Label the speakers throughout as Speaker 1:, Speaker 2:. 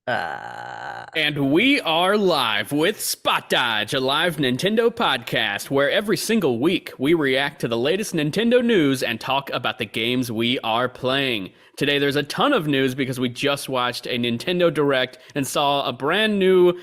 Speaker 1: And we are live with Spot Dodge, a live Nintendo podcast where every single week we react to the latest Nintendo news and talk about the games we are playing. Today there's a ton of news because we just watched a Nintendo Direct and saw a brand new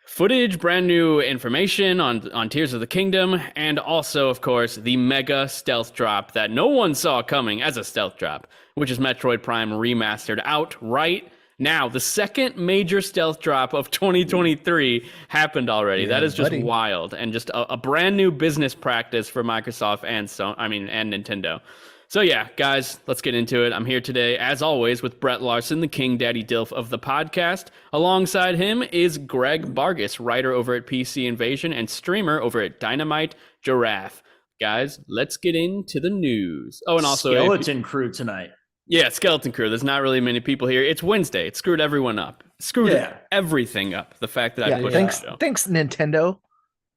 Speaker 1: footage, brand new information on Tears of the Kingdom, and also, of course, the mega stealth drop that no one saw coming as a stealth drop, which is Metroid Prime Remastered out right now. The second major stealth drop of 2023 happened already.
Speaker 2: Yeah,
Speaker 1: that is just
Speaker 2: buddy.
Speaker 1: wild, and just a brand new business practice for Microsoft and and Nintendo. So yeah, guys, let's get into it. I'm here today, as always, with Brett Larson, the King Daddy Dilf of the podcast. Alongside him is Greg Bargus, writer over at PC Invasion and streamer over at Dynamite Giraffe. Guys, let's get into the news. Oh, and also
Speaker 3: Skeleton Crew tonight.
Speaker 1: Yeah, Skeleton Crew. There's not really many people here. It's Wednesday. It screwed everyone up. It screwed everything up. The fact that I pushed
Speaker 2: thanks,
Speaker 1: the show.
Speaker 2: thanks, Nintendo.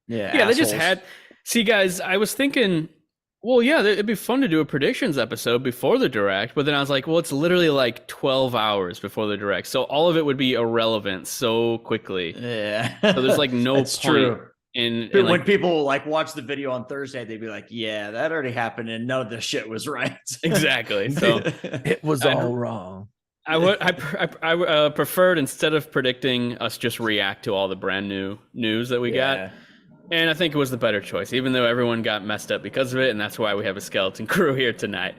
Speaker 1: Yeah, they just had. See, guys, I was thinking, well, yeah, it'd be fun to do a predictions episode before the Direct, but then I was like, well, it's literally like 12 hours before the Direct, so all of it would be irrelevant so quickly.
Speaker 3: Yeah.
Speaker 1: So there's like no
Speaker 3: That's
Speaker 1: point
Speaker 3: true.
Speaker 1: in
Speaker 3: when people like watch the video on Thursday, they'd be like, yeah, that already happened and none of this shit was right.
Speaker 1: Exactly. So
Speaker 2: It was all wrong.
Speaker 1: I preferred, instead of predicting, us just react to all the brand new news that we got. And I think it was the better choice, even though everyone got messed up because of it, and that's why we have a Skeleton Crew here tonight.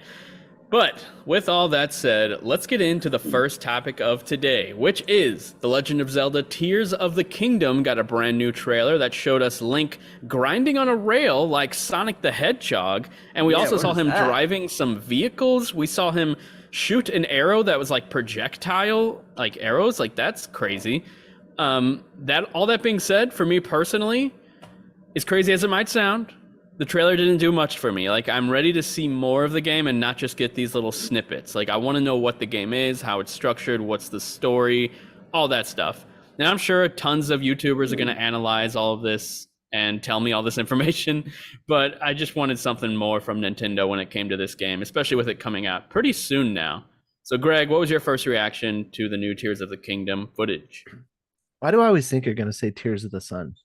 Speaker 1: But with all that said, let's get into the first topic of today, which is The Legend of Zelda Tears of the Kingdom got a brand new trailer that showed us Link grinding on a rail like Sonic the Hedgehog, and we also saw him driving some vehicles. We saw him shoot an arrow that was like projectile, like arrows, like that's crazy. All that being said, for me personally, as crazy as it might sound, the trailer didn't do much for me. Like, I'm ready to see more of the game and not just get these little snippets. Like, I want to know what the game is, how it's structured, what's the story, all that stuff. And I'm sure tons of YouTubers are going to analyze all of this and tell me all this information, but I just wanted something more from Nintendo when it came to this game, especially with it coming out pretty soon now. So, Greg, what was your first reaction to the new Tears of the Kingdom footage?
Speaker 2: Why do I always think you're going to say Tears of the Sun?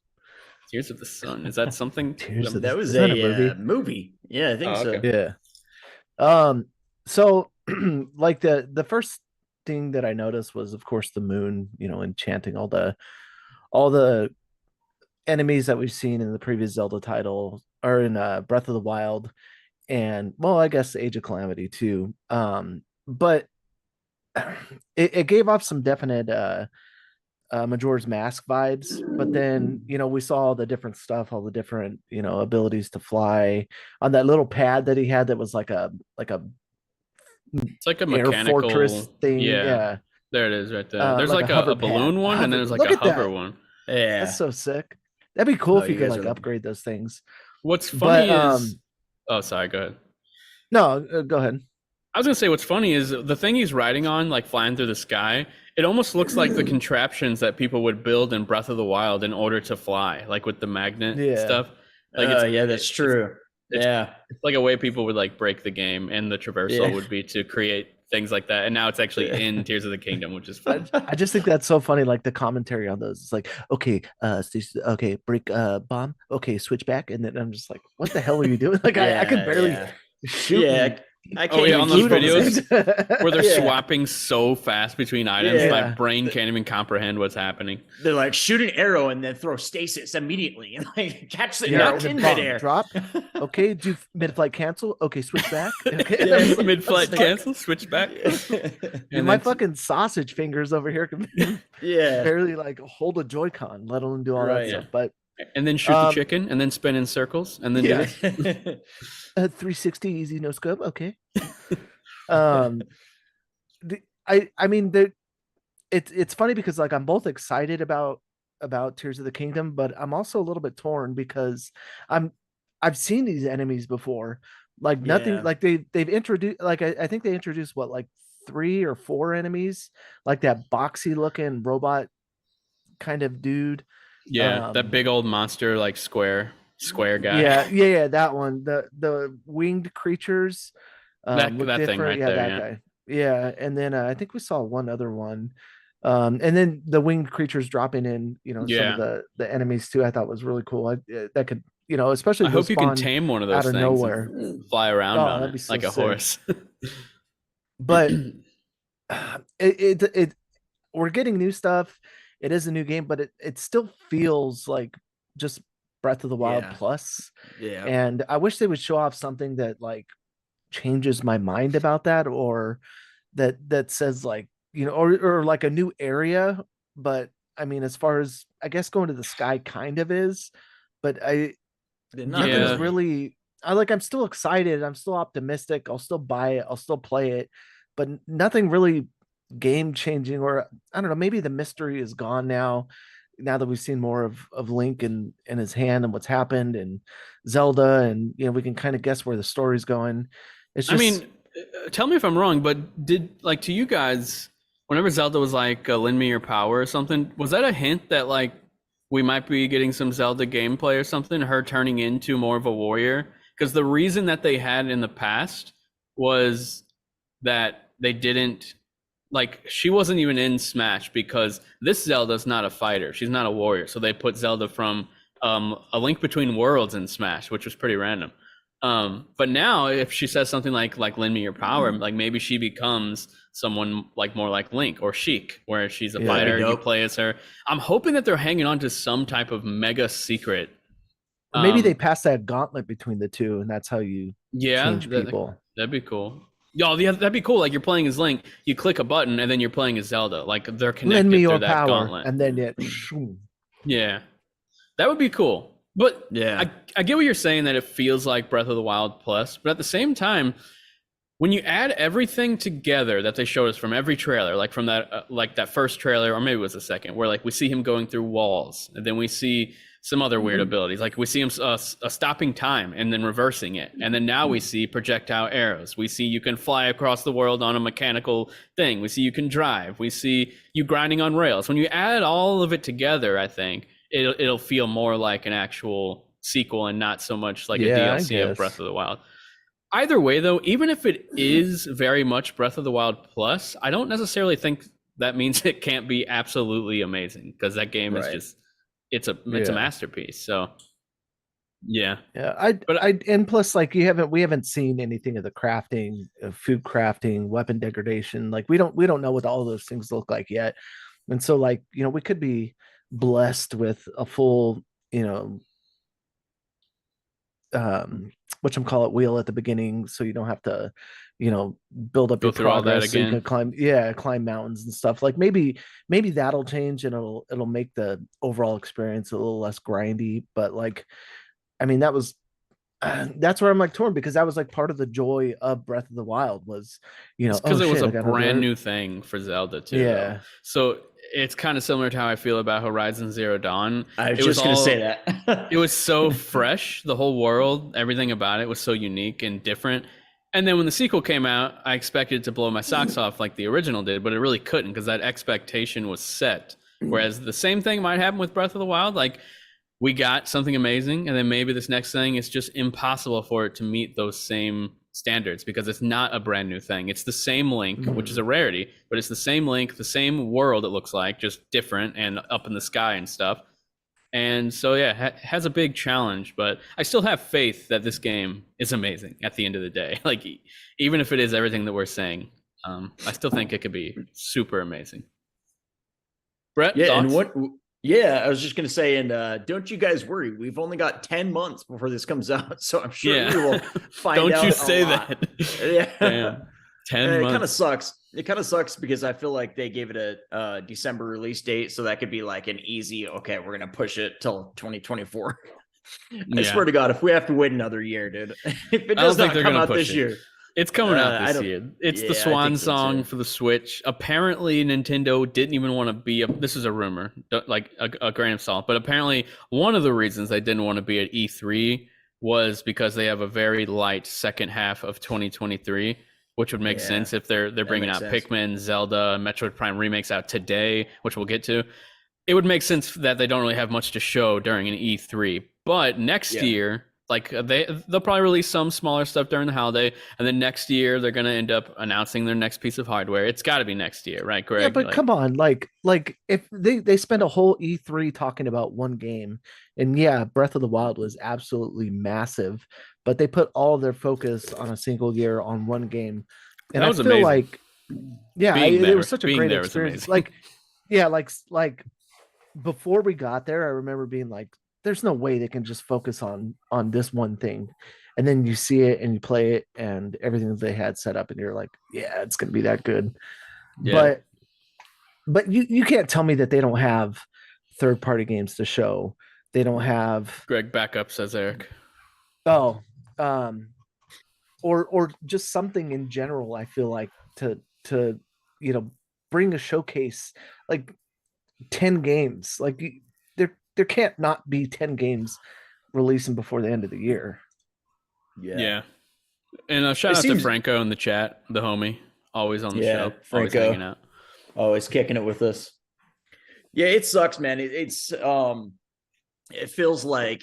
Speaker 1: Tears of the Sun. Is that something?
Speaker 3: That was a movie. Yeah, I think so.
Speaker 1: Okay.
Speaker 2: Yeah. So like the first thing that I noticed was, of course, the moon, enchanting all the enemies that we've seen in the previous Zelda title, or in Breath of the Wild, and, well, I guess Age of Calamity too. But it gave off some definite Majora's Mask vibes, but then we saw all the different stuff, all the different abilities to fly on that little pad that he had that was like a
Speaker 1: it's like a
Speaker 2: air
Speaker 1: mechanical
Speaker 2: fortress thing. Yeah,
Speaker 1: there it is right there. There's like
Speaker 2: a
Speaker 1: a balloon one, and then there's like a hover one.
Speaker 3: Yeah,
Speaker 2: that's so sick. That'd be cool if you could like
Speaker 3: are...
Speaker 2: upgrade those things.
Speaker 1: What's funny is oh, sorry, go ahead.
Speaker 2: No, go ahead.
Speaker 1: I was gonna say, what's funny is the thing he's riding on, like flying through the sky, it almost looks like the contraptions that people would build in Breath of the Wild in order to fly, like with the magnet stuff. Like
Speaker 3: that's true.
Speaker 1: It's like a way people would like break the game, and the traversal would be to create things like that. And now it's actually in Tears of the Kingdom, which is fun.
Speaker 2: I just think that's so funny, like the commentary on those. It's like, okay, okay, break bomb, okay, switch back, and then I'm just like, what the hell are you doing? Like I could barely shoot.
Speaker 3: Yeah. I can't
Speaker 1: on those videos where they're
Speaker 3: Yeah.
Speaker 1: swapping so fast between items, my brain can't even comprehend what's happening.
Speaker 3: They're like, shoot an arrow and then throw stasis immediately and like catch the arrow in midair.
Speaker 2: Drop. Okay, do mid-flight cancel. Okay, switch back. Okay.
Speaker 1: Mid-flight cancel, switch back.
Speaker 2: And my fucking sausage fingers over here can
Speaker 3: Yeah.
Speaker 2: barely like hold a Joy-Con, let alone do all that stuff. But
Speaker 1: And then shoot the chicken, and then spin in circles, and then do this.
Speaker 2: 360 easy no scope. Okay. I mean, it's funny because like I'm both excited about Tears of the Kingdom, but I'm also a little bit torn because I've seen these enemies before. Like nothing, like they've introduced, like I think they introduced what, like 3 or 4 enemies, like that boxy looking robot kind of dude.
Speaker 1: Yeah, that big old monster, like square guy.
Speaker 2: Yeah, that one. The winged creatures.
Speaker 1: That thing right there.
Speaker 2: That guy. Yeah, and then I think we saw one other one And then the winged creatures dropping in, some of
Speaker 1: Yeah.
Speaker 2: the enemies too, I thought was really cool. That could, especially
Speaker 1: I
Speaker 2: if those
Speaker 1: hope you can
Speaker 2: spawn
Speaker 1: tame one of
Speaker 2: out
Speaker 1: those
Speaker 2: of
Speaker 1: things
Speaker 2: nowhere.
Speaker 1: and fly around
Speaker 2: Oh,
Speaker 1: on
Speaker 2: that'd
Speaker 1: it
Speaker 2: be so
Speaker 1: like a
Speaker 2: sick.
Speaker 1: horse.
Speaker 2: But it we're getting new stuff. It is a new game, but it still feels like just Breath of the Wild
Speaker 3: Yeah.
Speaker 2: plus.
Speaker 3: Yeah.
Speaker 2: And I wish they would show off something that like changes my mind about that, or that says like, or like a new area. But I mean, as far as I guess going to the sky kind of is, but
Speaker 3: Not
Speaker 2: nothing's
Speaker 1: Yeah.
Speaker 3: really.
Speaker 2: really. I'm still excited. I'm still optimistic. I'll still buy it. I'll still play it, but nothing really game changing. Or I don't know. Maybe the mystery is gone now. Now that we've seen more of Link and his hand and what's happened, and Zelda, and we can kind of guess where the story's going. It's
Speaker 1: I
Speaker 2: just
Speaker 1: mean, tell me if I'm wrong, but did like to you guys, whenever Zelda was like, "Lend me your power" or something, was that a hint that like we might be getting some Zelda gameplay or something? Her turning into more of a warrior? Because the reason that they had in the past was that they didn't like she wasn't even in Smash because this Zelda's not a fighter. She's not a warrior. So they put Zelda from A Link Between Worlds in Smash, which was pretty random. But now if she says something like lend me your power, like maybe she becomes someone like more like Link or Sheik, where she's a
Speaker 2: Yeah.
Speaker 1: fighter, you
Speaker 3: Dope.
Speaker 1: play as her. I'm hoping that they're hanging on to some type of mega secret.
Speaker 2: or maybe they pass that gauntlet between the two, and that's how you
Speaker 1: Yeah,
Speaker 2: change people.
Speaker 1: that'd be cool. Yo, yeah, that'd be cool. Like you're playing as Link, you click a button, and then you're playing as Zelda. Like they're
Speaker 2: Lend me
Speaker 1: connected
Speaker 2: your
Speaker 1: through that
Speaker 2: power,
Speaker 1: gauntlet.
Speaker 2: and then it.
Speaker 1: Yeah, that would be cool. But
Speaker 3: Yeah.
Speaker 1: I get what you're saying that it feels like Breath of the Wild plus, but at the same time, when you add everything together that they showed us from every trailer, like from that like that first trailer, or maybe it was the second, where like we see him going through walls, and then we see some other weird abilities, like we see him stopping time and then reversing it, and then now we see projectile arrows. We see you can fly across the world on a mechanical thing. We see you can drive. We see you grinding on rails. When you add all of it together, I think it'll feel more like an actual sequel and not so much like a
Speaker 2: Yeah, I
Speaker 1: DLC of
Speaker 2: guess.
Speaker 1: Breath of the Wild. Either way, though, even if it is very much Breath of the Wild plus, I don't necessarily think that means it can't be absolutely amazing, because that game is
Speaker 3: Right.
Speaker 1: just it's a
Speaker 2: Yeah.
Speaker 1: masterpiece. So yeah,
Speaker 2: But and plus, like, we haven't seen anything of the crafting, food crafting, weapon degradation. Like, we don't know what all those things look like yet. And so, like, we could be blessed with a full, whatchamacallit wheel at the beginning, so you don't have to, build up
Speaker 1: go
Speaker 2: your
Speaker 1: through all that
Speaker 2: progress so you
Speaker 1: again.
Speaker 2: can climb mountains and stuff. Like, maybe that'll change, and it'll make the overall experience a little less grindy. But like, I mean, that's where I'm like torn, because that was like part of the joy of Breath of the Wild was,
Speaker 1: It's
Speaker 2: oh
Speaker 1: because it was
Speaker 2: shit,
Speaker 1: a
Speaker 2: I got to
Speaker 1: brand
Speaker 2: learn.
Speaker 1: new thing for Zelda too, though.
Speaker 2: Yeah,
Speaker 1: So it's kind of similar to how I feel about Horizon Zero Dawn.
Speaker 3: I was
Speaker 1: It was
Speaker 3: just gonna say
Speaker 1: all
Speaker 3: that.
Speaker 1: it was so fresh. The whole world, everything about it was so unique and different. And then when the sequel came out, I expected it to blow my socks off like the original did, but it really couldn't, because that expectation was set. Whereas the same thing might happen with Breath of the Wild. Like we got something amazing, and then maybe this next thing is just impossible for it to meet those same standards, because it's not a brand new thing. It's the same Link, which is a rarity, but it's the same Link, the same world, it looks like, just different and up in the sky and stuff. And so, yeah, has a big challenge, but I still have faith that this game is amazing at the end of the day. Like, even if it is everything that we're saying, I still think it could be super amazing. Brett,
Speaker 3: Yeah,
Speaker 1: thoughts?
Speaker 3: and yeah, I was just gonna say, and don't you guys worry, we've only got 10 months before this comes out, so I'm sure
Speaker 1: Yeah.
Speaker 3: we will find
Speaker 1: Don't
Speaker 3: out.
Speaker 1: you
Speaker 3: a
Speaker 1: say
Speaker 3: lot.
Speaker 1: that.
Speaker 3: Yeah.
Speaker 1: Damn. 10
Speaker 3: It
Speaker 1: months.
Speaker 3: kind of sucks. It kind of sucks because I feel like they gave it a December release date, so that could be like an easy, okay, we're gonna push it till 2024. I
Speaker 1: Yeah.
Speaker 3: swear to God, if we have to wait another year, dude, if it
Speaker 1: I don't
Speaker 3: does
Speaker 1: think
Speaker 3: not
Speaker 1: they're
Speaker 3: come
Speaker 1: gonna
Speaker 3: out
Speaker 1: push
Speaker 3: this
Speaker 1: it.
Speaker 3: year,
Speaker 1: It's coming out
Speaker 3: I
Speaker 1: this
Speaker 3: don't-
Speaker 1: year. It's
Speaker 3: yeah,
Speaker 1: the
Speaker 3: I
Speaker 1: swan
Speaker 3: think so,
Speaker 1: song
Speaker 3: too.
Speaker 1: for the Switch. Apparently, Nintendo didn't even want to be this is a rumor, like a grain of salt. But apparently, one of the reasons they didn't want to be at E3 was because they have a very light second half of 2023, which would make
Speaker 3: Yeah,
Speaker 1: sense if they're bringing
Speaker 3: makes
Speaker 1: out
Speaker 3: sense.
Speaker 1: Pikmin, Zelda, Metroid Prime remakes out today, which we'll get to. It would make sense that they don't really have much to show during an E3. But next
Speaker 3: Yeah.
Speaker 1: year, Like they'll probably release some smaller stuff during the holiday, and then next year they're gonna end up announcing their next piece of hardware. It's got to be next year, right, Greg?
Speaker 2: Yeah, but come on, like if they spend a whole E3 talking about one game, and yeah, Breath of the Wild was absolutely massive, but they put all their focus on a single year on one game, and
Speaker 1: that was
Speaker 2: I feel
Speaker 1: amazing.
Speaker 2: like, yeah, it was such a great experience. Like, yeah, like before we got there, I remember being like, there's no way they can just focus on this one thing. And then you see it and you play it and everything that they had set up and you're like, yeah, it's gonna be that good.
Speaker 1: Yeah.
Speaker 2: But you can't tell me that they don't have third party games to show. They don't have
Speaker 1: Greg backup, says Eric.
Speaker 2: Oh, or just something in general. I feel like to bring a showcase like 10 games. Like there can't not be 10 games releasing before the end of the year.
Speaker 1: Yeah. And shout out to Franco in the chat, the homie, always on the show,
Speaker 3: Franco,
Speaker 1: always hanging out,
Speaker 3: always kicking it with us. Yeah, it sucks, man. It's it feels like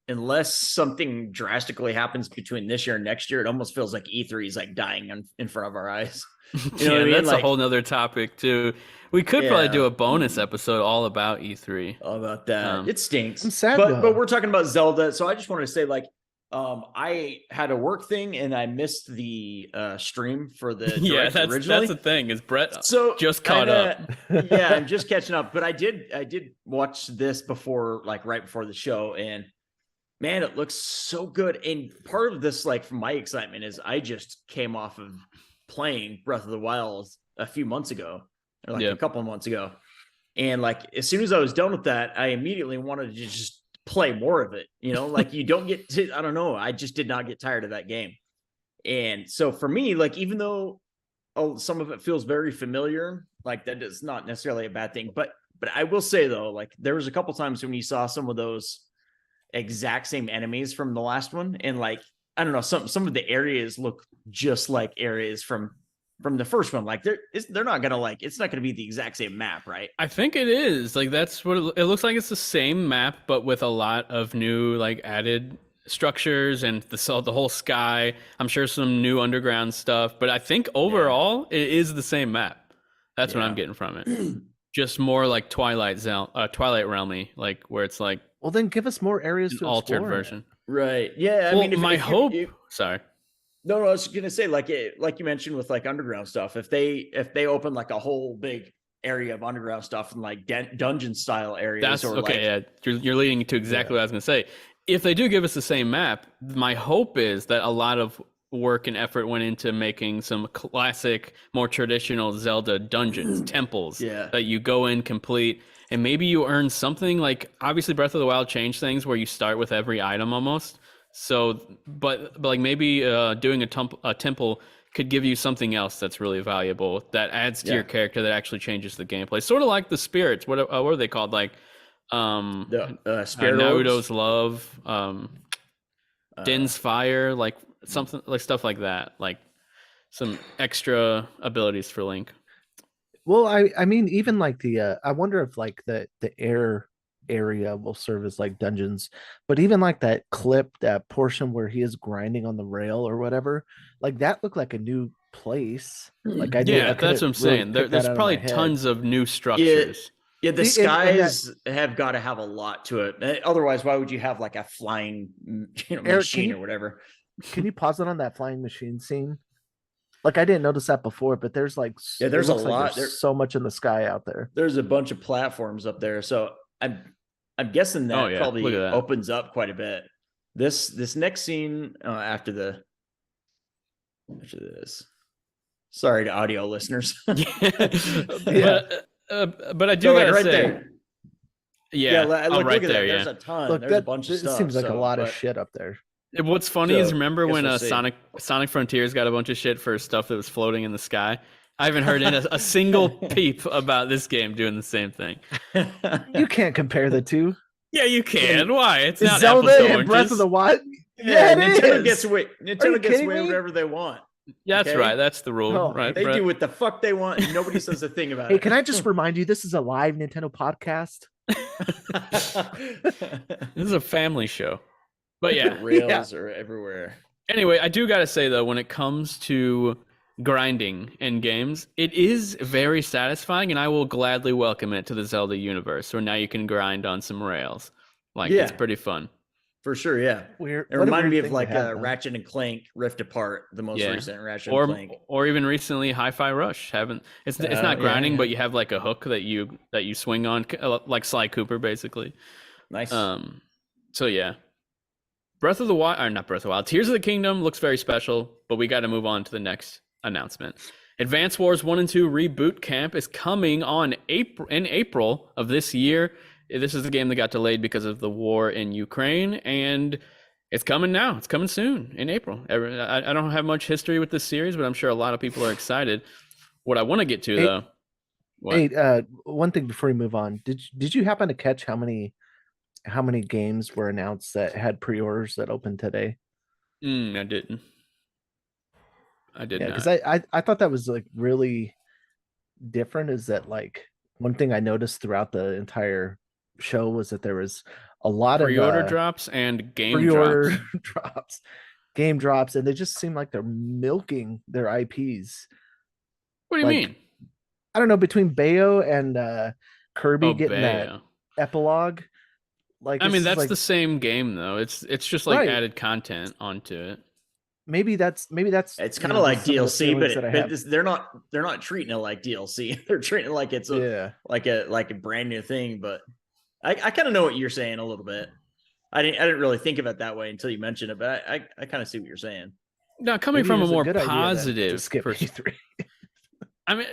Speaker 3: unless something drastically happens between this year and next year, it almost feels like E3 is like dying in front of our eyes.
Speaker 1: You know what I mean? That's a whole nother topic too. We could probably do a bonus episode all about E3.
Speaker 3: All about that. It stinks.
Speaker 2: I'm sad,
Speaker 3: but we're talking about Zelda, so I just wanted to say, like, I had a work thing and I missed the stream for the
Speaker 1: Direct
Speaker 3: originally.
Speaker 1: That's the thing, is Brett
Speaker 3: so
Speaker 1: just caught up.
Speaker 3: Yeah, I'm just catching up. But I did watch this before, like right before the show, and man, it looks so good. And part of this, like, from my excitement, is I just came off of playing Breath of the Wild a few months ago, or like a couple of months ago. And like, as soon as I was done with that, I immediately wanted to just play more of it. You know, like you don't get to, I don't know. I just did not get tired of that game. And so for me, like, even though some of it feels very familiar, like that is not necessarily a bad thing. But I will say though, like there was a couple times when you saw some of those exact same enemies from the last one, and like, I don't know, some of the areas look just like areas from the first one. Like they're not gonna, like, it's not gonna be the exact same map, right?
Speaker 1: I think it is. Like that's what it looks like. It's the same map, but with a lot of new, like, added structures and the whole sky. I'm sure some new underground stuff, but I think overall it is the same map. That's what I'm getting from it. Just more like Twilight Realm-y, like where it's like,
Speaker 2: well, then give us more areas to
Speaker 1: altered
Speaker 2: explore.
Speaker 1: Version.
Speaker 3: Right. Yeah.
Speaker 1: Well,
Speaker 3: I mean,
Speaker 1: my hope. Sorry.
Speaker 3: No, I was gonna say, like you mentioned with like underground stuff. If they open like a whole big area of underground stuff and like dungeon style areas,
Speaker 1: that's
Speaker 3: or
Speaker 1: okay.
Speaker 3: Like,
Speaker 1: you're leading to exactly what I was gonna say. If they do give us the same map, my hope is that a lot of work and effort went into making some classic, more traditional Zelda dungeons, temples that you go in, complete. And maybe you earn something. Like, obviously Breath of the Wild changed things where you start with every item almost. So, but like maybe doing a temple could give you something else that's really valuable, that adds to your character, that actually changes the gameplay. Sort of like the spirits. What are they called? Like
Speaker 3: the spirit
Speaker 1: Naruto's Love, Din's Fire, like something like stuff like that. Like some extra abilities for Link.
Speaker 2: Well, I mean, even like I wonder if like the air area will serve as like dungeons, but even like that portion where he is grinding on the rail or whatever, like that looked like a new place. Like
Speaker 1: that's what I'm saying. There's probably tons of new structures.
Speaker 3: Yeah, the skies have got to have a lot to it. Otherwise, why would you have like a flying machine or whatever?
Speaker 2: Can you pause it on that flying machine scene? Like, I didn't notice that before, but there's like,
Speaker 3: there's a lot. There's
Speaker 2: so much in the sky out there.
Speaker 3: There's a bunch of platforms up there. So I'm guessing that probably opens up quite a bit. This next scene after this. Sorry to audio listeners.
Speaker 1: But I do gotta
Speaker 3: right
Speaker 1: say,
Speaker 3: there. Look
Speaker 1: right
Speaker 3: at
Speaker 1: there.
Speaker 3: There's a ton.
Speaker 2: Look,
Speaker 3: there's a bunch of stuff.
Speaker 2: It seems like a lot of shit up there.
Speaker 1: What's funny is, remember when Sonic Frontiers got a bunch of shit for stuff that was floating in the sky? I haven't heard a single peep about this game doing the same thing.
Speaker 2: You can't compare the two.
Speaker 1: Yeah, you can. Why? It's not
Speaker 2: Zelda
Speaker 1: apples to
Speaker 2: and Breath of the Wild.
Speaker 3: Yeah, Nintendo gets away whatever they want.
Speaker 1: Yeah, that's right. That's the rule, right?
Speaker 3: They do what the fuck they want, and nobody says a thing about it.
Speaker 2: Hey, can I just remind you, this is a live Nintendo podcast?
Speaker 1: This is a family show. But yeah,
Speaker 3: rails are everywhere.
Speaker 1: Anyway, I do gotta say though, when it comes to grinding in games, it is very satisfying, and I will gladly welcome it to the Zelda universe, where now you can grind on some rails. Like, it's pretty fun.
Speaker 3: For sure, yeah. It reminded me of like Ratchet and Clank Rift Apart, the most recent Ratchet and Clank,
Speaker 1: or even recently Hi-Fi Rush. It's not grinding, but you have like a hook that you swing on, like Sly Cooper, basically.
Speaker 3: Nice.
Speaker 1: So yeah, Breath of the Wild, or not Breath of the Wild, Tears of the Kingdom looks very special, but we got to move on to the next announcement. Advance Wars 1 and 2 Reboot Camp is coming in April of this year. This is the game that got delayed because of the war in Ukraine, and it's coming now. It's coming soon in April. I don't have much history with this series, but I'm sure a lot of people are excited. What I want to get to, though...
Speaker 2: one thing before we move on. Did you happen to catch how many games were announced that had pre-orders that opened today?
Speaker 1: I didn't. I did not.
Speaker 2: Because I thought that was like really different. Is that like one thing I noticed throughout the entire show was that there was a lot
Speaker 1: pre-order
Speaker 2: of
Speaker 1: drops and game
Speaker 2: drops, and they just seem like they're milking their IPs.
Speaker 1: What do you mean?
Speaker 2: I don't know, between Bayo and Kirby getting that epilogue. Like,
Speaker 1: I mean, that's like the same game though. It's just like added content onto it.
Speaker 2: Maybe that's
Speaker 3: it's kind of like DLC, but they're not treating it like DLC. They're treating it like it's like a brand new thing. But I kind of know what you're saying a little bit. I didn't really think of it that way until you mentioned it, but I kind of see what you're saying.
Speaker 1: Now, coming from a more positive
Speaker 2: perspective,
Speaker 1: I mean,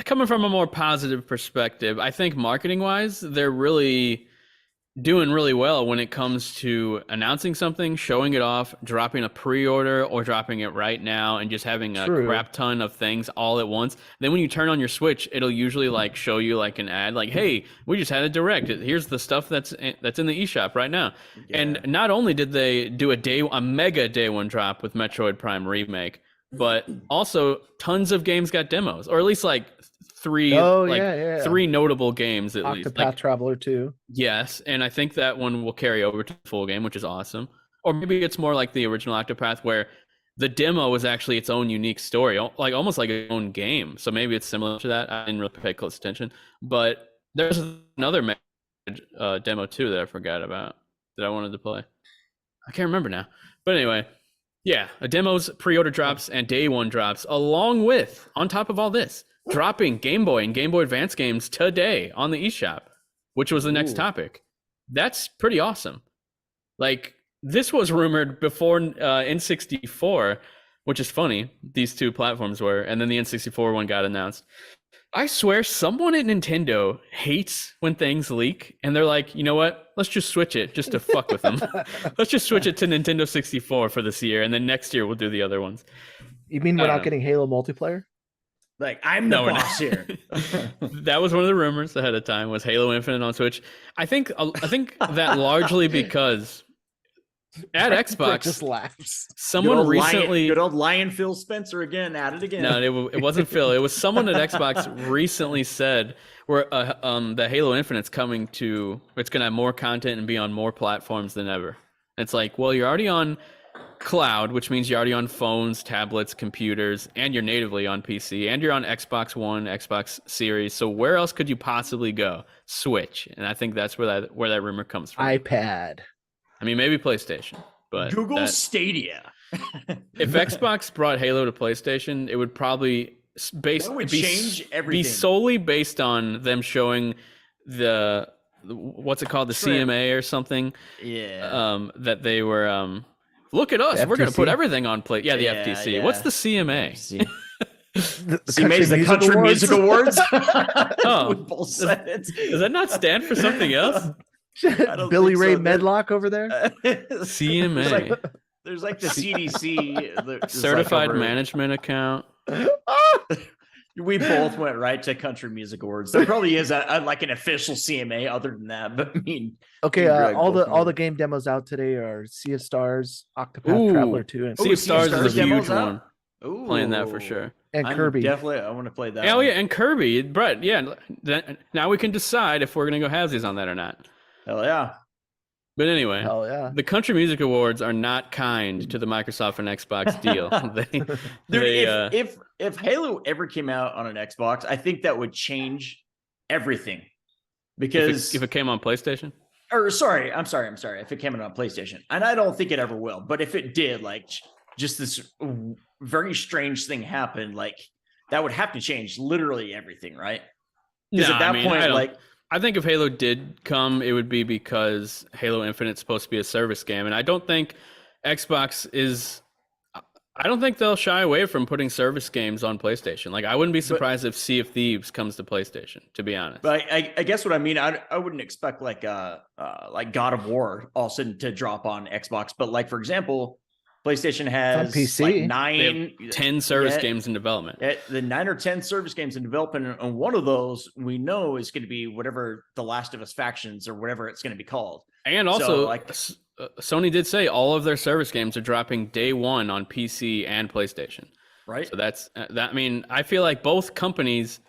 Speaker 1: coming from a more positive perspective, I think marketing wise, they're really doing really well when it comes to announcing something, showing it off, dropping a pre-order or dropping it right now, and just having a crap ton of things all at once. Then when you turn on your Switch, it'll usually like show you like an ad like, hey, we just had a direct, here's the stuff that's in the eShop right now. And not only did they do a mega day one drop with Metroid Prime Remake, but also tons of games got demos, or at least like three notable games at least.
Speaker 2: Octopath Traveler 2.
Speaker 1: Yes, and I think that one will carry over to the full game, which is awesome. Or maybe it's more like the original Octopath, where the demo was actually its own unique story, like almost like its own game. So maybe it's similar to that. I didn't really pay close attention. But there's another demo too that I forgot about that I wanted to play. I can't remember now. But anyway, yeah, a demo's pre-order drops and day one drops, along with, on top of all this, dropping Game Boy and Game Boy Advance games today on the eShop, which was the next topic. That's pretty awesome. Like, this was rumored before N64, which is funny. These two platforms were, and then the N64 one got announced. I swear someone at Nintendo hates when things leak, and they're like, you know what? Let's just switch it just to fuck with them. Let's just switch it to Nintendo 64 for this year, and then next year we'll do the other ones.
Speaker 2: You mean we're not getting Halo multiplayer?
Speaker 3: Like, I'm the boss here.
Speaker 1: That was one of the rumors ahead of time, was Halo Infinite on Switch. I think that largely because at Xbox
Speaker 2: just laughs.
Speaker 1: Someone recently
Speaker 3: good old Lion Phil Spencer again at it again.
Speaker 1: No, it wasn't Phil. It was someone at Xbox recently said where the Halo Infinite's coming to, it's gonna have more content and be on more platforms than ever. It's like, well, you're already on cloud, which means you're already on phones, tablets, computers, and you're natively on PC, and you're on Xbox One, Xbox Series. So where else could you possibly go? Switch. And I think that's where that rumor comes from.
Speaker 2: iPad.
Speaker 1: I mean, maybe PlayStation, but
Speaker 3: Google Stadia.
Speaker 1: If Xbox brought Halo to PlayStation, it would probably
Speaker 3: change everything.
Speaker 1: Be solely based on them showing the what's it called, the CMA or something.
Speaker 3: Yeah.
Speaker 1: That they were look at us. We're going to put everything on play. Yeah, the FTC. Yeah. What's the CMA?
Speaker 3: The Country Music Awards.
Speaker 1: Oh, does that not stand for something else?
Speaker 2: Billy Ray Medlock over there.
Speaker 1: CMA.
Speaker 3: There's like the CDC,
Speaker 1: Certified Management Account.
Speaker 3: We both went right to Country Music Awards. There probably is like an official CMA other than that, but I mean,
Speaker 2: okay. All the game demos out today are Sea of Stars, Octopath Traveler 2, and
Speaker 1: Sea of Stars is a huge one. Ooh. Playing that for sure.
Speaker 2: And Kirby.
Speaker 3: Definitely, I want to play that.
Speaker 1: Oh yeah, and Kirby, Brett. Yeah, now we can decide if we're gonna go halvesies on that or not.
Speaker 3: Hell yeah.
Speaker 1: But anyway,
Speaker 2: Hell yeah.
Speaker 1: the Country Music Awards are not kind to the Microsoft and Xbox deal.
Speaker 3: Dude, if Halo ever came out on an Xbox, I think that would change everything. Because
Speaker 1: if it came on PlayStation,
Speaker 3: I'm sorry. If it came out on PlayStation, and I don't think it ever will, but if it did, like just this very strange thing happened, like that would have to change literally everything, right? Because at that point,
Speaker 1: I think if Halo did come, it would be because Halo Infinite's supposed to be a service game, and I don't think Xbox is. I don't think they'll shy away from putting service games on PlayStation. Like, I wouldn't be surprised if Sea of Thieves comes to PlayStation, to be honest.
Speaker 3: But I guess what I mean, I wouldn't expect like God of War all of a sudden to drop on Xbox. But like, for example, PlayStation has
Speaker 2: PC.
Speaker 3: Like
Speaker 1: 10 service games in development.
Speaker 3: The 9 or 10 service games in development, and one of those we know is going to be whatever The Last of Us Factions or whatever it's going to be called.
Speaker 1: And also, Sony did say all of their service games are dropping day one on PC and PlayStation.
Speaker 3: Right.
Speaker 1: So that's that. I mean, I feel like both companies,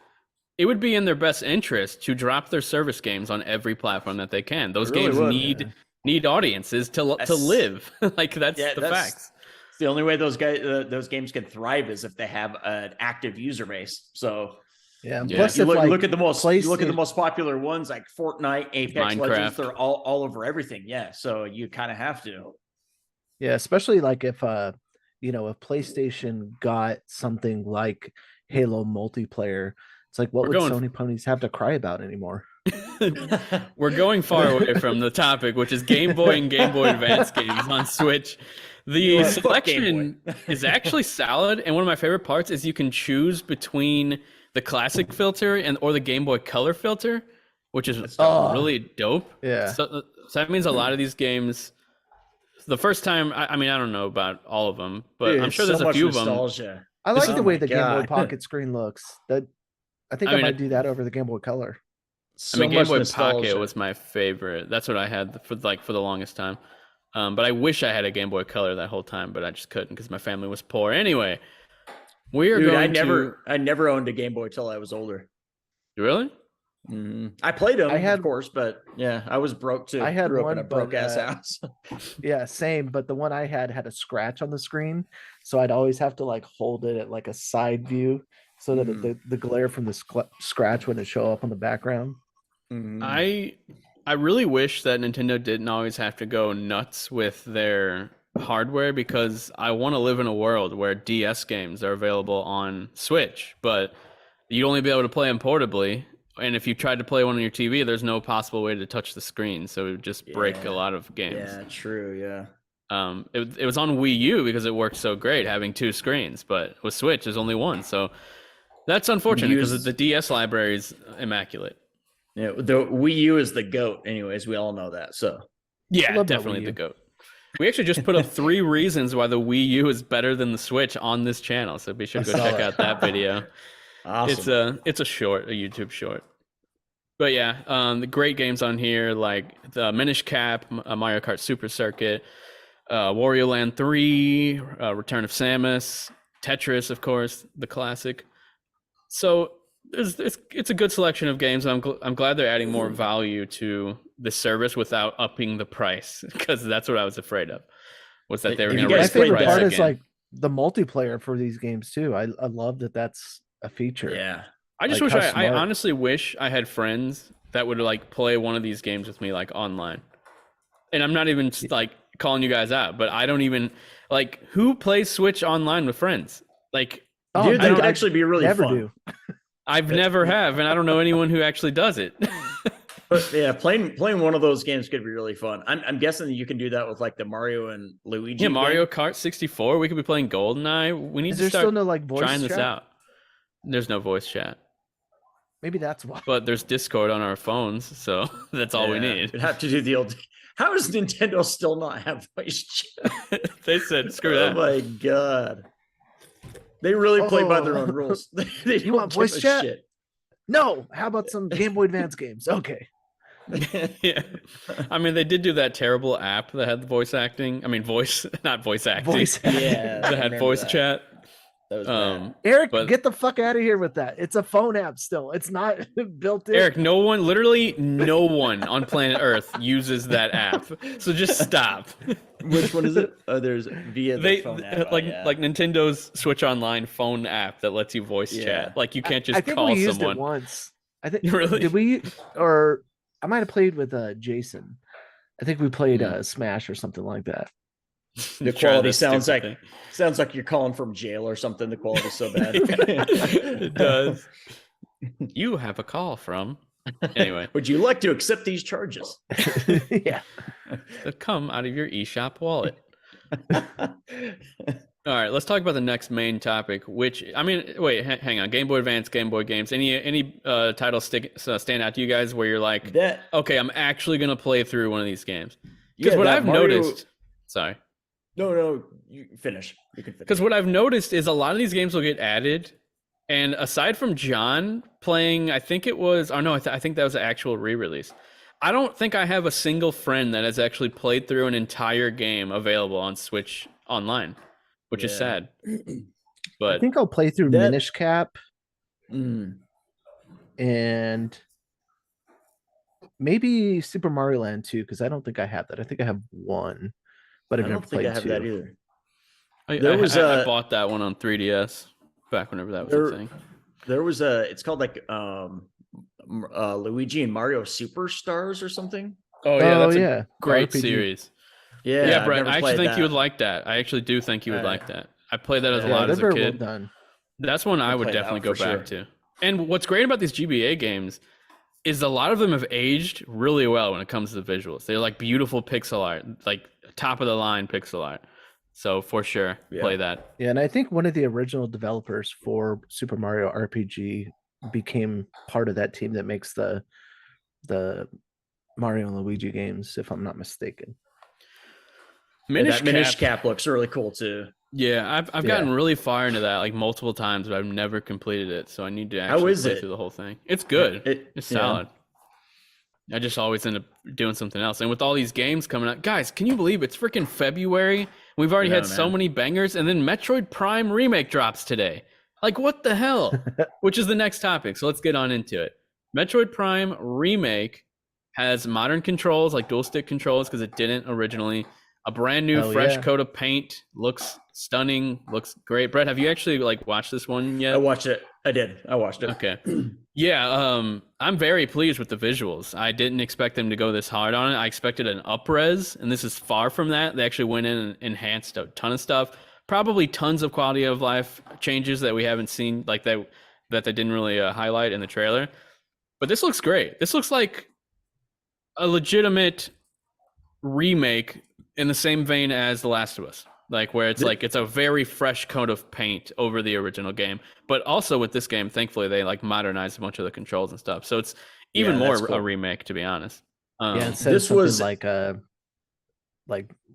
Speaker 1: it would be in their best interest to drop their service games on every platform that they can. Those games need audiences to live. Like that's the facts.
Speaker 3: It's the only way those games can thrive is if they have an active user base. So
Speaker 2: plus
Speaker 3: you look at the most popular ones like Fortnite, Apex
Speaker 1: Minecraft.
Speaker 3: Legends, they're all over everything. Yeah, so you kind of have to.
Speaker 2: Yeah, especially like if if PlayStation got something like Halo multiplayer, it's like what would Sony ponies have to cry about anymore?
Speaker 1: We're going far away from the topic, which is Game Boy and Game Boy Advance games on Switch. The selection is actually solid, and one of my favorite parts is you can choose between the classic filter or the Game Boy Color filter, which is really dope.
Speaker 2: Yeah.
Speaker 1: So that means a lot of these games, the first time, I mean, I don't know about all of them, but I'm sure there's a few
Speaker 3: nostalgia.
Speaker 1: of them.
Speaker 2: I like the way the Game Boy Pocket screen looks. I think I might do that over the Game Boy Color.
Speaker 1: Game Boy Pocket was my favorite. That's what I had for the longest time. But I wish I had a Game Boy Color that whole time, but I just couldn't because my family was poor. Anyway, I
Speaker 3: never owned a Game Boy till I was older.
Speaker 1: Really?
Speaker 3: Mm-hmm. I played them, of course, but yeah, I was broke too.
Speaker 2: I had
Speaker 3: Grew
Speaker 2: one
Speaker 3: up in a broke ass house.
Speaker 2: Yeah, same. But the one I had a scratch on the screen, so I'd always have to like hold it at like a side view so that the glare from the scratch wouldn't show up on the background.
Speaker 1: Mm-hmm. I really wish that Nintendo didn't always have to go nuts with their hardware, because I want to live in a world where DS games are available on Switch, but you'd only be able to play them portably. And if you tried to play one on your TV, there's no possible way to touch the screen, so it would just break a lot of games.
Speaker 3: Yeah, true. Yeah.
Speaker 1: It was on Wii U because it worked so great having two screens, but with Switch there's only one, so that's unfortunate because the DS library is immaculate.
Speaker 3: Yeah, the Wii U is the GOAT, anyways. We all know that. So
Speaker 1: yeah, definitely the GOAT. We actually just put up 3 reasons why the Wii U is better than the Switch on this channel, so be sure to go check out that video.
Speaker 3: Awesome.
Speaker 1: It's a YouTube short. But yeah, the great games on here like the Minish Cap, Mario Kart Super Circuit, Wario Land 3, Return of Samus, Tetris, of course, the classic. So it's a good selection of games. I'm glad they're adding more value to the service without upping the price, because that's what I was afraid of, was that they were going to raise the price again. My favorite part is
Speaker 2: like the multiplayer for these games too. I love that that's a feature.
Speaker 3: Yeah.
Speaker 1: I just wish I honestly wish I had friends that would like play one of these games with me like online. And I'm not even like calling you guys out, but I don't even like, who plays Switch online with friends? Like,
Speaker 3: dude, that would actually be really fun.
Speaker 1: I've never have, and I don't know anyone who actually does it.
Speaker 3: But yeah, playing one of those games could be really fun. I'm guessing that you can do that with like the Mario and Luigi.
Speaker 1: Yeah, Mario Kart 64. We could be playing GoldenEye. We need to start
Speaker 2: still no like voice
Speaker 1: trying
Speaker 2: chat?
Speaker 1: This out. There's no voice chat.
Speaker 2: Maybe that's why.
Speaker 1: But there's Discord on our phones, so that's all we need.
Speaker 3: We'd have to do the old. How does Nintendo still not have voice chat?
Speaker 1: They said, screw that.
Speaker 3: Oh my god. They really play by their own rules. They
Speaker 2: you want voice chat? Shit. No. How about some Game Boy Advance games? Okay.
Speaker 1: Yeah. I mean, they did do that terrible app that had the voice acting. I mean, not voice acting.
Speaker 2: Voice
Speaker 3: yeah.
Speaker 1: That had voice chat.
Speaker 3: That was bad.
Speaker 2: Eric, get the fuck out of here with that. It's a phone app still. It's not built in.
Speaker 1: Eric, literally no one on planet Earth uses that app. So just stop.
Speaker 3: Which one is it? Oh, there's via the phone app.
Speaker 1: Like Nintendo's Switch Online phone app that lets you voice chat. Like you can't just
Speaker 2: I think
Speaker 1: call
Speaker 2: we used
Speaker 1: someone.
Speaker 2: it once. I think
Speaker 1: Really?
Speaker 2: Did we? Or I might have played with Jason. I think we played Smash or something like that.
Speaker 3: The quality sounds like you're calling from jail or something. The quality's so bad.
Speaker 1: It does. You have a call from. Anyway,
Speaker 3: would you like to accept these charges?
Speaker 2: Yeah.
Speaker 1: That come out of your eShop wallet. All right, let's talk about the next main topic. Which wait, hang on. Game Boy Advance, Game Boy games. Any titles stand out to you guys where you're like, okay, I'm actually gonna play through one of these games? Because what I've noticed. Sorry.
Speaker 3: No, you finish. You can finish.
Speaker 1: Because what I've noticed is a lot of these games will get added, and aside from John playing, I think it was, I think that was an actual re-release. I don't think I have a single friend that has actually played through an entire game available on Switch Online, which is sad. But
Speaker 2: I think I'll play through Minish Cap and maybe Super Mario Land 2, because I don't think I have that. I think I have one. But I've never played
Speaker 3: that either.
Speaker 1: I bought that one on 3DS back whenever that was a thing.
Speaker 3: There was it's called like Luigi and Mario Superstars or something.
Speaker 1: Oh yeah, that's a great RPG series.
Speaker 3: Yeah,
Speaker 1: Brett, I actually think you would like that. I actually do think you would like that. I played that as a kid. Well done. That's one I would definitely go back to. And what's great about these GBA games is a lot of them have aged really well when it comes to the visuals. They're like beautiful pixel art, like top of the line pixel art. So for sure, play that.
Speaker 2: Yeah, and I think one of the original developers for Super Mario RPG became part of that team that makes the Mario and Luigi games, if I'm not mistaken.
Speaker 3: Minish Cap looks really cool too.
Speaker 1: Yeah, I've gotten really far into that like multiple times, but I've never completed it. So I need to actually play through the whole thing. It's good. It's solid. I just always end up doing something else. And with all these games coming out, guys, can you believe it's freaking February? We've already had so many bangers, and then Metroid Prime Remake drops today. Like, what the hell? Which is the next topic. So let's get on into it. Metroid Prime Remake has modern controls, like dual stick controls, because it didn't originally. A brand new fresh coat of paint. Looks stunning. Looks great. Brett, have you actually watched this one yet?
Speaker 3: I watched it. I did. I watched it.
Speaker 1: Okay. Yeah. I'm very pleased with the visuals. I didn't expect them to go this hard on it. I expected an up-res, and this is far from that. They actually went in and enhanced a ton of stuff. Probably tons of quality of life changes that we haven't seen, like that they didn't really highlight in the trailer. But this looks great. This looks like a legitimate remake in the same vein as The Last of Us, like where it's like it's a very fresh coat of paint over the original game. But also with this game, thankfully they modernized a bunch of the controls and stuff, so it's even more cool. A remake, to be honest.
Speaker 2: This was like what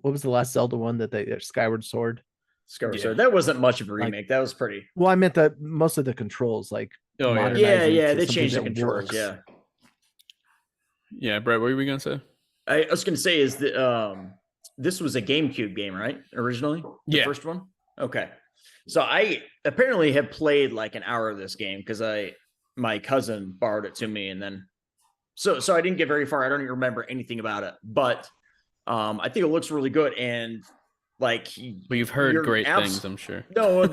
Speaker 2: was the last Zelda one that they Skyward Sword?
Speaker 3: Sword. That wasn't much of a remake. That was pretty.
Speaker 2: Well, I meant that most of the controls, they
Speaker 3: changed the controls. Works.
Speaker 1: Yeah, Brett, what were we gonna say?
Speaker 3: I was gonna say is that this was a GameCube game, right? Originally, the first one. Okay, so I apparently have played like an hour of this game because my cousin borrowed it to me, and then so I didn't get very far. I don't even remember anything about it, but I think it looks really good, and like
Speaker 1: you've heard great things, I'm sure.
Speaker 3: No,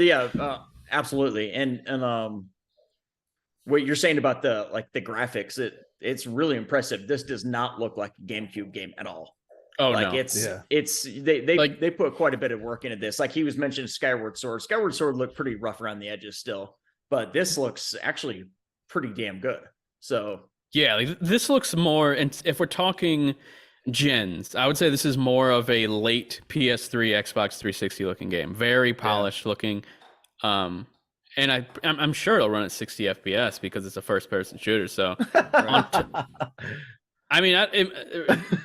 Speaker 3: absolutely, and what you're saying about the graphics, it's really impressive. This does not look like a GameCube game at all.
Speaker 1: Oh,
Speaker 3: like
Speaker 1: no.
Speaker 3: They put quite a bit of work into this. Like he was mentioning Skyward Sword. Skyward Sword looked pretty rough around the edges still, but this looks actually pretty damn good. So
Speaker 1: yeah, this looks more, and if we're talking gens, I would say this is more of a late PS3, Xbox 360 looking game. Very polished looking. And I'm sure it'll run at 60 FPS because it's a first person shooter. So I mean,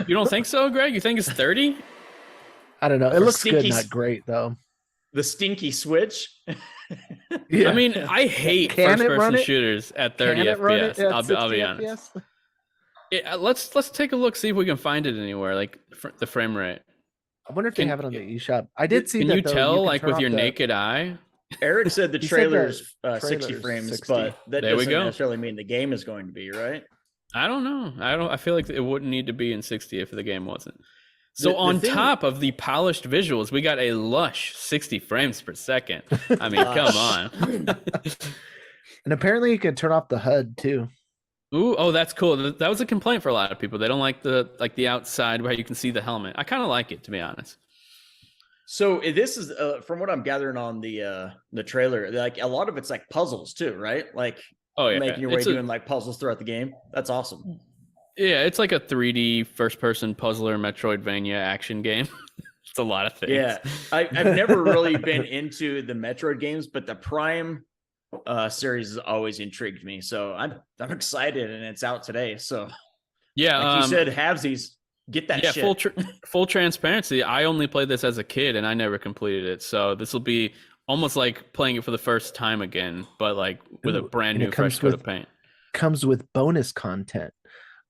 Speaker 1: you don't think so, Greg? You think it's 30?
Speaker 2: I don't know. It looks good, not great though.
Speaker 3: The stinky Switch.
Speaker 1: I mean, I hate first-person shooters at 30 FPS. I'll be honest. Let's take a look, see if we can find it anywhere, like the frame rate.
Speaker 2: I wonder if they have it on the eShop. I did see.
Speaker 1: Can you tell, like with your naked eye?
Speaker 3: Eric said the
Speaker 2: He said
Speaker 3: trailer's
Speaker 2: the
Speaker 3: 60
Speaker 2: trailer's
Speaker 3: frames,
Speaker 2: 60.
Speaker 3: but that
Speaker 1: There we
Speaker 3: doesn't
Speaker 1: go.
Speaker 3: necessarily mean the game is going to be, right?
Speaker 1: I don't know. I feel like it wouldn't need to be in 60 if the game wasn't. So on
Speaker 3: thing,
Speaker 1: top of the polished visuals, we got a lush 60 frames per second. I mean, come on.
Speaker 2: And apparently you can turn off the HUD too.
Speaker 1: Ooh, oh, that's cool. That was a complaint for a lot of people. They don't like the outside where you can see the helmet. I kind of like it, to be honest.
Speaker 3: So this is from what I'm gathering on the trailer, like a lot of it's like puzzles too, right? Like making your way doing like puzzles throughout the game. That's awesome.
Speaker 1: Yeah, it's like a 3D first-person puzzler Metroidvania action game. It's a lot of things.
Speaker 3: Yeah, I've never really been into the Metroid games, but the Prime series has always intrigued me. So I'm excited, and it's out today. So
Speaker 1: yeah,
Speaker 3: like you said, halvesies, get that shit.
Speaker 1: Full transparency. I only played this as a kid, and I never completed it. So this will be almost like playing it for the first time again, but like with a brand new fresh coat of paint.
Speaker 2: Comes with bonus content.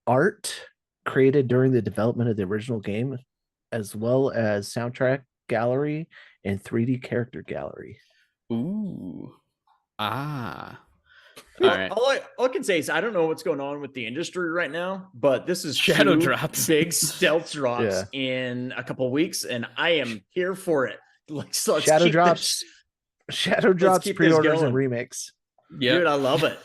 Speaker 2: Art created during the development of the original game, as well as soundtrack gallery and 3D character gallery.
Speaker 1: Ooh. Ah.
Speaker 3: All right. All I can say is I don't know what's going on with the industry right now, but this is
Speaker 1: shadow drops,
Speaker 3: big stealth drops in a couple of weeks, and I am here for it. Like, so
Speaker 2: shadow drops pre-orders and remakes.
Speaker 3: Yeah, dude, I love it.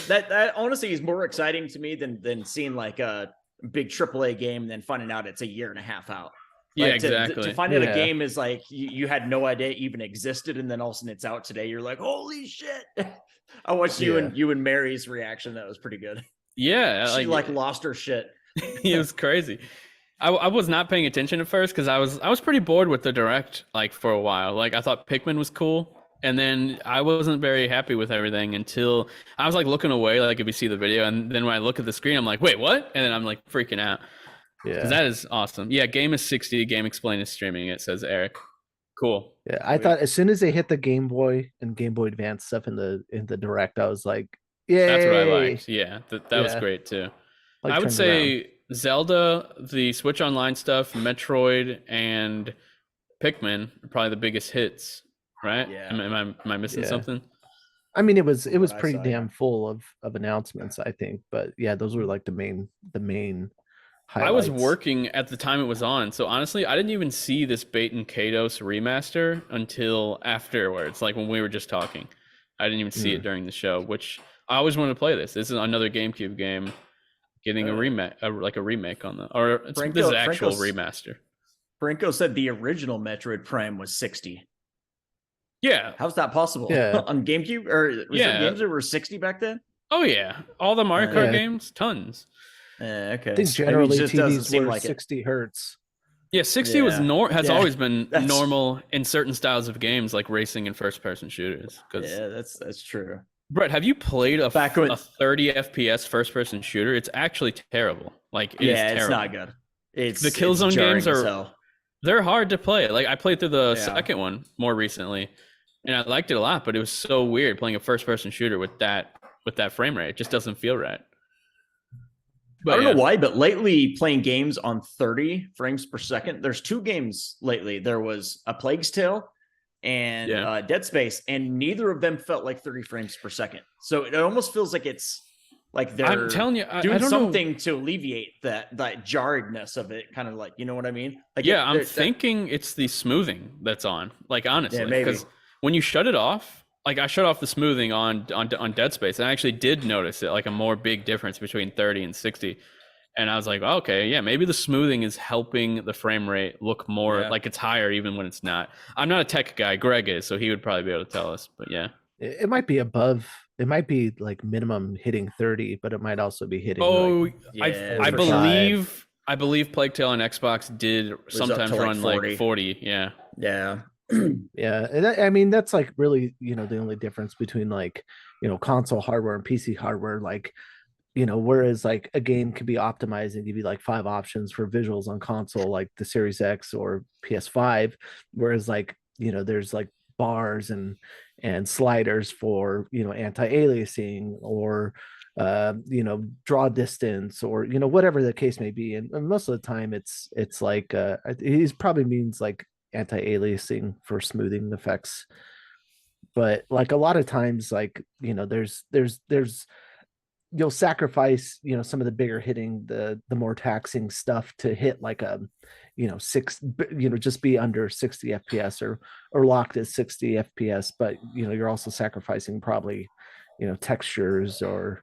Speaker 3: that honestly is more exciting to me than seeing like a big AAA game than finding out it's a year and a half out.
Speaker 1: Like,
Speaker 3: yeah,
Speaker 1: exactly.
Speaker 3: To find out a game is like you had no idea it even existed, and then all of a sudden it's out today. You're like, holy shit! I watched you and Mary's reaction. That was pretty good.
Speaker 1: Yeah,
Speaker 3: she like lost her shit.
Speaker 1: It was crazy. I was not paying attention at first because I was pretty bored with the direct like for a while. Like I thought Pikmin was cool. And then I wasn't very happy with everything until I was like looking away, like if you see the video. And then when I look at the screen, I'm like, wait, what? And then I'm like freaking out. Yeah. Because that is awesome. Yeah, game is 60. Game Explain is streaming, it says Eric. Cool.
Speaker 2: Yeah, I thought as soon as they hit the Game Boy and Game Boy Advance stuff in the direct, I was like, yeah.
Speaker 1: That's what I liked. Yeah, that was great too. I would say Zelda, the Switch Online stuff, Metroid, and Pikmin are probably the biggest hits. Right? Yeah. Am I missing something?
Speaker 2: I mean, it was pretty damn full of announcements, I think. But yeah, those were like the main highlights.
Speaker 1: I was working at the time it was on, so honestly, I didn't even see this Baten Kaitos remaster until afterwards, like when we were just talking. I didn't even see it during the show, which I always wanted to play this. This is another GameCube game getting a remake, like a remake on this is an actual remaster.
Speaker 3: Franco said the original Metroid Prime was 60.
Speaker 1: Yeah.
Speaker 3: How's that possible?
Speaker 2: Yeah.
Speaker 3: On GameCube? Or was there games that were 60 back then?
Speaker 1: Oh, yeah. All the Mario Kart games, tons.
Speaker 3: Okay.
Speaker 2: I think generally TVs were like 60 hertz.
Speaker 1: Yeah, 60 has always been normal in certain styles of games like racing and first-person shooters.
Speaker 3: Yeah, that's true.
Speaker 1: Brett, have you played a 30 FPS first-person shooter? It's actually terrible. Like, it is terrible.
Speaker 3: It's not good. The
Speaker 1: Killzone games they're hard to play. Like, I played through the second one more recently. And I liked it a lot, but it was so weird playing a first-person shooter with that frame rate. It just doesn't feel right.
Speaker 3: But I don't know why, but lately playing games on 30 frames per second. There's two games lately. There was A Plague's Tale and Dead Space, and neither of them felt like 30 frames per second. So it almost feels like it's like they're
Speaker 1: I'm telling you,
Speaker 3: doing something to alleviate that jarredness of it. Kind of like, you know what I mean? Like
Speaker 1: I'm thinking it's the smoothing that's on. Like honestly, because when you shut it off, like I shut off the smoothing on Dead Space, and I actually did notice it, like a more big difference between 30 and 60. And I was like, oh, okay, yeah, maybe the smoothing is helping the frame rate look more like it's higher even when it's not. I'm not a tech guy. Greg is, so he would probably be able to tell us. But yeah.
Speaker 2: It might be above. It might be like minimum hitting 30, but it might also be hitting.
Speaker 1: I believe Plague Tale on Xbox did sometimes run 40. Like 40. Yeah.
Speaker 3: Yeah.
Speaker 2: Yeah, and I mean that's like really the only difference between like console hardware and PC hardware. Like whereas like a game could be optimized and give you like 5 options for visuals on console, like the Series X or PS5, whereas like there's like bars and sliders for anti-aliasing or draw distance or whatever the case may be, and most of the time it's like it probably means like anti-aliasing for smoothing effects. but like a lot of times, like, there's you'll sacrifice, some of the bigger hitting, the more taxing stuff to hit like a, just be under 60 FPS or locked at 60 FPS, but you're also sacrificing probably, textures or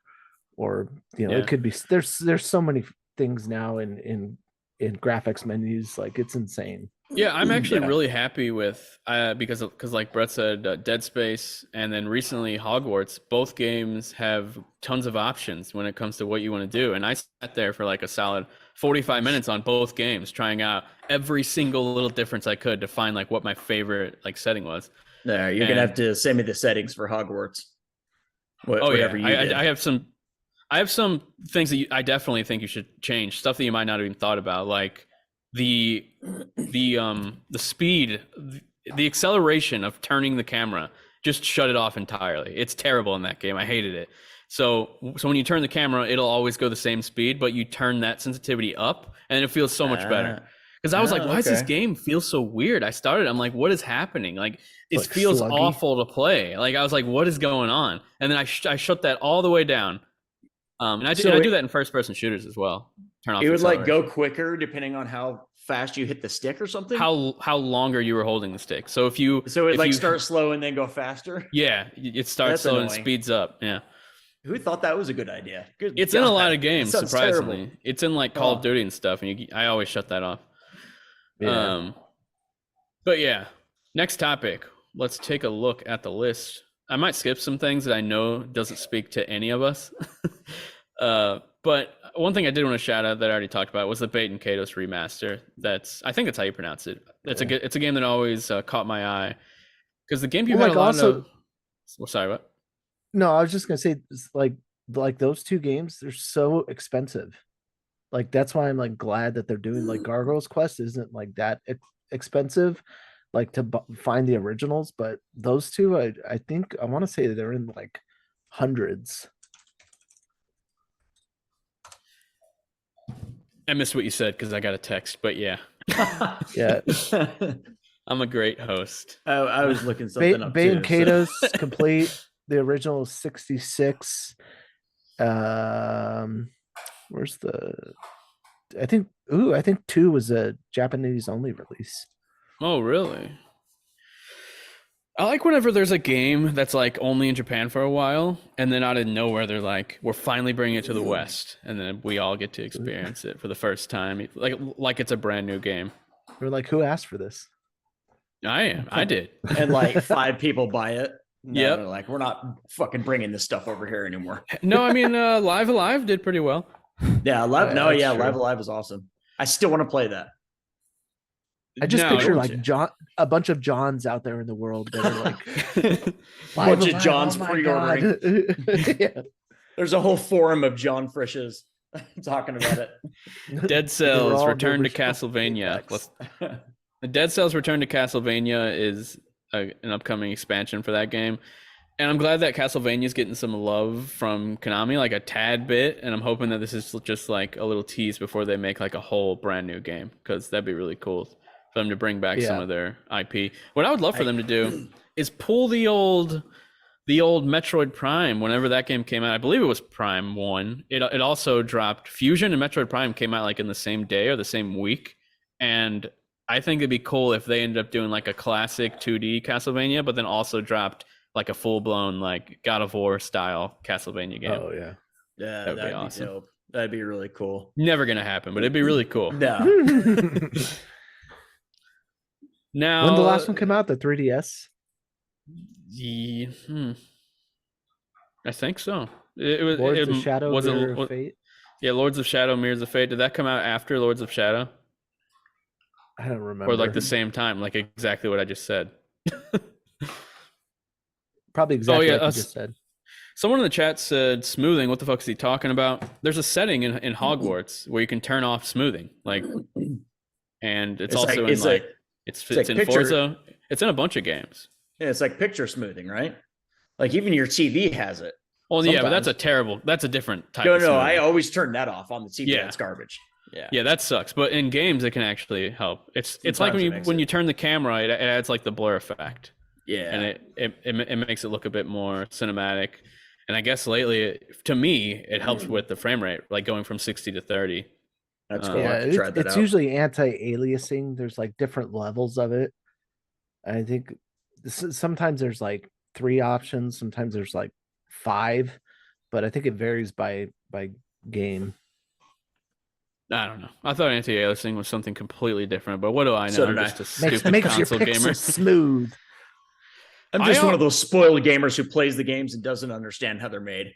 Speaker 2: it could be, there's so many things now in graphics menus, like it's insane.
Speaker 1: Yeah, I'm actually really happy with because like Brett said, Dead Space and then recently Hogwarts. Both games have tons of options when it comes to what you want to do, and I sat there for like a solid 45 minutes on both games, trying out every single little difference I could to find like what my favorite like setting was.
Speaker 3: There, you're gonna have to send me the settings for Hogwarts.
Speaker 1: Whatever you did. I have some things that I definitely think you should change. Stuff that you might not have even thought about, like the speed, the acceleration of turning the camera. Just shut it off entirely. It's terrible in that game. I hated it. So when you turn the camera, it'll always go the same speed, but you turn that sensitivity up, and it feels so much better. Because I was like, why does this game feel so weird? I'm like, what is happening? Like, it like feels sluggy. Awful to play. Like, I was like, what is going on? And then I shut that all the way down. And I do that in first-person shooters as well. Turn off. It would
Speaker 3: like go quicker depending on how fast you hit the stick or something.
Speaker 1: How longer you were holding the stick. So if
Speaker 3: it start slow and then go faster.
Speaker 1: Yeah, it starts slow and speeds up. Yeah.
Speaker 3: Who thought that was a good idea?
Speaker 1: It's in a lot of games. Surprisingly, terrible. It's in like Call of Duty and stuff, and I always shut that off. Yeah. But yeah, next topic. Let's take a look at the list. I might skip some things that I know doesn't speak to any of us. But one thing I did want to shout out that I already talked about was the Bait and Kados remaster. I think that's how you pronounce it. It's a game that always caught my eye because the GameCube had a lot of. Well, sorry, what?
Speaker 2: No, I was just gonna say, like those two games, they're so expensive. Like that's why I'm like glad that they're doing like Gargoyle's Quest isn't like that expensive, like to find the originals. But those two, I think I want to say that they're in like hundreds.
Speaker 1: I missed what you said because I got a text, but yeah.
Speaker 2: Yeah.
Speaker 1: I'm a great host.
Speaker 3: I was looking something up
Speaker 2: Bait
Speaker 3: too.
Speaker 2: and Kados complete. The original is 66. Where's the? I think 2 was a Japanese only release.
Speaker 1: Oh, really? I like whenever there's a game that's like only in Japan for a while, and then out of nowhere they're like, "We're finally bringing it to the West," and then we all get to experience it for the first time, like it's a brand new game.
Speaker 2: We're like, who asked for this?
Speaker 1: I did,
Speaker 3: and like 5 people buy it.
Speaker 1: Yeah,
Speaker 3: they're like, we're not fucking bringing this stuff over here anymore.
Speaker 1: No, I mean, Live Alive did pretty well.
Speaker 3: Yeah, Live Alive is awesome. I still want to play that.
Speaker 2: I just picture like a bunch of Johns out there in the world that are like
Speaker 3: a bunch of Johns pre-ordering. Yeah. There's a whole forum of John Frishes talking about it.
Speaker 1: Dead Cells Return to Castlevania. The Dead Cells Return to Castlevania is an upcoming expansion for that game. And I'm glad that Castlevania is getting some love from Konami, like a tad bit. And I'm hoping that this is just like a little tease before they make like a whole brand new game, because that'd be really cool for them to bring back some of their IP. What I would love for them to do is pull the old Metroid Prime. Whenever that game came out, I believe it was Prime 1. It also dropped. Fusion and Metroid Prime came out like in the same day or the same week. And I think it'd be cool if they ended up doing like a classic 2D Castlevania, but then also dropped like a full-blown like God of War style Castlevania game.
Speaker 2: Oh yeah.
Speaker 3: Yeah, that'd be awesome. Dope. That'd be really cool.
Speaker 1: Never gonna happen, but it'd be really cool.
Speaker 3: No.
Speaker 2: Now, when the last one came out, the 3DS?
Speaker 1: I think so. It was
Speaker 2: Lords of Shadow, Mirror of Fate.
Speaker 1: Yeah, Lords of Shadow, Mirrors of Fate. Did that come out after Lords of Shadow?
Speaker 2: I don't remember.
Speaker 1: Or like the same time, like exactly what I just said.
Speaker 2: Probably exactly what you just said.
Speaker 1: Someone in the chat said smoothing. What the fuck is he talking about? There's a setting in Hogwarts where you can turn off smoothing, like, and it's also in like it's in Forza. It's in a bunch of games.
Speaker 3: Yeah, it's like picture smoothing, right? Like even your TV has it.
Speaker 1: Well, sometimes. Yeah, but that's a different type.
Speaker 3: No, I always turn that off on the TV. Yeah. It's garbage.
Speaker 1: Yeah, that sucks. But in games, it can actually help. It's like when you turn the camera, it adds like the blur effect.
Speaker 3: Yeah.
Speaker 1: And it makes it look a bit more cinematic. And I guess lately, to me, it helps with the frame rate, like going from 60 to 30.
Speaker 3: That's cool.
Speaker 2: Yeah,
Speaker 3: I have to try that
Speaker 2: it's
Speaker 3: out.
Speaker 2: usually anti-aliasing. There's like different levels of it. I think sometimes there's like 3 options, sometimes there's like 5, but I think it varies by game.
Speaker 1: I don't know. I thought anti-aliasing was something completely different, but what do I know?
Speaker 3: So
Speaker 1: I'm
Speaker 3: did
Speaker 1: just a
Speaker 2: Makes
Speaker 1: stupid
Speaker 2: makes your
Speaker 1: console
Speaker 2: pixels
Speaker 1: gamer.
Speaker 2: smooth.
Speaker 3: I'm just one of those spoiled gamers who plays the games and doesn't understand how they're made.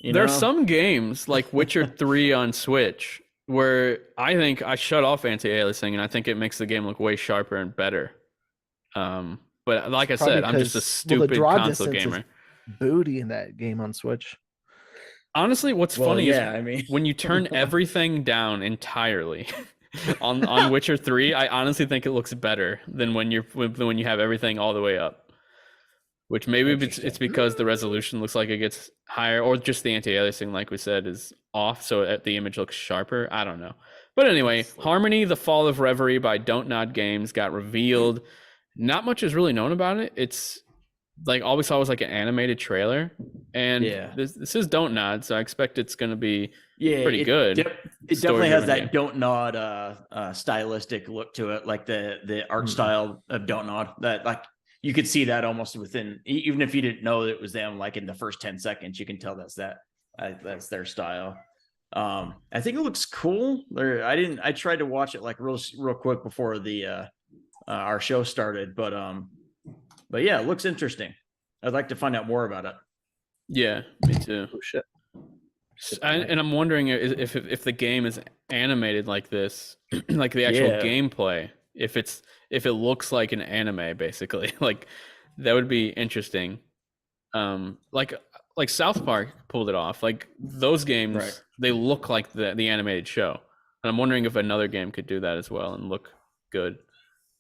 Speaker 1: There's some games like Witcher 3 on Switch where I think I shut off anti-aliasing and I think it makes the game look way sharper and better. But like I said, I'm just a stupid console gamer.
Speaker 2: Booty in that game on Switch.
Speaker 1: Honestly, what's funny is
Speaker 3: I mean,
Speaker 1: when you turn everything down entirely on Witcher 3, I honestly think it looks better than when you have everything all the way up. Which maybe it's because the resolution looks like it gets higher, or just the anti-aliasing, like we said, is off, so the image looks sharper. I don't know. But anyway, Harmony: The Fall of Reverie by Don't Nod Games got revealed. Not much is really known about it. It's like all we saw was like an animated trailer, and this is Don't Nod, so I expect it's going to be pretty good.
Speaker 3: It definitely has that Don't Nod stylistic look to it, like the art style of Don't Nod. That like you could see that almost within, even if you didn't know it was them. Like in the first 10 seconds, you can tell that's their style. I think it looks cool. I tried to watch it like real quick before the our show started, but yeah, it looks interesting. I'd like to find out more about it. Yeah,
Speaker 1: me too. Oh shit. And I'm wondering if the game is animated like this, like the actual gameplay, if it looks like an anime, basically, like that would be interesting. Like South Park pulled it off. Like those games, they look like the animated show, and I'm wondering if another game could do that as well and look good.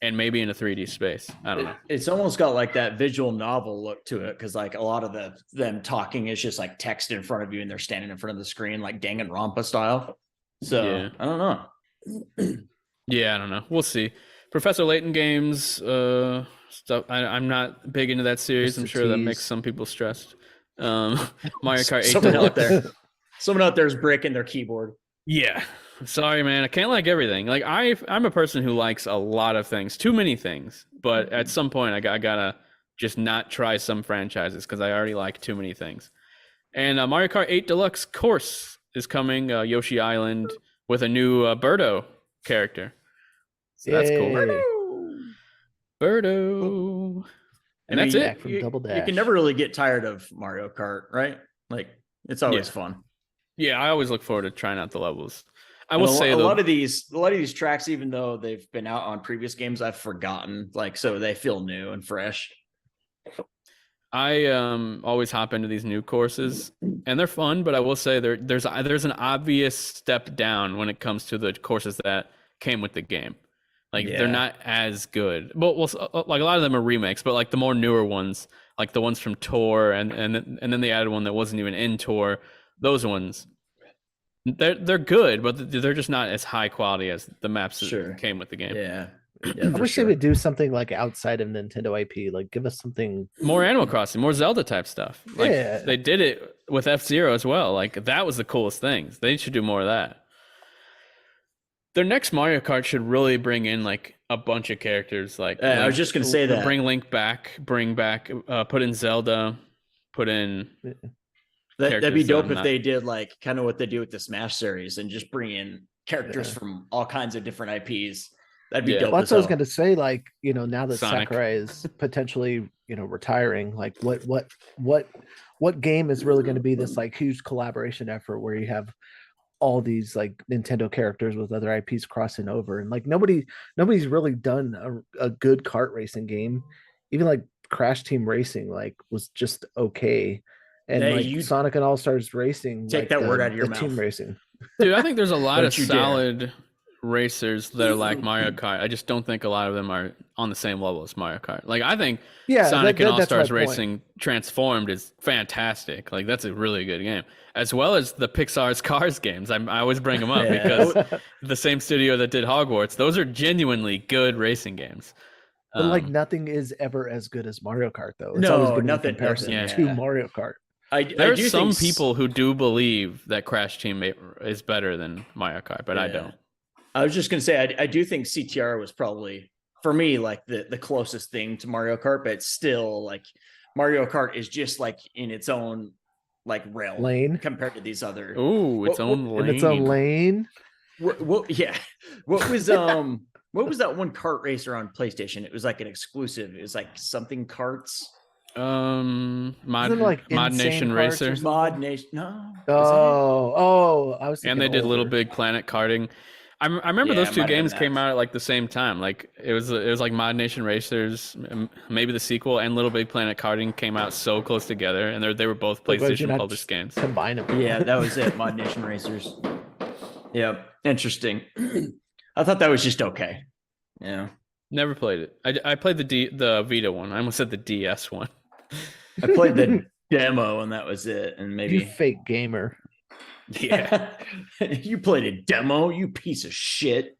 Speaker 1: And maybe in a 3D space. I don't know.
Speaker 3: It's almost got like that visual novel look to it, because like a lot of them talking is just like text in front of you and they're standing in front of the screen, like Danganronpa style. So I don't know.
Speaker 1: Yeah, I don't know. We'll see. Professor Layton games stuff. I'm not big into that series. I'm sure that makes some people stressed. Mario Kart 8
Speaker 3: someone out there is breaking their keyboard.
Speaker 1: Yeah. Sorry, man. I can't like everything. Like I'm a person who likes a lot of things, too many things. But at some point, I gotta just not try some franchises because I already like too many things. And Mario Kart 8 Deluxe Course is coming. Yoshi Island with a new Birdo character. So that's cool. Birdo. And that's it.
Speaker 3: You can never really get tired of Mario Kart, right? Like it's always fun.
Speaker 1: Yeah, I always look forward to trying out the levels. I will say
Speaker 3: a lot of these tracks, even though they've been out on previous games, I've forgotten. Like, so they feel new and fresh.
Speaker 1: I always hop into these new courses, and they're fun. But I will say there's an obvious step down when it comes to the courses that came with the game. Like they're not as good. But like a lot of them are remakes, but like the more newer ones, like the ones from Tour, and then they added one that wasn't even in Tour. Those ones. They're good, but they're just not as high quality as the maps that came with the game.
Speaker 3: Yeah,
Speaker 2: I wish they would do something like outside of Nintendo IP, like give us something
Speaker 1: more Animal Crossing, more Zelda type stuff. Like they did it with F-Zero as well. Like that was the coolest thing. They should do more of that. Their next Mario Kart should really bring in like a bunch of characters. Like
Speaker 3: I was just gonna say that.
Speaker 1: Bring Link back. Put in Zelda. Put in.
Speaker 3: That'd be dope if they did like kind of what they do with the Smash series and just bring in characters from all kinds of different IPs. That'd be dope.
Speaker 2: Well, that's what I was going to say. Like, now that Sakurai is potentially, retiring, like what game is really going to be this like huge collaboration effort where you have all these like Nintendo characters with other IPs crossing over, and like nobody's really done a good kart racing game. Even like Crash Team Racing like was just okay. And Sonic and All-Stars Racing,
Speaker 3: take that word out of your mouth.
Speaker 2: Team racing.
Speaker 1: Dude, I think there's a lot of solid racers that are like Mario Kart. I just don't think a lot of them are on the same level as Mario Kart. Like I think Sonic and All-Stars Racing Transformed is fantastic. Like that's a really good game. As well as the Pixar's Cars games. I always bring them up because the same studio that did Hogwarts, those are genuinely good racing games.
Speaker 2: But like nothing is ever as good as Mario Kart, though. It's
Speaker 3: No,
Speaker 2: always going to be
Speaker 3: nothing-
Speaker 2: comparison
Speaker 3: nothing,
Speaker 2: to
Speaker 3: yeah.
Speaker 2: Mario Kart.
Speaker 1: There are
Speaker 3: do
Speaker 1: some
Speaker 3: think
Speaker 1: people who do believe that Crash Team is better than Mario Kart, but I don't.
Speaker 3: I was just gonna say I do think CTR was probably for me like the closest thing to Mario Kart, but still like Mario Kart is just like in its own like realm
Speaker 2: Lane
Speaker 3: compared to these other.
Speaker 1: Ooh, its own lane.
Speaker 2: in its own lane.
Speaker 3: Yeah. What was what was that one kart racer on PlayStation? It was like an exclusive. It was like something karts.
Speaker 1: Mod
Speaker 2: Insane
Speaker 1: Nation
Speaker 2: Karts or
Speaker 1: Racer.
Speaker 2: something?
Speaker 3: Mod Nation. No.
Speaker 2: I was
Speaker 1: And
Speaker 2: thinking
Speaker 1: they did Little
Speaker 2: older.
Speaker 1: Big Planet karting. I remember
Speaker 3: Yeah,
Speaker 1: those
Speaker 3: it
Speaker 1: two
Speaker 3: might have been
Speaker 1: games
Speaker 3: that.
Speaker 1: came out at like the same time. Like it was like Mod Nation Racers, maybe the sequel, and Little Big Planet Karting came out so close together, and they were both
Speaker 2: Like, why did you
Speaker 1: PlayStation
Speaker 2: not
Speaker 1: published
Speaker 2: just
Speaker 1: games.
Speaker 2: Combine them.
Speaker 3: Yeah, that was it. Mod Nation Racers. Yeah, interesting. I thought that was just okay. Yeah,
Speaker 1: Never played it. I played the Vita one. I almost said the DS one.
Speaker 3: I played the demo and that was it. And
Speaker 2: You
Speaker 3: maybe
Speaker 2: fake gamer.
Speaker 1: Yeah.
Speaker 3: you played a demo, you piece of shit.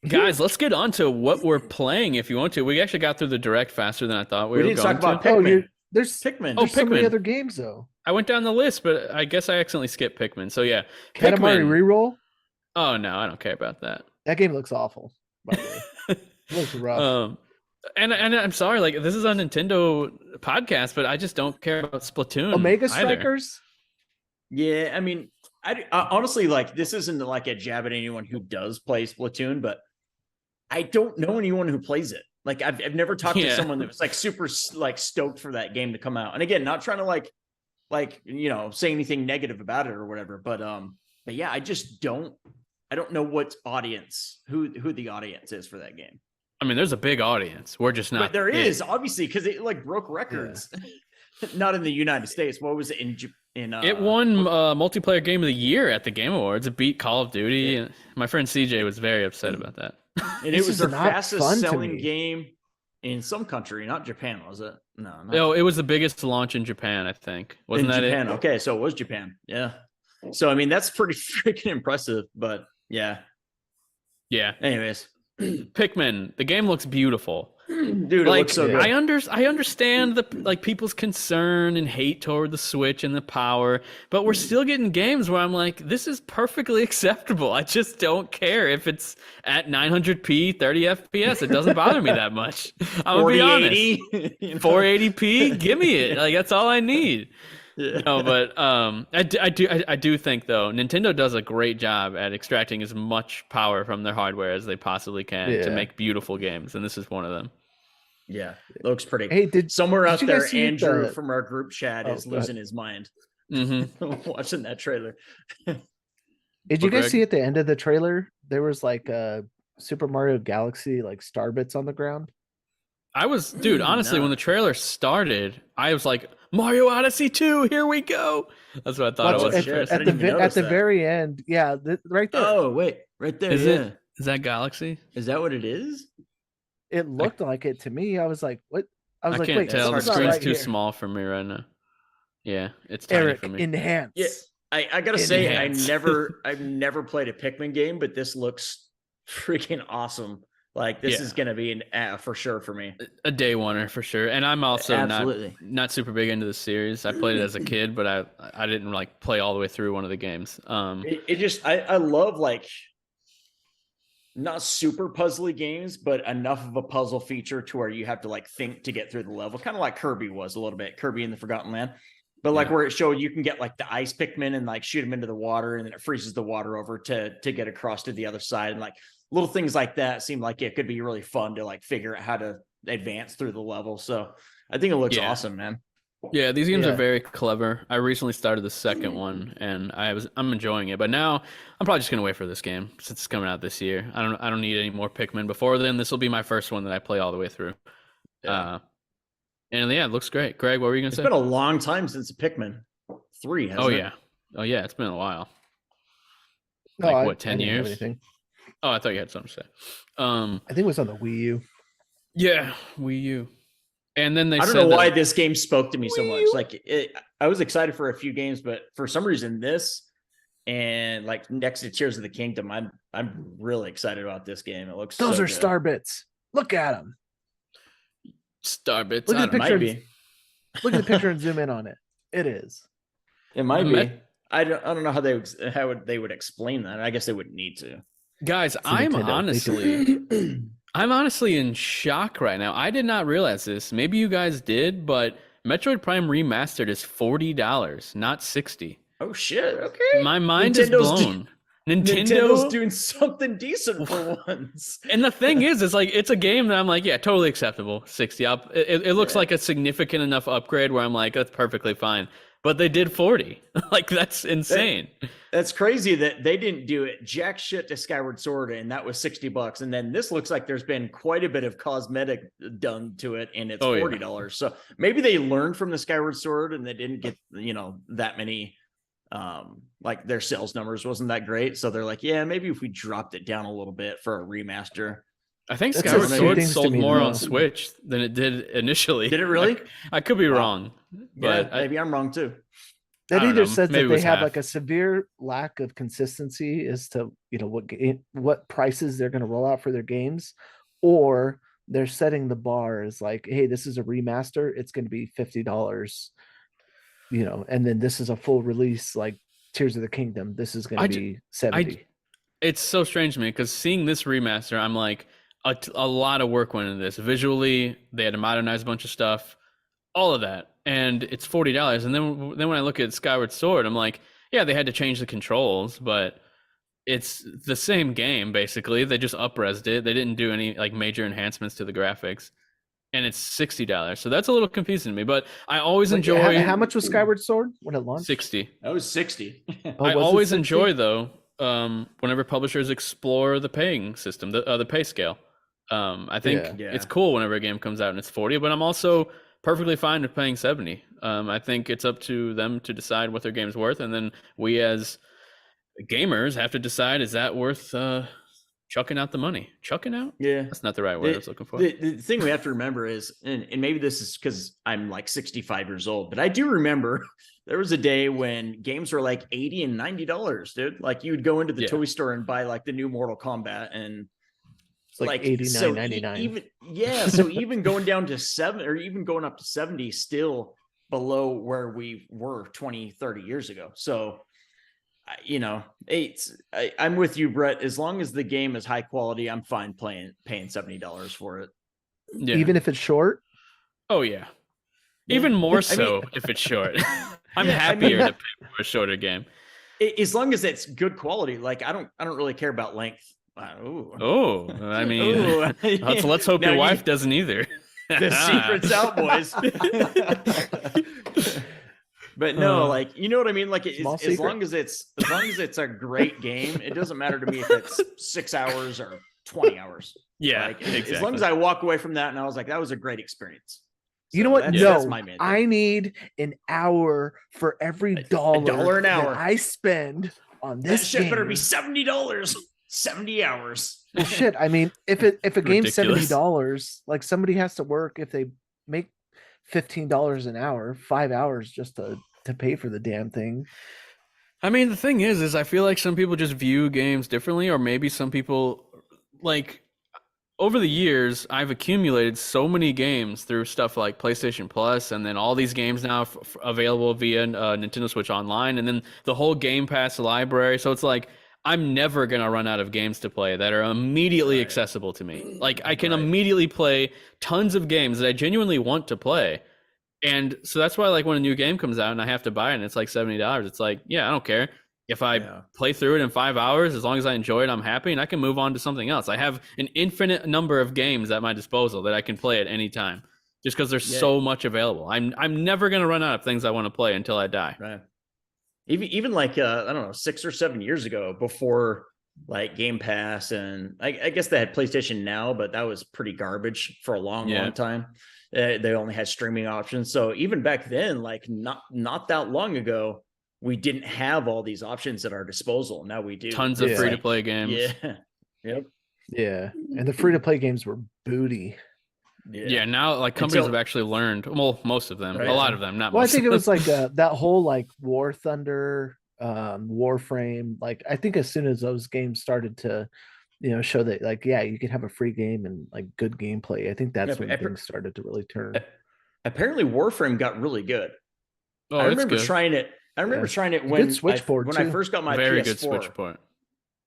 Speaker 1: Guys, let's get on to what we're playing if you want to. We actually got through the direct faster than I thought we were
Speaker 3: didn't
Speaker 1: going
Speaker 3: talk about
Speaker 1: to.
Speaker 3: Pikmin.
Speaker 2: There's
Speaker 3: Pikmin.
Speaker 2: There's so many
Speaker 1: Pikmin.
Speaker 2: other games though.
Speaker 1: I went down the list, but I guess I accidentally skipped Pikmin. So yeah,
Speaker 2: Katamari
Speaker 1: Pikmin.
Speaker 2: Reroll.
Speaker 1: Oh no, I don't care about that.
Speaker 2: That game looks awful. By the way, it looks rough.
Speaker 1: And I'm sorry, like this is a Nintendo podcast, but I just don't care about Splatoon.
Speaker 2: Omega
Speaker 1: either.
Speaker 2: Strikers.
Speaker 3: Yeah, I mean, I honestly like this isn't like a jab at anyone who does play Splatoon, but I don't know anyone who plays it. Like I've never talked to someone that was like super like stoked for that game to come out. And again, not trying to like say anything negative about it or whatever, but yeah, I don't know what audience who the audience is for that game.
Speaker 1: I mean, there's a big audience. We're just not.
Speaker 3: But there is obviously because it like broke records. Yeah. Not in the United States. What was it in?
Speaker 1: It won multiplayer game of the year at the Game Awards. It beat Call of Duty.
Speaker 3: Yeah.
Speaker 1: And my friend CJ was very upset about that.
Speaker 3: And it was the fastest selling game in some country, not Japan, was it? No,
Speaker 1: it was the biggest launch in Japan, I think. Wasn't that
Speaker 3: Japan?
Speaker 1: it?
Speaker 3: Okay, so it was Japan. Yeah. So I mean, that's pretty freaking impressive. But yeah. Anyways,
Speaker 1: Pikmin. The game looks beautiful.
Speaker 3: Dude, it looks so good.
Speaker 1: I understand the people's concern and hate toward the Switch and the power, but we're still getting games where I'm like, this is perfectly acceptable. I just don't care if it's at 900p, 30 FPS. It doesn't bother me that much. I'm gonna be honest. 480p, give me it. Like that's all I need. Yeah. No, but I do think though Nintendo does a great job at extracting as much power from their hardware as they possibly can to make beautiful games, and this is one of them.
Speaker 3: Yeah, it looks pretty.
Speaker 2: Hey,
Speaker 3: somewhere out there, Andrew from our group chat is losing his mind watching that trailer.
Speaker 2: Did you guys see at the end of the trailer there was like a Super Mario Galaxy like star bits on the ground?
Speaker 1: Honestly, when the trailer started, I was like, Mario Odyssey 2, here we go. That's what I thought it was.
Speaker 2: At the very end, right there.
Speaker 3: Oh, wait, right there.
Speaker 1: Is that Galaxy?
Speaker 3: Is that what it is?
Speaker 2: It looked like it to me. I was like, what? I
Speaker 1: can't
Speaker 2: wait,
Speaker 1: tell. The screen's too small for me right now. Yeah, it's tiny for me.
Speaker 2: Enhance.
Speaker 3: Yeah, I gotta say, I've never played a Pikmin game, but this looks freaking awesome. Like this is gonna be for sure for me. A
Speaker 1: day oneer for sure. And I'm also not super big into the series. I played it as a kid, but I didn't like play all the way through one of the games.
Speaker 3: I love like not super puzzly games, but enough of a puzzle feature to where you have to like think to get through the level, kind of like Kirby was a little bit, Kirby in the Forgotten Land. But like where it showed you can get like the ice Pikmin and like shoot them into the water, and then it freezes the water over to get across to the other side, and like little things like that seem like it could be really fun to like figure out how to advance through the level. So I think it looks awesome, man.
Speaker 1: Yeah, these games are very clever. I recently started the second one, and I'm enjoying it. But now I'm probably just gonna wait for this game since it's coming out this year. I don't need any more Pikmin before then. This will be my first one that I play all the way through. And it looks great. Greg, what were you gonna say?
Speaker 3: It's been a long time since Pikmin 3. Hasn't it?
Speaker 1: Yeah, it's been a while.
Speaker 2: No,
Speaker 1: what, 10 years? Oh, I thought you had something to say.
Speaker 2: I think it was on the Wii U.
Speaker 1: Yeah, Wii U. And then
Speaker 3: I don't know why this game spoke to me so much. Like I was excited for a few games, but for some reason this and like next to Tears of the Kingdom, I'm really excited about this game. It looks
Speaker 2: those
Speaker 3: so
Speaker 2: are
Speaker 3: good.
Speaker 2: star bits. Look at them.
Speaker 1: Starbits.
Speaker 2: Look at the
Speaker 3: It
Speaker 2: picture.
Speaker 3: might be.
Speaker 2: Look at the picture and zoom in on it. It is.
Speaker 3: It might be. I don't know how they would explain that. I guess they wouldn't need to.
Speaker 1: Guys, I'm honestly in shock right now. I did not realize this. Maybe you guys did, but Metroid Prime Remastered is $40, not $60.
Speaker 3: Oh shit! Okay,
Speaker 1: my mind is blown.
Speaker 3: Nintendo's doing something decent for once.
Speaker 1: And the thing is, it's a game that I'm like, yeah, totally acceptable. 60. It looks like a significant enough upgrade where I'm like, that's perfectly fine. But they did 40. Like, that's insane.
Speaker 3: That's crazy that they didn't do it jack shit to Skyward Sword, and that was $60. And then this looks like there's been quite a bit of cosmetic done to it, and it's $40. Yeah. So maybe they learned from the Skyward Sword and they didn't get, that many, like their sales numbers wasn't that great. So they're like, yeah, maybe if we dropped it down a little bit for a remaster.
Speaker 1: I think Skyward Sword sold more on Switch than it did initially.
Speaker 3: Did it really?
Speaker 1: I could be wrong, but
Speaker 3: yeah, maybe I'm wrong too.
Speaker 2: That either says that they have like a severe lack of consistency as to what prices they're going to roll out for their games, or they're setting the bar as like, hey, this is a remaster, it's going to be $50, and then this is a full release like Tears of the Kingdom, this is going to be $70.
Speaker 1: It's so strange to me because seeing this remaster, I'm like, a lot of work went into this. Visually, they had to modernize a bunch of stuff, all of that, and it's $40. And then when I look at Skyward Sword, I'm like, yeah, they had to change the controls, but it's the same game basically. They just up-resed it. They didn't do any like major enhancements to the graphics, and it's $60. So that's a little confusing to me. But I always enjoy.
Speaker 2: How much was Skyward Sword when it launched?
Speaker 1: 60.
Speaker 3: That was 60.
Speaker 1: I always enjoy though. Whenever publishers explore the paying system, the pay scale, I think it's cool whenever a game comes out and it's 40, but I'm also perfectly fine with paying 70. I think it's up to them to decide what their game's worth, and then we as gamers have to decide, is that worth chucking out the money? Chucking out?
Speaker 3: Yeah.
Speaker 1: That's not the right word I was looking for.
Speaker 3: The thing we have to remember is, and maybe this is because I'm like 65 years old, but I do remember there was a day when games were like $80 and $90, dude. Like you would go into the toy store and buy like the new Mortal Kombat, and
Speaker 2: it's like $89.99.
Speaker 3: So even going down to 7 or even going up to 70 still below where we were 20, 30 years ago. So I'm with you, Brett. As long as the game is high quality, I'm fine paying $70 for it.
Speaker 2: Yeah. Even if it's short?
Speaker 1: Oh yeah. Even more so if it's short. I'm happier to pay for a shorter game.
Speaker 3: As long as it's good quality. Like I don't really care about length.
Speaker 1: I mean, let's hope your wife doesn't either.
Speaker 3: The secret's out, boys. But no, like, you know what I mean? Like as long as it's a great game, it doesn't matter to me if it's 6 hours or 20 hours.
Speaker 1: Yeah,
Speaker 3: like, exactly. As long as I walk away from that and I was like, that was a great experience.
Speaker 2: So you know what? That's my main thing. I need an hour for every dollar
Speaker 3: an hour
Speaker 2: that I spend on this.
Speaker 3: That shit
Speaker 2: game.
Speaker 3: Better be $70. 70 hours.
Speaker 2: Well, shit. I mean, if a game's $70, like somebody has to work if they make $15 an hour, 5 hours just to pay for the damn thing.
Speaker 1: I mean, the thing is I feel like some people just view games differently, or maybe some people, like, over the years, I've accumulated so many games through stuff like PlayStation Plus, and then all these games now available via Nintendo Switch Online, and then the whole Game Pass library. So it's like, I'm never going to run out of games to play that are immediately accessible to me. Like, I can immediately play tons of games that I genuinely want to play. And so that's why, like, when a new game comes out and I have to buy it and it's like $70, it's like, yeah, I don't care. If I play through it in 5 hours, as long as I enjoy it, I'm happy, and I can move on to something else. I have an infinite number of games at my disposal that I can play at any time, just because there's so much available. I'm never going to run out of things I want to play until I die.
Speaker 3: Right. Even like, I don't know, 6 or 7 years ago, before like Game Pass, and I guess they had PlayStation Now, but that was pretty garbage for a long time. They only had streaming options. So even back then, like not that long ago, we didn't have all these options at our disposal. Now we do.
Speaker 1: Tons of free-to-play games.
Speaker 3: Yeah. Yep.
Speaker 2: Yeah. And the free-to-play games were booty.
Speaker 1: Yeah, now like companies have actually learned. Well, most of them, a lot of them, not.
Speaker 2: Well,
Speaker 1: most
Speaker 2: I think it was like that whole like War Thunder, Warframe. Like I think as soon as those games started to, show that like, yeah, you can have a free game and like good gameplay. I think that's
Speaker 3: Yeah,
Speaker 2: when things started to really turn.
Speaker 3: apparently Warframe got really good.
Speaker 1: Oh,
Speaker 3: I
Speaker 1: it's
Speaker 3: remember
Speaker 1: good.
Speaker 3: trying it. I remember trying it
Speaker 2: Good
Speaker 3: when
Speaker 2: Switch port,
Speaker 3: when I
Speaker 2: too.
Speaker 3: first got my
Speaker 1: Very
Speaker 3: PS4.
Speaker 1: good Switch port.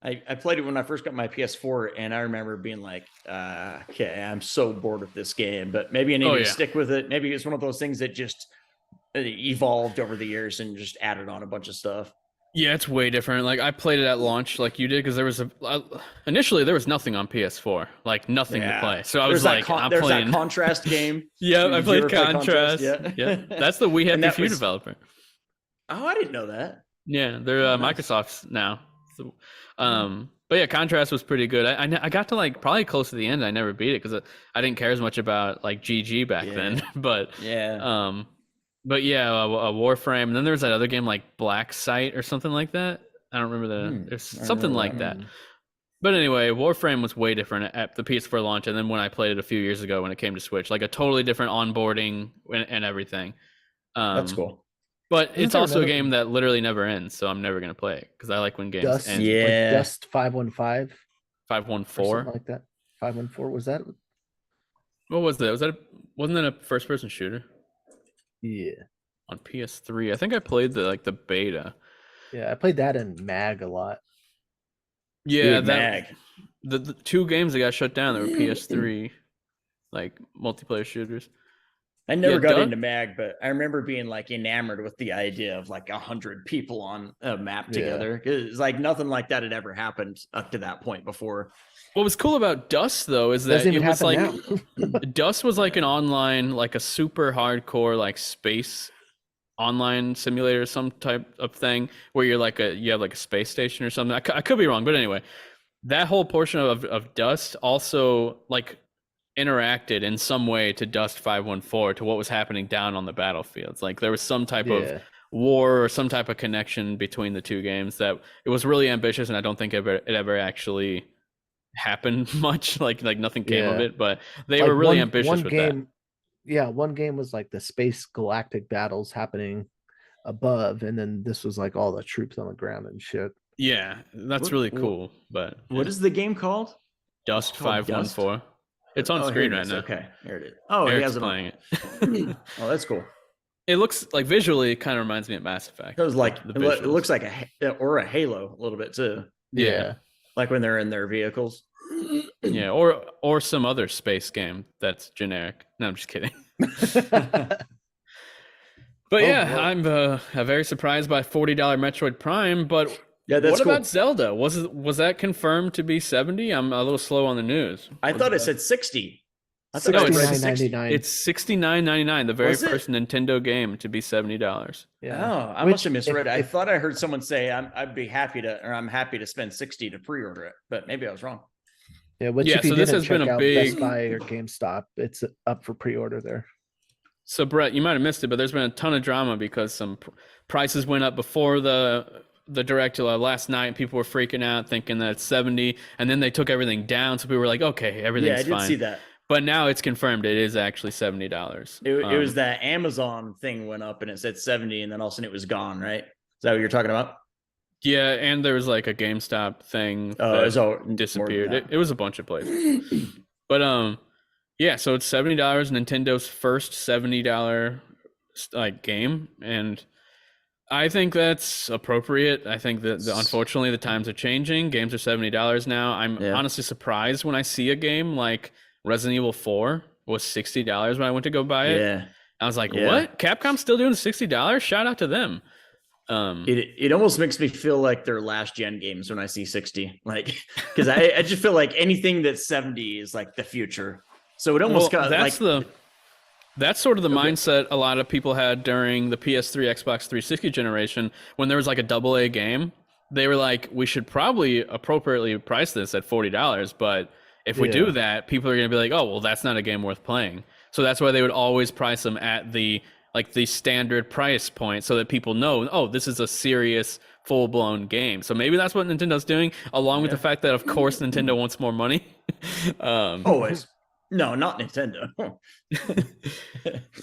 Speaker 3: I played it when I first got my PS4, and I remember being like, okay, I'm so bored of this game, but maybe I need to stick with it. Maybe it's one of those things that just evolved over the years and just added on a bunch of stuff.
Speaker 1: Yeah, it's way different. Like I played it at launch, like you did, because there was initially there was nothing on PS4, like nothing to play. So I was like, I'm playing
Speaker 3: that Contrast game.
Speaker 1: Yeah, I played Contrast.
Speaker 3: Yeah,
Speaker 1: that's the We Happy Few developer.
Speaker 3: Oh, I didn't know that.
Speaker 1: Yeah, they're
Speaker 3: nice.
Speaker 1: Microsoft's now. So, but yeah, Contrast was pretty good. I got to like probably close to the end. I never beat it because I didn't care as much about like GG back then. But yeah. But yeah, a Warframe, and then there was that other game like Black Site or something like that. I don't remember there's something like that. But anyway, Warframe was way different at the PS4 launch, and then when I played it a few years ago when it came to Switch, like a totally different onboarding and everything.
Speaker 3: That's cool.
Speaker 1: But it's also a game that literally never ends, so I'm never gonna play it because I like when games end.
Speaker 2: Yeah, like Dust 515,
Speaker 1: 514,
Speaker 2: something like that. 514 was that?
Speaker 1: What was that? Wasn't that a first-person shooter?
Speaker 2: Yeah.
Speaker 1: On PS3, I think I played the beta.
Speaker 2: Yeah, I played that in MAG a lot.
Speaker 1: Yeah, MAG. The 2 games that got shut down that were PS3, like multiplayer shooters.
Speaker 3: I never got into MAG, but I remember being like enamored with the idea of like 100 people on a map together. It's like nothing like that had ever happened up to that point before.
Speaker 1: What was cool about Dust though is that it was like Dust was like an online, like a super hardcore like space online simulator, some type of thing where you have like a space station or something. I could be wrong, but anyway, that whole portion of Dust also like interacted in some way to Dust 514, to what was happening down on the battlefields. Like there was some type of war or some type of connection between the 2 games that it was really ambitious, and I don't think it ever actually happened much. Like nothing came of it, but they were really ambitious with that.
Speaker 2: Yeah, one game was like the space galactic battles happening above, and then this was like all the troops on the ground and shit.
Speaker 1: Yeah, that's really cool. But
Speaker 3: what is the game called?
Speaker 1: Dust 514. It's on screen right now.
Speaker 3: Okay, there it is. Oh,
Speaker 1: Eric's playing
Speaker 3: it. Oh, that's cool.
Speaker 1: It looks like visually it kind of reminds me of Mass Effect.
Speaker 3: It was like it looks like a Halo a little bit too.
Speaker 1: Yeah.
Speaker 3: Like when they're in their vehicles.
Speaker 1: Yeah, or some other space game that's generic. No, I'm just kidding. But I'm very surprised by $40 Metroid Prime. But what about Zelda? Was that confirmed to be 70? I'm a little slow on the news.
Speaker 3: I thought it said 60.
Speaker 2: I thought it was $69.99.
Speaker 1: It's $69.99. The very first Nintendo game to be $70.
Speaker 3: Yeah. Oh, I must have misread it. I thought I heard someone say I'm happy to spend 60 to pre-order it, but maybe I was wrong.
Speaker 2: Yeah, if you this has been a big Best Buy or GameStop, it's up for pre-order there.
Speaker 1: So Brett, you might have missed it, but there's been a ton of drama because some prices went up before the direct last night, and people were freaking out thinking that it's 70, and then they took everything down, so people were like, okay, everything's fine.
Speaker 3: Yeah, I did see that.
Speaker 1: But now it's confirmed it is actually $70.
Speaker 3: It was that Amazon thing went up and it said 70, and then all of a sudden it was gone, right? Is that what you're talking about?
Speaker 1: Yeah, and there was like a GameStop thing that disappeared. It was a bunch of places. But yeah, so it's $70, Nintendo's first $70 like game, and I think that's appropriate. I think that unfortunately the times are changing. Games are $70 now. I'm honestly surprised when I see a game like Resident Evil 4 was $60 when I went to go buy it. Yeah. I was like, what? Capcom's still doing $60? Shout out to them.
Speaker 3: It almost makes me feel like they're last gen games when I see 60, like, because I just feel like anything that's 70 is like the future. So it almost got
Speaker 1: that's sort of the mindset a lot of people had during the PS3, Xbox 360 generation when there was like a AA game. They were like, we should probably appropriately price this at $40, but if we do that, people are going to be like, oh, well, that's not a game worth playing. So that's why they would always price them at the standard price point so that people know, oh, this is a serious full-blown game. So maybe that's what Nintendo's doing, along with the fact that, of course, Nintendo wants more money.
Speaker 3: Always. No, not Nintendo.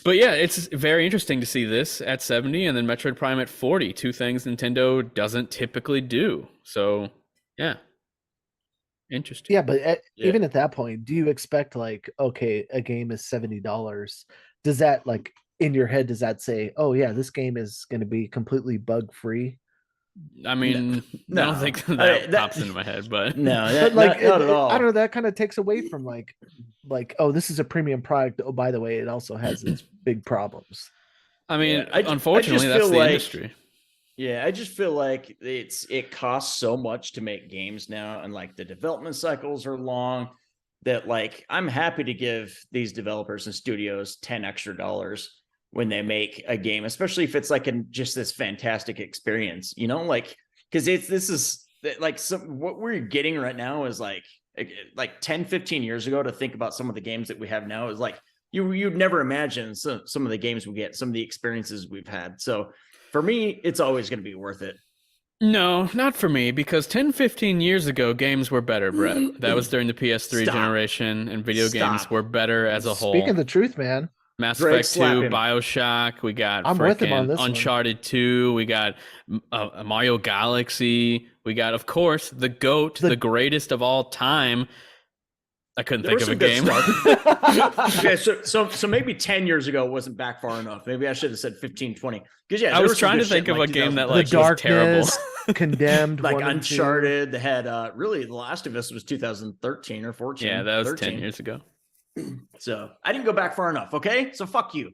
Speaker 1: But yeah, it's very interesting to see this at 70 and then Metroid Prime at 40, 2 things Nintendo doesn't typically do. So yeah. Interesting.
Speaker 2: Yeah, but even at that point, do you expect like, okay, a game is $70? Does that like in your head, does that say, oh yeah, this game is going to be completely bug free?
Speaker 1: I mean,
Speaker 3: No.
Speaker 1: I don't think that pops into my head, but
Speaker 3: no,
Speaker 2: But like,
Speaker 3: not at all.
Speaker 2: I don't know. That kind of takes away from like, oh, this is a premium product. Oh, by the way, it also has its big problems.
Speaker 1: I mean,
Speaker 3: Yeah,
Speaker 1: unfortunately, that's the industry.
Speaker 3: Yeah, I just feel like it costs so much to make games now, and like the development cycles are long. That like I'm happy to give these developers and studios $10 extra when they make a game, especially if it's like just this fantastic experience, you know, like because this is like what we're getting right now is like 10, 15 years ago. To think about some of the games that we have now is like you'd never imagine some of the games we get, some of the experiences we've had. So for me, it's always going to be worth it.
Speaker 1: No, not for me, because 10, 15 years ago, games were better, Brett. That was during the PS3 generation, and video games were better as a whole.
Speaker 2: Speaking the truth, man.
Speaker 1: Mass Effect 2, BioShock, we got Uncharted 2, we got Mario Galaxy, we got, of course, the GOAT, the greatest of all time. I couldn't think of a game.
Speaker 3: Yeah, so maybe 10 years ago wasn't back far enough. Maybe I should have said 15, 20. Because
Speaker 1: I was trying to think of a game that like was terrible.
Speaker 2: Condemned,
Speaker 3: like Uncharted. They had really The Last of Us was 2013 or 14.
Speaker 1: Yeah, that was
Speaker 3: 13.
Speaker 1: 10 years ago.
Speaker 3: So I didn't go back far enough. Okay, so fuck you.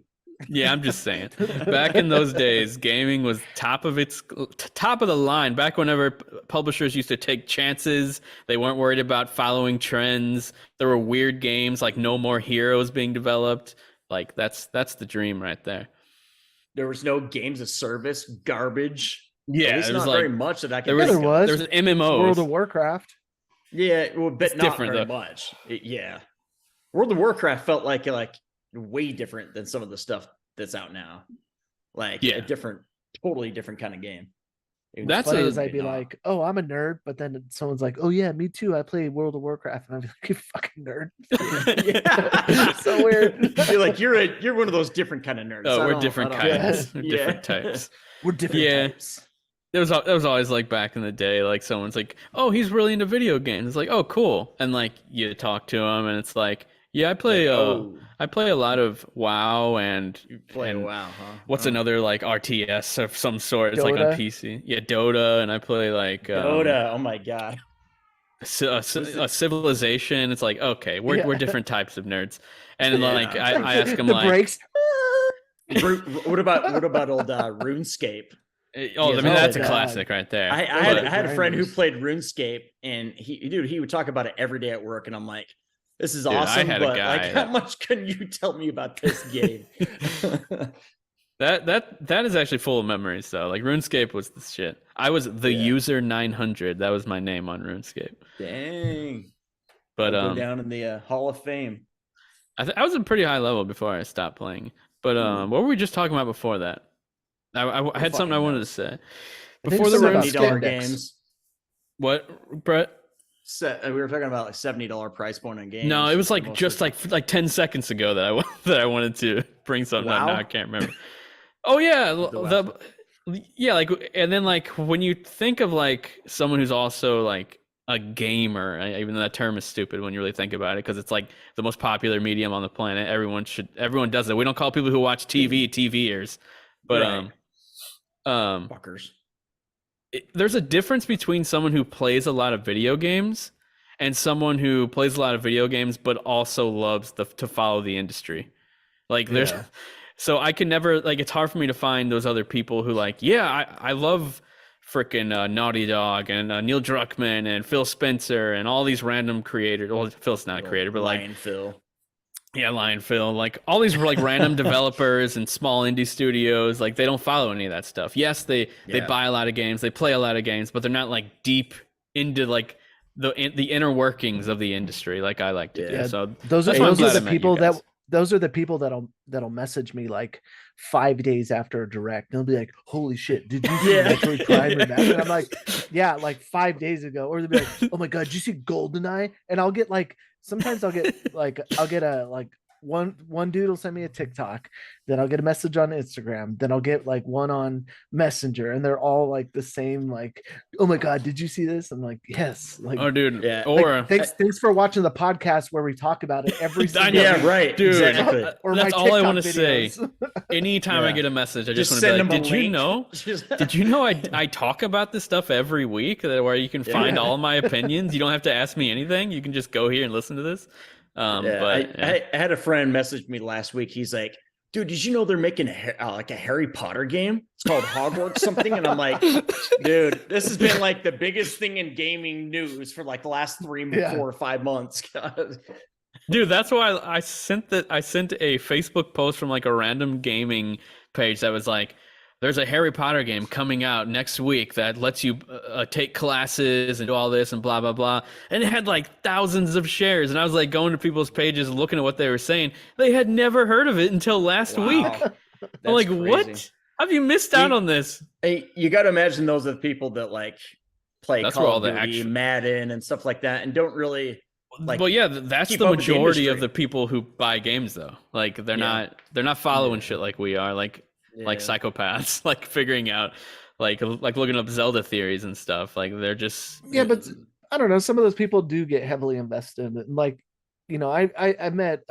Speaker 1: Yeah, I'm just saying. Back in those days, gaming was top of the line. Back whenever publishers used to take chances, they weren't worried about following trends. There were weird games like No More Heroes being developed. Like that's the dream right there.
Speaker 3: There was no games of service garbage.
Speaker 1: Yeah,
Speaker 3: there's not very much that I can.
Speaker 2: There was
Speaker 1: an MMO,
Speaker 2: World of Warcraft.
Speaker 3: Yeah, well, but not very much. Yeah, World of Warcraft felt like way different than some of the stuff that's out now. Like a totally different kind of game.
Speaker 2: That's funny as I'd be like, oh, I'm a nerd, but then someone's like, oh yeah, me too. I play World of Warcraft, and I'm like, you fucking nerd. Yeah, so weird.
Speaker 3: You're like you're one of those different kind of nerds.
Speaker 1: Oh, we're different kinds. We're different types.
Speaker 2: We're different types.
Speaker 1: There was always like back in the day, like someone's like, oh, he's really into video games. It's like, oh, cool, and like you talk to him, and it's like, yeah, I play a lot of WoW and
Speaker 3: WoW, huh?
Speaker 1: What's another like RTS of some sort? It's Dota. Like on PC. Yeah, Dota, and I play like
Speaker 3: Dota. Oh my god.
Speaker 1: A Civilization. It's like, okay, we're different types of nerds. And like I ask him like
Speaker 2: breaks.
Speaker 3: what about old RuneScape?
Speaker 1: Oh, I mean that's a classic right there.
Speaker 3: I had a friend who played RuneScape, and he would talk about it every day at work, and I'm like, this is awesome, but like, how much can you tell me about this game?
Speaker 1: that is actually full of memories though. Like RuneScape was the shit. I was the user 900. That was my name on RuneScape.
Speaker 3: Dang.
Speaker 1: But
Speaker 3: go down in the Hall of Fame.
Speaker 1: I was a pretty high level before I stopped playing. But what were we just talking about before that? I had something I wanted to say before the
Speaker 3: $70 games.
Speaker 1: What, Brett?
Speaker 3: We were talking about like $70 price point on games.
Speaker 1: No, it was like just like 10 seconds ago that I wanted to bring something up. Now I can't remember. Oh yeah, like, and then like when you think of like someone who's also like a gamer, even though that term is stupid when you really think about it, because it's like the most popular medium on the planet. Everyone does it. We don't call people who watch TV TVers, but
Speaker 3: fuckers.
Speaker 1: There's a difference between someone who plays a lot of video games and someone who plays a lot of video games but also loves to follow the industry. Like so I can never, like, it's hard for me to find those other people who like, I love freaking Naughty Dog and Neil Druckmann and Phil Spencer and all these random creators. Well, Phil's not a creator, but
Speaker 3: Lion Phil.
Speaker 1: Yeah, Lion Phil, like all these like random developers and small indie studios, like they don't follow any of that stuff. Yes, they buy a lot of games, they play a lot of games, but they're not like deep into like the inner workings of the industry like I like to do. So
Speaker 2: those are the people that'll message me like 5 days after a direct. They'll be like, "Holy shit, did you see Metroid Prime Remastered?" And I'm like, "Yeah, like 5 days ago." Or they'll be like, "Oh my god, did you see GoldenEye?" And I'll get like, sometimes I'll get a like one dude will send me a TikTok, then I'll get a message on Instagram, then I'll get like one on Messenger, and they're all like the same, like, oh my god, did you see this? I'm like, yes, like,
Speaker 1: Oh, dude.
Speaker 3: Yeah.
Speaker 1: Or
Speaker 2: thanks for watching the podcast where we talk about it every single
Speaker 3: Yeah,
Speaker 2: week.
Speaker 3: right.
Speaker 1: Dude,
Speaker 3: Exactly.
Speaker 2: Or
Speaker 1: that's
Speaker 2: my
Speaker 1: all I
Speaker 2: TikTok
Speaker 1: want to say.
Speaker 2: videos.
Speaker 1: Anytime I
Speaker 3: Yeah.
Speaker 1: get a message, I just want
Speaker 3: send
Speaker 1: to be
Speaker 3: them
Speaker 1: like,
Speaker 3: a
Speaker 1: did you
Speaker 3: link.
Speaker 1: know? Did you know I talk about this stuff every week where you can find all my opinions? You don't have to ask me anything. You can just go here and listen to this.
Speaker 3: I had a friend message me last week. He's like, dude, did you know they're making like a Harry Potter game? It's called Hogwarts something. And I'm like, dude, this has been like the biggest thing in gaming news for like the last 4 or 5 months.
Speaker 1: Dude, that's why I sent a Facebook post from like a random gaming page that was like, there's a Harry Potter game coming out next week that lets you take classes and do all this and blah, blah, blah. And it had like thousands of shares. And I was like going to people's pages, looking at what they were saying. They had never heard of it until last week. I'm like,
Speaker 3: crazy.
Speaker 1: what? Have you missed out on this?
Speaker 3: Hey, you got to imagine those are the people that like play Call of Duty,
Speaker 1: action...
Speaker 3: Madden and stuff like that and don't really... Like,
Speaker 1: well, yeah, that's the majority of the people who buy games, though. Like, they're not following shit like we are. Like psychopaths, like figuring out, like looking up Zelda theories and stuff. Like, they're just
Speaker 2: but I don't know. Some of those people do get heavily invested. And like, you know, I met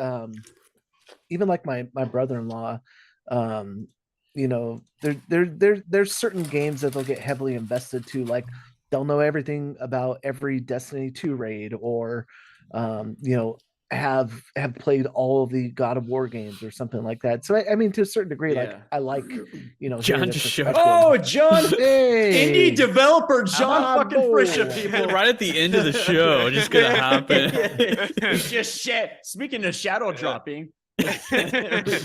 Speaker 2: even like my brother-in-law. You know, there's certain games that they'll get heavily invested to. Like, they'll know everything about every Destiny 2 raid, or you know, have played all of the God of War games or something like that. So I mean, to a certain degree, like, I like, you know,
Speaker 1: John just showed.
Speaker 3: Oh, John,
Speaker 2: hey,
Speaker 3: indie developer John fucking Frisha, people.
Speaker 1: Right at the end of the show, just gonna happen.
Speaker 3: Just speaking of shadow dropping.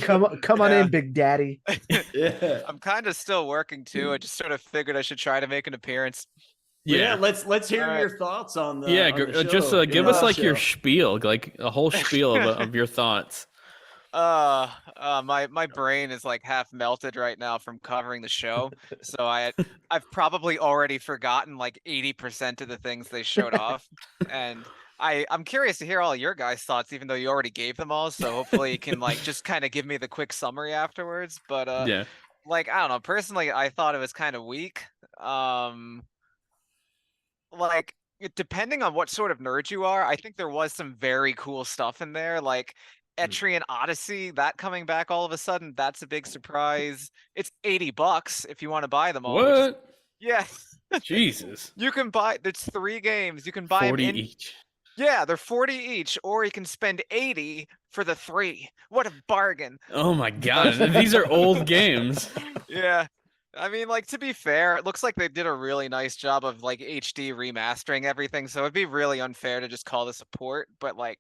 Speaker 2: come on in, Big Daddy.
Speaker 4: I'm kind of still working too. I just sort of figured I should try to make an appearance.
Speaker 3: Yeah, let's hear your thoughts on the
Speaker 1: just give us like your spiel, like a whole spiel of your thoughts.
Speaker 4: My brain is like half melted right now from covering the show, so I've probably already forgotten like 80% of the things they showed off, and I'm curious to hear all your guys' thoughts, even though you already gave them all. So hopefully you can like just kind of give me the quick summary afterwards. But like, I don't know. Personally, I thought it was kind of weak. Like, depending on what sort of nerd you are, I think there was some very cool stuff in there, like Etrian Odyssey, that coming back all of a sudden, that's a big surprise. It's $80 if you want to buy them all.
Speaker 1: What?
Speaker 4: Yeah.
Speaker 1: Jesus.
Speaker 4: You can buy, there's 3 games. You can buy
Speaker 1: 40
Speaker 4: them
Speaker 1: each.
Speaker 4: Yeah, they're 40 each, or you can spend 80 for the 3. What a bargain.
Speaker 1: Oh my god, these are old games.
Speaker 4: Yeah. I mean, like, to be fair, it looks like they did a really nice job of like HD remastering everything, so it'd be really unfair to just call this a port, but like,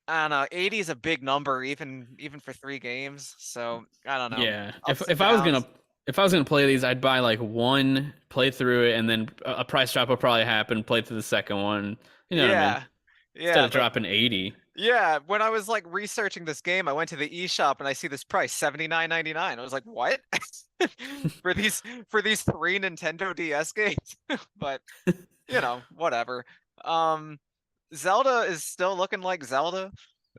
Speaker 4: I don't know, 80 is a big number even for 3 games, so I don't know.
Speaker 1: Yeah. If I was gonna play these, I'd buy like one, play through it, and then a price drop will probably happen, play through the second one. You know what I mean?
Speaker 4: Yeah.
Speaker 1: Instead of dropping 80.
Speaker 4: Yeah, when I was like researching this game, I went to the eShop and I see this price, $79.99. I was like, what? for these 3 Nintendo DS games? But you know, whatever. Zelda is still looking like Zelda.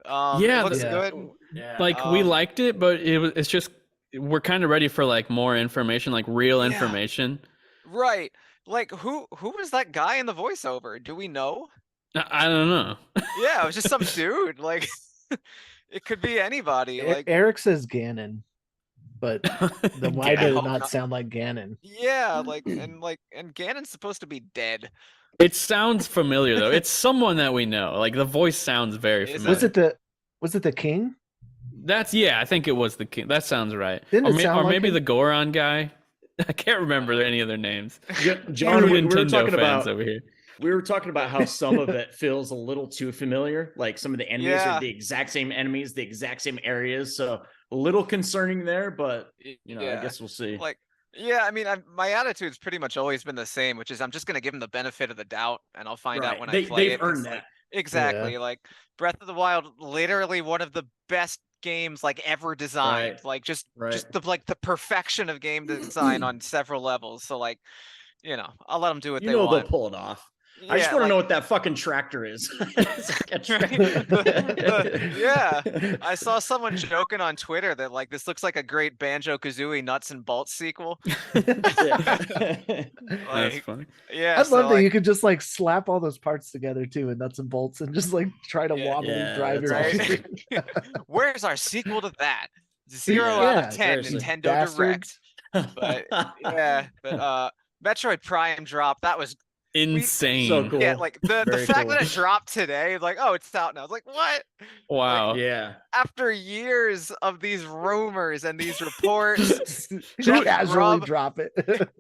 Speaker 4: It looks good.
Speaker 3: Yeah.
Speaker 1: Like, we liked it, but it's just we're kind of ready for like more information, like real information.
Speaker 4: Right. Like, who was that guy in the voiceover? Do we know?
Speaker 1: I don't know.
Speaker 4: Yeah, it was just some dude. Like, it could be anybody. Like,
Speaker 2: Eric says Ganon, but then why did it not sound like Ganon?
Speaker 4: Yeah, and Ganon's supposed to be dead.
Speaker 1: It sounds familiar though. It's someone that we know. Like, the voice sounds very familiar.
Speaker 2: Was it the king?
Speaker 1: I think it was the king. That sounds right.
Speaker 2: Or
Speaker 1: maybe the Goron guy. I can't remember any of their names.
Speaker 3: John, we were
Speaker 1: Nintendo
Speaker 3: talking
Speaker 1: fans
Speaker 3: about
Speaker 1: over here.
Speaker 3: We were talking about how some of it feels a little too familiar. Like, some of the enemies are the exact same enemies, the exact same areas. So a little concerning there, but you know, I guess we'll see.
Speaker 4: Like, yeah, I mean, my attitude's pretty much always been the same, which is I'm just gonna give them the benefit of the doubt, and I'll find out when I play it.
Speaker 3: They've earned that.
Speaker 4: Like, exactly. Yeah. Like, Breath of the Wild, literally one of the best games like ever designed. Like, just the perfection of game design on several levels. So like, you know, I'll let them do what they want.
Speaker 3: They'll pull it off. I just
Speaker 4: Yeah,
Speaker 3: want to
Speaker 4: like-
Speaker 3: know what that fucking tractor is.
Speaker 4: Yeah, I saw someone joking on Twitter that like this looks like a great Banjo-Kazooie Nuts and Bolts sequel.
Speaker 1: That's
Speaker 4: Like,
Speaker 1: funny.
Speaker 4: yeah,
Speaker 2: I
Speaker 4: so
Speaker 2: love that
Speaker 4: like,
Speaker 2: you could just like slap all those parts together too in nuts and bolts and just like try to
Speaker 4: Yeah.
Speaker 2: wobbly
Speaker 3: Yeah,
Speaker 2: drive your
Speaker 3: that's
Speaker 2: way
Speaker 4: right?
Speaker 2: through.
Speaker 4: Where's our sequel to that? 0
Speaker 3: Yeah,
Speaker 4: out of
Speaker 2: yeah,
Speaker 4: 10
Speaker 3: seriously.
Speaker 4: Nintendo
Speaker 2: Bastards.
Speaker 4: Direct. But yeah, but Metroid Prime drop, that was
Speaker 1: Insane.
Speaker 3: So cool.
Speaker 4: yeah, like the
Speaker 3: Very
Speaker 4: fact
Speaker 3: cool.
Speaker 4: that it dropped today, like, oh, it's out now. I was like, what?
Speaker 1: Wow.
Speaker 3: Yeah.
Speaker 4: After years of these rumors and these reports,
Speaker 2: Just
Speaker 4: Jeff
Speaker 2: casually
Speaker 4: Grubb-
Speaker 2: drop it.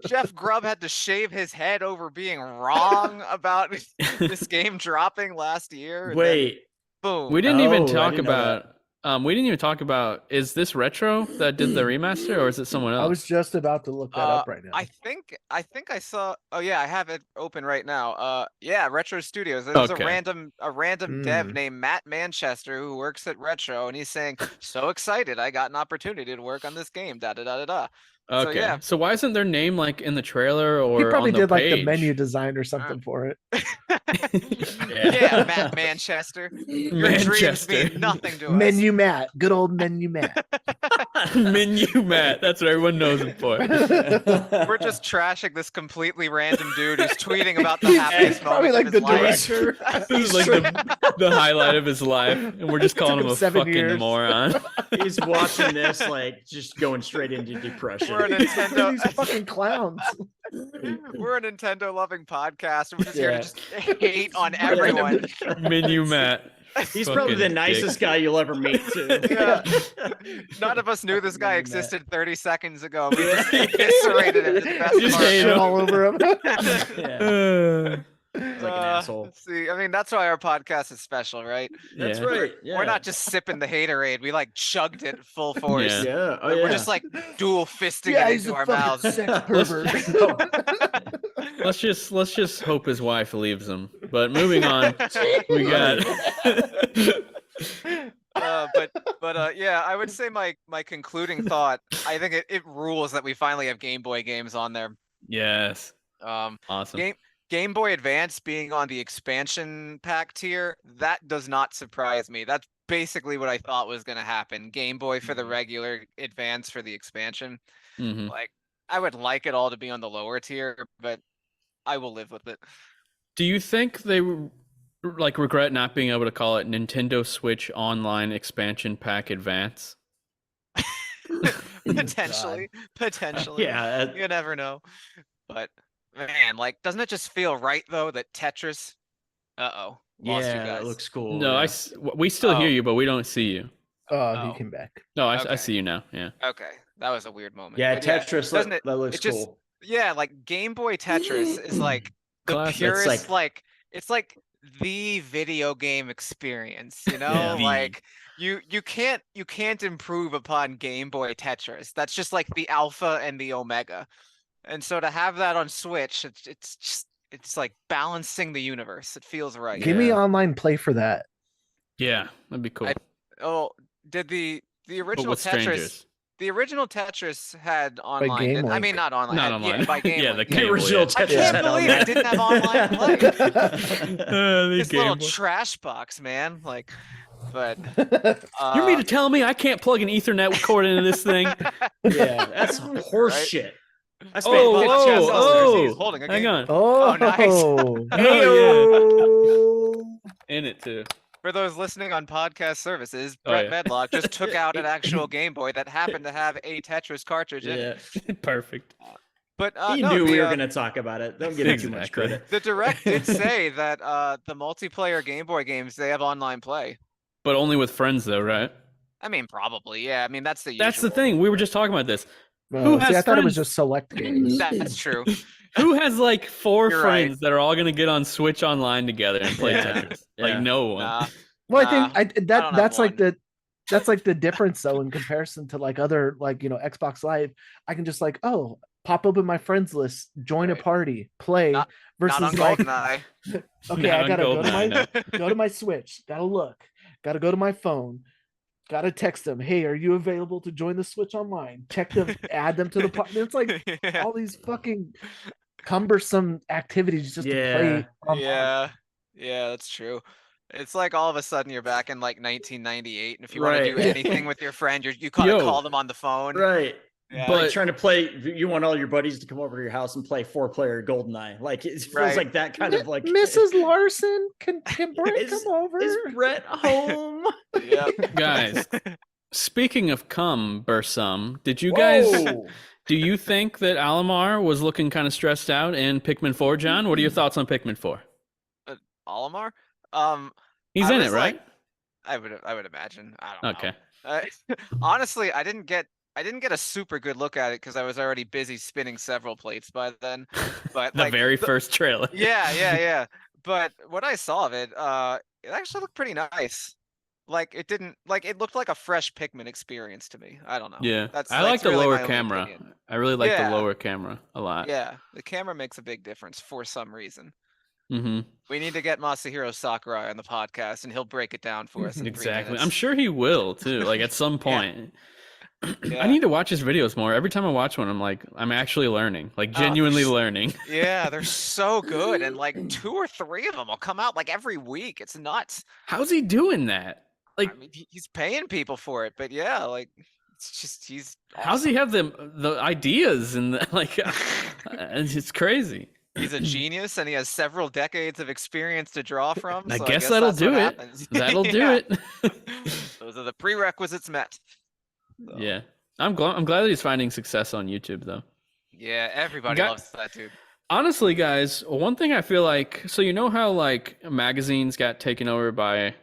Speaker 4: Jeff Grubb had to shave his head over being wrong about this game dropping last year. And then
Speaker 3: Wait.
Speaker 4: boom.
Speaker 1: We didn't even
Speaker 3: Oh, I
Speaker 1: talk
Speaker 3: didn't know that.
Speaker 1: about we didn't even talk about, is this Retro that did the remaster, or is it someone else?
Speaker 2: I was just about to look that up right now.
Speaker 4: I think I saw. Oh yeah, I have it open right now. Yeah, Retro Studios. There's
Speaker 1: Okay.
Speaker 4: a random dev
Speaker 2: Mm.
Speaker 4: named Matt Manchester who works at Retro, and he's saying, "So excited! I got an opportunity to work on this game." Da da da da da. So,
Speaker 1: Okay.
Speaker 4: yeah.
Speaker 1: So why isn't their name like in the trailer or
Speaker 2: He probably
Speaker 1: on the
Speaker 2: did like the
Speaker 1: page?
Speaker 2: menu design or something for it.
Speaker 4: Yeah, Matt Manchester. Your dreams
Speaker 1: Manchester.
Speaker 4: mean nothing to us.
Speaker 2: Menu Matt, good old Menu Matt.
Speaker 1: Menu Matt. That's what everyone knows him for.
Speaker 4: We're just trashing this completely random dude who's tweeting about the happiest
Speaker 2: Probably
Speaker 4: moments
Speaker 2: like
Speaker 4: of
Speaker 2: the
Speaker 4: his life.
Speaker 2: director.
Speaker 1: This is like the highlight of his life, and we're just calling
Speaker 2: Took
Speaker 1: him
Speaker 2: him
Speaker 1: a
Speaker 2: 7
Speaker 1: fucking
Speaker 2: years.
Speaker 1: moron.
Speaker 3: He's watching this like just going straight into depression.
Speaker 4: We're a Nintendo.
Speaker 2: These fucking clowns.
Speaker 4: We're a Nintendo loving podcast. We're just here to
Speaker 3: Yeah.
Speaker 4: just hate on everyone.
Speaker 1: Menu Matt.
Speaker 3: He's probably the
Speaker 1: Fucking
Speaker 3: nicest guy you'll ever meet too.
Speaker 4: Yeah. None of us knew this guy
Speaker 3: Menu Matt.
Speaker 4: existed 30 seconds ago. We just eviscerated him. to the best
Speaker 1: Just
Speaker 4: of our
Speaker 1: hate
Speaker 2: Shit
Speaker 1: him.
Speaker 2: all over him.
Speaker 3: Yeah.
Speaker 1: dick.
Speaker 3: He's like an asshole.
Speaker 4: See, I mean, that's why our podcast is special, right?
Speaker 3: That's
Speaker 1: Yeah.
Speaker 3: right. Yeah.
Speaker 4: We're not just sipping the haterade. We like chugged it full force.
Speaker 1: Yeah.
Speaker 3: Yeah. Oh,
Speaker 4: We're
Speaker 3: yeah.
Speaker 4: just like dual fisting
Speaker 2: Yeah,
Speaker 4: it
Speaker 2: he's
Speaker 4: into
Speaker 2: a
Speaker 4: our
Speaker 2: fucking
Speaker 4: mouths.
Speaker 2: sex pervert.
Speaker 1: Let's just hope his wife leaves him. But moving on, we got
Speaker 4: Yeah, I would say my concluding thought. I think it rules that we finally have Game Boy games on there.
Speaker 1: yes,
Speaker 4: Um,
Speaker 1: awesome.
Speaker 4: Game Boy Advance being on the expansion pack tier, that does not surprise me. That's basically what I thought was going to happen. Game Boy for the regular, Advance for the expansion.
Speaker 1: Mhm.
Speaker 4: Like, I would like it all to be on the lower tier, but I will live with it.
Speaker 1: Do you think they like regret not being able to call it Nintendo Switch Online Expansion Pack Advance?
Speaker 4: Potentially.
Speaker 3: Yeah.
Speaker 4: You never know. But man, like, doesn't it just feel right though that Tetris? Uh-oh. Lost you
Speaker 3: Yeah.
Speaker 4: guys.
Speaker 3: It looks cool.
Speaker 1: No,
Speaker 3: yeah.
Speaker 1: we still hear
Speaker 4: Oh.
Speaker 1: you, but we don't see you.
Speaker 2: Oh,
Speaker 4: Oh.
Speaker 2: he came back.
Speaker 1: No, I
Speaker 4: Okay.
Speaker 1: see you now. Yeah.
Speaker 4: Okay, that was a weird moment.
Speaker 3: Yeah.
Speaker 4: But
Speaker 3: Tetris.
Speaker 4: doesn't
Speaker 3: That looks
Speaker 4: it just-
Speaker 3: cool.
Speaker 4: Yeah, like Game Boy Tetris is like the
Speaker 1: Classic.
Speaker 4: purest,
Speaker 3: like-
Speaker 4: it's like the video game experience, you know?
Speaker 3: Yeah.
Speaker 4: Like you can't improve upon Game Boy Tetris. That's just like the alpha and the omega. And so to have that on Switch, it's like balancing the universe. It feels right.
Speaker 2: Give me
Speaker 3: Yeah.
Speaker 2: online play for that.
Speaker 1: Yeah, that'd be cool.
Speaker 4: Oh, did the
Speaker 1: But
Speaker 4: original
Speaker 1: with
Speaker 4: Tetris
Speaker 1: strangers.
Speaker 4: The original Tetris had online.
Speaker 2: Game
Speaker 4: I mean,
Speaker 2: Link.
Speaker 4: not online.
Speaker 1: Not
Speaker 4: Yeah,
Speaker 1: online.
Speaker 4: by Game
Speaker 1: Yeah,
Speaker 4: Link.
Speaker 1: the
Speaker 3: The
Speaker 1: Game Boy,
Speaker 3: original
Speaker 1: yeah.
Speaker 4: I
Speaker 3: Tetris
Speaker 4: can't
Speaker 3: had
Speaker 4: believe
Speaker 3: online.
Speaker 4: it didn't have online play.
Speaker 1: The
Speaker 4: This
Speaker 1: Game
Speaker 4: little
Speaker 1: Boy.
Speaker 4: trash box, man. Like, but
Speaker 1: You mean to tell me I can't plug an Ethernet cord into this thing?
Speaker 3: Yeah. That's horse
Speaker 4: Right?
Speaker 3: shit. I spent
Speaker 1: Oh,
Speaker 3: fucking
Speaker 4: oh,
Speaker 3: $10.
Speaker 4: oh. He's holding a
Speaker 1: hang
Speaker 4: game.
Speaker 1: on.
Speaker 2: Oh,
Speaker 4: nice.
Speaker 1: Oh, In it too.
Speaker 4: For those listening on podcast services,
Speaker 1: Oh,
Speaker 4: Brett
Speaker 1: yeah.
Speaker 4: Medlock just took out an actual Game Boy that happened to have a Tetris cartridge in it.
Speaker 3: Yeah.
Speaker 1: Perfect.
Speaker 4: But
Speaker 3: He
Speaker 4: no,
Speaker 3: knew we
Speaker 4: the,
Speaker 3: were going to talk about it. Don't give it too much
Speaker 1: Exactly.
Speaker 3: credit.
Speaker 4: the direct did say that the multiplayer Game Boy games, they have online play.
Speaker 1: But only with friends though, right?
Speaker 4: I mean, probably, yeah. I mean, that's the
Speaker 1: That's the
Speaker 4: usual.
Speaker 1: thing. We were just talking about this.
Speaker 2: Oh,
Speaker 1: has
Speaker 2: see, I thought it was
Speaker 1: friends?
Speaker 2: just select games.
Speaker 4: That's true.
Speaker 1: Who has like 4
Speaker 4: You're right.
Speaker 1: friends that are all gonna get on Switch Online together and play
Speaker 3: Yeah.
Speaker 1: Tetris?
Speaker 3: Yeah.
Speaker 1: Like no one.
Speaker 4: Nah.
Speaker 2: Well, I think
Speaker 4: I don't have
Speaker 2: that's like
Speaker 4: one.
Speaker 2: that's like the difference though in comparison to like other like Xbox Live. I can just like pop open my friends list, join a
Speaker 4: Right.
Speaker 2: party, play
Speaker 4: Not
Speaker 2: versus
Speaker 4: on
Speaker 2: like
Speaker 4: GoldenEye.
Speaker 2: okay,
Speaker 1: Not
Speaker 2: I
Speaker 1: on
Speaker 2: gotta go to
Speaker 1: GoldenEye,
Speaker 2: my
Speaker 1: no.
Speaker 2: go to my Switch, gotta look, gotta go to my phone, gotta text them, hey, are you available to join the Switch Online? Check them, add them to the party. It's like
Speaker 4: Yeah.
Speaker 2: all these fucking cumbersome activities just to play online.
Speaker 4: Yeah, that's true. It's like all of a sudden you're back in like 1998, and if you want to do anything with your friend, you gotta call them on the phone.
Speaker 3: Right.
Speaker 4: Yeah.
Speaker 3: But like trying to play, you want all your buddies to come over to your house and play 4-player GoldenEye. Like it feels like that kind of like
Speaker 2: Mrs. Larson can Brett come over?
Speaker 3: Is Brett home?
Speaker 4: Yeah,
Speaker 1: guys. Speaking of cumbersome, did you guys? Do you think that Alamar was looking kind of stressed out in Pikmin 4, John? What are your thoughts on Pikmin 4?
Speaker 4: Alamar?
Speaker 1: He's in it, right?
Speaker 4: I would imagine. I don't know.
Speaker 1: Okay.
Speaker 4: Honestly, I didn't get a super good look at it because I was already busy spinning several plates by then. But
Speaker 1: the very first trailer.
Speaker 4: Yeah. But what I saw of it, it actually looked pretty nice. Like it looked like a fresh Pikmin experience to me. I don't know.
Speaker 1: Yeah, I like the
Speaker 4: really
Speaker 1: lower
Speaker 4: my only
Speaker 1: camera.
Speaker 4: opinion.
Speaker 1: I really like the lower camera a lot.
Speaker 4: Yeah, the camera makes a big difference for some reason.
Speaker 1: Mm-hmm.
Speaker 4: We need to get Masahiro Sakurai on the podcast, and he'll break it down for us. In 3 minutes.
Speaker 1: I'm sure he will too. Like at some point. I need to watch his videos more. Every time I watch one, I'm like, I'm actually learning, like genuinely learning.
Speaker 4: Yeah, they're so good, and like 2 or 3 of them will come out like every week. It's nuts.
Speaker 1: How's he doing that? Like,
Speaker 4: I mean, he's paying people for it, but yeah, like it's just he's. Awesome.
Speaker 1: How's he have the ideas and like? It's crazy.
Speaker 4: He's a genius, and he has several decades of experience to draw from.
Speaker 1: I
Speaker 4: so
Speaker 1: guess that'll do it. That'll do it.
Speaker 4: Those are the prerequisites met.
Speaker 1: So. Yeah, I'm glad that he's finding success on YouTube though.
Speaker 4: Yeah, everybody loves that dude.
Speaker 1: Honestly, guys, one thing I feel like, so you know how like magazines got taken over by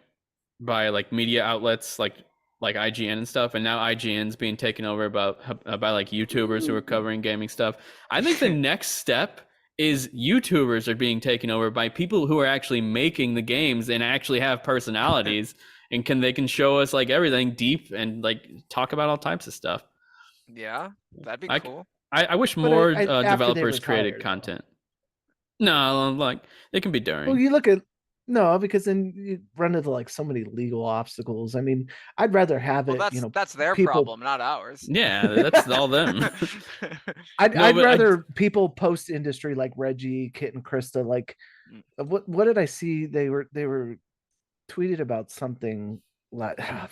Speaker 1: like media outlets like IGN and stuff, and now IGN's being taken over by like YouTubers who are covering gaming stuff. I think the next step is YouTubers are being taken over by people who are actually making the games and actually have personalities and they can show us like everything deep and like talk about all types of stuff.
Speaker 4: Yeah, that'd be cool.
Speaker 1: I wish more developers created content. No, like they can be during.
Speaker 2: Well, you look at because then you run into like so many legal obstacles. I mean, I'd rather have it.
Speaker 4: That's their problem, not ours.
Speaker 1: Yeah, that's all them.
Speaker 2: I'd rather people post industry like Reggie, Kit, and Krista. Like, what did I see? They were tweeted about something. Like, I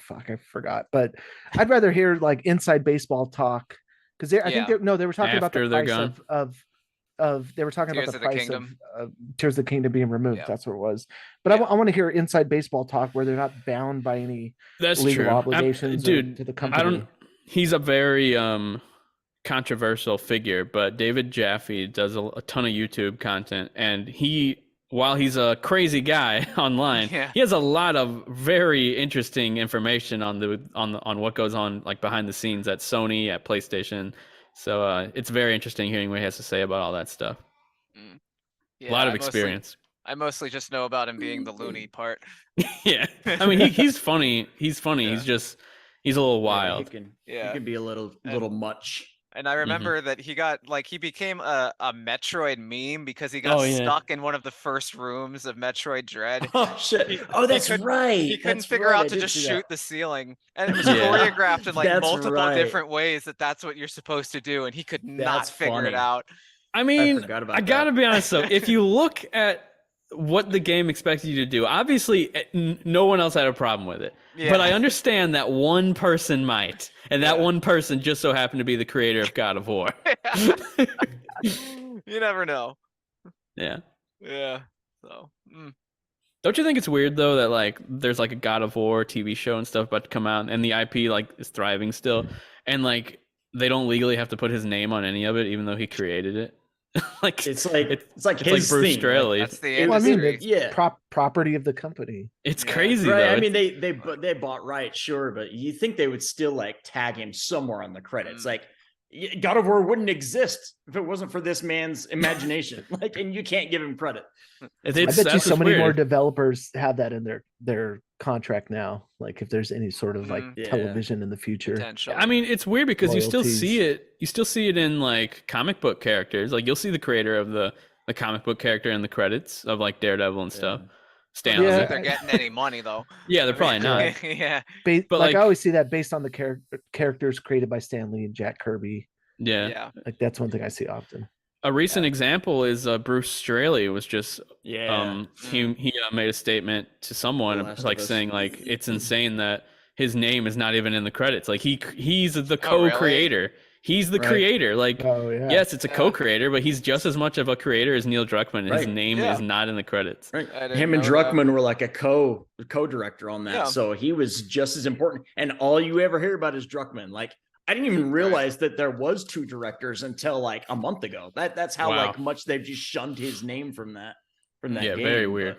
Speaker 2: forgot. But I'd rather hear like inside baseball talk because I think they were talking about the price of they were talking about the price of Tears of the Kingdom being removed. Yeah. That's what it was. But I want to hear inside baseball talk where they're not bound by any legal obligations to the company.
Speaker 1: He's a very controversial figure, but David Jaffe does a ton of YouTube content, and while he's a crazy guy online, he has a lot of very interesting information on what goes on like behind the scenes at Sony, at PlayStation. So it's very interesting hearing what he has to say about all that stuff. Yeah, a lot of experience.
Speaker 4: I mostly just know about him being the loony part.
Speaker 1: Yeah, I mean he's funny. He's funny. Yeah. He's a little wild.
Speaker 3: He can be a little much.
Speaker 4: And I remember that he became a Metroid meme because he got stuck in one of the first rooms of Metroid Dread.
Speaker 3: Oh shit! That's right.
Speaker 4: He couldn't figure out to just shoot the ceiling, and it was choreographed in like multiple different ways. That's what you're supposed to do, and he could not figure it out.
Speaker 1: I mean, I gotta be honest though. If you look at what the game expected you to do, obviously no one else had a problem with it. Yeah. But I understand that one person might, and that one person just so happened to be the creator of God of War.
Speaker 4: You never know.
Speaker 1: Yeah.
Speaker 4: Yeah. So.
Speaker 1: Don't you think it's weird though that like there's like a God of War TV show and stuff about to come out, and the IP like is thriving still, and like they don't legally have to put his name on any of it, even though he created it. Like
Speaker 3: it's like Bruce
Speaker 1: Straley.
Speaker 4: That's the industry.
Speaker 2: Property of the company.
Speaker 1: It's crazy,
Speaker 3: right?
Speaker 1: though.
Speaker 3: I mean, they bought right, sure, but you think they would still like tag him somewhere on the credits? Like, God of War wouldn't exist if it wasn't for this man's imagination. Like, and you can't give him credit.
Speaker 2: I bet you so many more developers have that in their contract now. Like, if there's any sort of like television in the future.
Speaker 1: I mean, it's weird because you still see it in like comic book characters. Like, you'll see the creator of the comic book character in the credits of like Daredevil and stuff.
Speaker 4: I don't think they're getting any money though.
Speaker 1: Yeah, they're probably not.
Speaker 2: But like I always see that based on the characters created by Stan Lee and Jack Kirby.
Speaker 1: Yeah.
Speaker 2: Like that's one thing I see often.
Speaker 1: A recent example is Bruce Straley was just
Speaker 3: Yeah.
Speaker 1: he made a statement to someone
Speaker 3: The Last
Speaker 1: like
Speaker 3: of Us.
Speaker 1: saying like it's insane that his name is not even in the credits. Like he's the
Speaker 4: Oh, really?
Speaker 1: co-creator. He's the
Speaker 3: Right.
Speaker 1: creator. Like
Speaker 2: Oh yeah.
Speaker 1: yes, it's a
Speaker 4: Yeah.
Speaker 1: co-creator, but he's just as much of a creator as Neil Druckmann. His
Speaker 3: Right.
Speaker 1: name
Speaker 4: Yeah.
Speaker 1: is not in the credits.
Speaker 3: Right.
Speaker 4: I didn't
Speaker 3: Him and
Speaker 4: know that.
Speaker 3: Druckmann were like a co-director on that.
Speaker 4: Yeah.
Speaker 3: So he was just as important. And all you ever hear about is Druckmann. Like, I didn't even realize that there was 2 directors until like a month ago. That's how
Speaker 1: Wow.
Speaker 3: like much they've just shunned his name from that
Speaker 1: Yeah,
Speaker 3: game.
Speaker 1: very weird.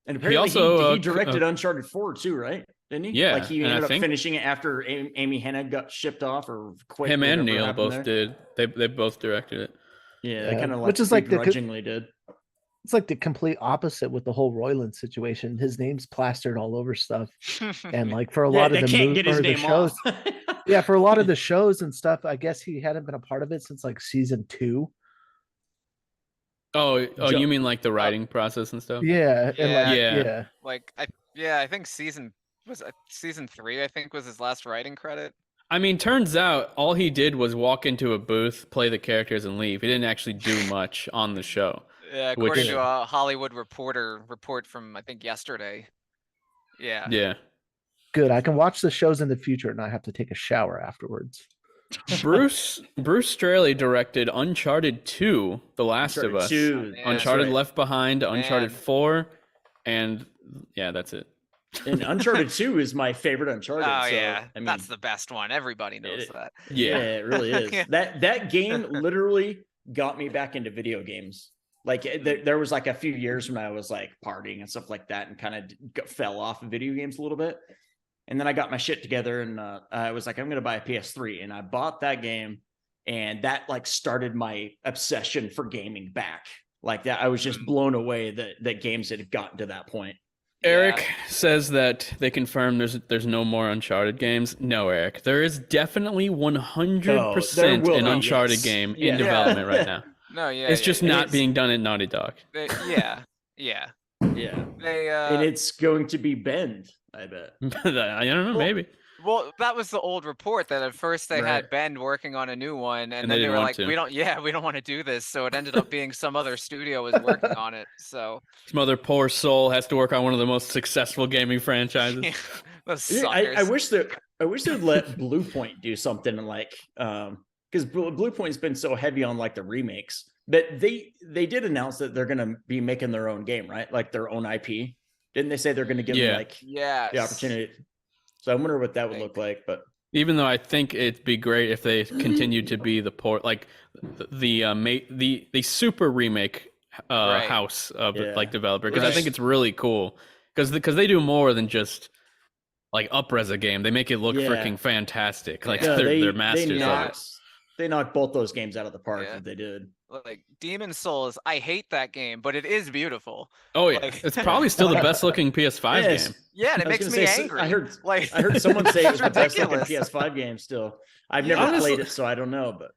Speaker 3: And apparently
Speaker 1: also,
Speaker 3: he directed Uncharted 4 too, right? Didn't he?
Speaker 1: Yeah,
Speaker 3: Like he
Speaker 1: and I
Speaker 3: ended up
Speaker 1: think-
Speaker 3: finishing it after Amy Hennig got shipped off or quit.
Speaker 1: Him
Speaker 3: or
Speaker 1: and
Speaker 3: whatever
Speaker 1: Neil
Speaker 3: happened
Speaker 1: both
Speaker 3: there.
Speaker 1: did. They both directed it.
Speaker 3: Yeah, they
Speaker 2: Yeah,
Speaker 3: kind of like
Speaker 2: which is like the
Speaker 3: begrudgingly did.
Speaker 2: It's like the complete opposite with the whole Roiland situation. His name's plastered all over stuff, and like for a lot
Speaker 3: they
Speaker 2: of the
Speaker 3: can't get his
Speaker 2: or the
Speaker 3: name
Speaker 2: shows,
Speaker 3: off.
Speaker 2: yeah, for a lot of the shows and stuff, I guess he hadn't been a part of it since like season 2.
Speaker 1: Oh,
Speaker 3: Jo-
Speaker 1: you mean like the writing process and stuff?
Speaker 2: Yeah, and like
Speaker 1: Yeah.
Speaker 2: yeah,
Speaker 4: Like I think season 3, I think, was his last writing credit.
Speaker 1: I mean, turns out all he did was walk into a booth, play the characters, and leave. He didn't actually do much on the show.
Speaker 4: Yeah, according
Speaker 1: Which-
Speaker 4: to a Hollywood Reporter report from I think yesterday. Yeah.
Speaker 1: Yeah.
Speaker 2: good. I can watch the shows in the future and not have to take a shower afterwards.
Speaker 1: Bruce Straley directed Uncharted 2, The Last of Us,
Speaker 3: Two.
Speaker 4: Yeah,
Speaker 1: Uncharted
Speaker 3: right.
Speaker 1: Left Behind, Uncharted
Speaker 4: Man.
Speaker 1: 4, and yeah, that's it.
Speaker 3: And Uncharted 2 is my favorite Uncharted.
Speaker 4: Oh
Speaker 3: so,
Speaker 4: yeah,
Speaker 3: I mean,
Speaker 4: that's the best one. Everybody knows
Speaker 3: it-
Speaker 4: that.
Speaker 1: Yeah.
Speaker 3: it really is.
Speaker 4: Yeah.
Speaker 3: That game literally got me back into video games. Like there was like a few years when I was like partying and stuff like that, and kind of fell off of video games a little bit. And then I got my shit together, and I was like, I'm gonna buy a PS3, and I bought that game, and that like started my obsession for gaming back. Like that, I was just blown away that games had gotten to that point.
Speaker 1: Eric says that they confirm there's no more Uncharted games. No, Eric, there is definitely 100%
Speaker 3: will
Speaker 1: an
Speaker 3: be,
Speaker 1: Uncharted
Speaker 3: yes.
Speaker 1: game
Speaker 3: Yeah.
Speaker 1: in development right now.
Speaker 4: No, yeah.
Speaker 1: It's just
Speaker 3: and
Speaker 1: not
Speaker 3: it's-
Speaker 1: being done at Naughty Dog.
Speaker 4: Yeah.
Speaker 3: Yeah,
Speaker 4: They
Speaker 3: and it's going to be Bend, I bet.
Speaker 1: I don't know,
Speaker 4: Well,
Speaker 1: maybe.
Speaker 4: well, that was the old report that at first they
Speaker 3: Right.
Speaker 4: had Ben working on a new one, and
Speaker 1: And
Speaker 4: then
Speaker 1: they
Speaker 4: they
Speaker 1: didn't
Speaker 4: were
Speaker 1: want
Speaker 4: like,
Speaker 1: to.
Speaker 4: we don't want to do this. So it ended up being some other studio was working on it. So
Speaker 1: Some other poor soul has to work on one of the most successful gaming franchises.
Speaker 4: yeah, those
Speaker 3: Yeah,
Speaker 4: suckers.
Speaker 3: I wish they'd let Blue Point do something like because Blue Point's been so heavy on like the remakes, but they did announce that they're gonna be making their own game, right? Like their own IP. Didn't they say they're gonna give them
Speaker 1: Yeah.
Speaker 3: like
Speaker 4: yeah,
Speaker 3: the opportunity? So I wonder what that would look like. But
Speaker 1: Even though I think it'd be great if they continued to be the port, like the super remake
Speaker 4: Right.
Speaker 1: house of
Speaker 3: Yeah.
Speaker 1: like developer, because I
Speaker 3: Right.
Speaker 1: think it's really cool because they do more than just like up-res a game. They make it look
Speaker 3: Yeah.
Speaker 1: freaking fantastic. Like
Speaker 3: yeah,
Speaker 1: they're masters of it.
Speaker 3: they knocked both those games out of the park
Speaker 4: Yeah.
Speaker 3: that they did.
Speaker 4: like Demon Souls. I hate that game, but it is beautiful.
Speaker 1: Oh yeah,
Speaker 4: Like-
Speaker 1: it's probably still the best looking PS5
Speaker 3: Yes.
Speaker 1: game.
Speaker 4: Yeah, and
Speaker 3: I
Speaker 4: it
Speaker 3: was
Speaker 4: makes
Speaker 3: gonna
Speaker 4: me
Speaker 3: say,
Speaker 4: angry.
Speaker 3: I heard
Speaker 4: like
Speaker 3: someone say it was
Speaker 4: it's
Speaker 3: the best looking
Speaker 4: ridiculous.
Speaker 3: PS5 game still. I've
Speaker 4: Yeah.
Speaker 3: never played
Speaker 1: Honestly-
Speaker 3: it, so I don't know, but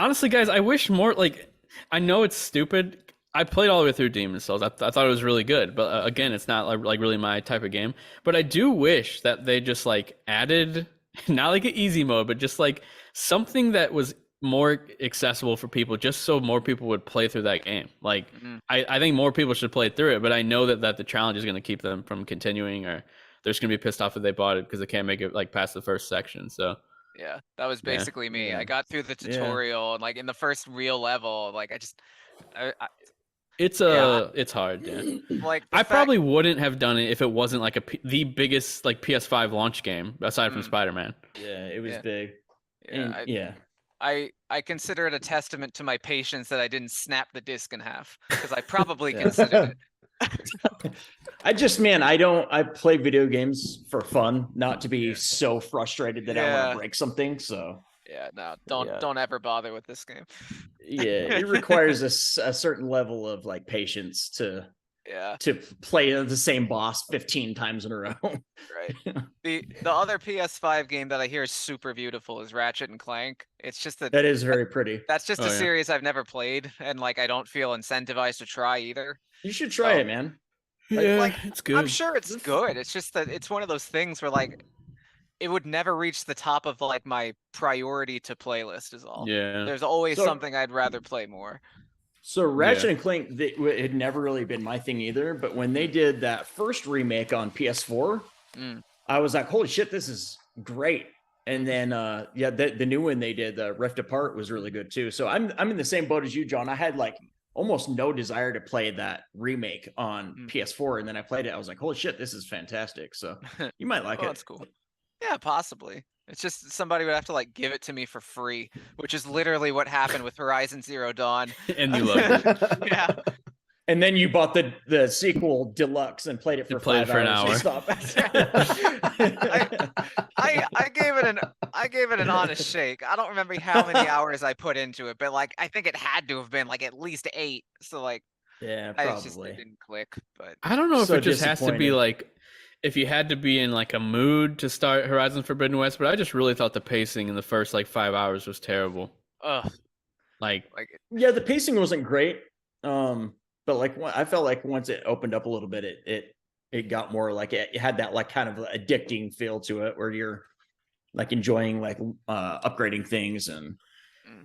Speaker 1: Honestly, guys, I wish more. Like, I know it's stupid. I played all the way through Demon Souls. I thought it was really good, but again, it's not like really my type of game. But I do wish that they just like added not like an easy mode, but just like something that was more accessible for people, just so more people would play through that game. Like,
Speaker 4: Mhm.
Speaker 1: I think more people should play through it, but I know that the challenge is going to keep them from continuing, or they're just going to be pissed off if they bought it because they can't make it like past the first section. So
Speaker 4: Yeah, that was
Speaker 1: Yeah.
Speaker 4: basically me.
Speaker 3: Yeah.
Speaker 4: I got through the tutorial and like in the first real level, like I
Speaker 1: it's
Speaker 4: Yeah.
Speaker 1: it's hard. Yeah.
Speaker 4: like the
Speaker 1: I
Speaker 4: fact-
Speaker 1: probably wouldn't have done it if it wasn't like the biggest like PS5 launch game aside from
Speaker 4: Mm.
Speaker 1: Spider-Man.
Speaker 3: yeah, it was
Speaker 4: Yeah.
Speaker 3: big.
Speaker 4: yeah,
Speaker 3: And, yeah.
Speaker 4: I consider it a testament to my patience that I didn't snap the disc in half because I probably considered it.
Speaker 3: I play video games for fun, not to be so frustrated that I want
Speaker 4: Yeah.
Speaker 3: to break something. So
Speaker 4: Yeah, no,
Speaker 3: Yeah.
Speaker 4: don't ever bother with this game.
Speaker 3: yeah, it requires a certain level of like patience to
Speaker 4: Yeah,
Speaker 3: play the same boss 15 times in a row.
Speaker 4: right. The other PS5 game that I hear is super beautiful is Ratchet and Clank. It's just that
Speaker 3: That is very pretty.
Speaker 4: that's just
Speaker 1: Oh,
Speaker 4: a
Speaker 1: yeah.
Speaker 4: series I've never played, and like I don't feel incentivized to try either.
Speaker 3: You should try
Speaker 4: Oh.
Speaker 3: it, man.
Speaker 1: Yeah,
Speaker 4: like,
Speaker 1: it's good.
Speaker 4: I'm sure it's good. It's just that it's one of those things where like it would never reach the top of like my priority to playlist is all.
Speaker 1: Yeah.
Speaker 4: There's always
Speaker 3: So-
Speaker 4: something I'd rather play more.
Speaker 3: So Ratchet and Clank, it had never really been my thing either. But when they did that first remake on PS4, I was like, "Holy shit, this is great!" And then, the new one they did, the Rift Apart, was really good too. So I'm in the same boat as you, John. I had like almost no desire to play that remake on PS4, and then I played it. I was like, "Holy shit, this is fantastic!" So you might like it.
Speaker 4: That's cool. Yeah, possibly. It's just somebody would have to like give it to me for free, which is literally what happened with Horizon Zero Dawn.
Speaker 1: And you loved it.
Speaker 4: Yeah.
Speaker 3: And then you bought the sequel deluxe and played it for 5
Speaker 1: an
Speaker 3: hours.
Speaker 1: hour.
Speaker 4: I gave it an honest shake. I don't remember how many hours I put into it, but like I think it had to have been like at least 8. So like
Speaker 3: Yeah,
Speaker 4: it just
Speaker 3: probably.
Speaker 4: didn't click. But
Speaker 1: I don't know if
Speaker 3: So
Speaker 1: it just has to be
Speaker 3: disappointed.
Speaker 1: like if you had to be in like a mood to start Horizon Forbidden West, but I just really thought the pacing in the first like 5 hours was terrible. Like
Speaker 3: Yeah, the pacing wasn't great. But like I felt like once it opened up a little bit, it got more like it had that like kind of addicting feel to it where you're like enjoying like upgrading things. And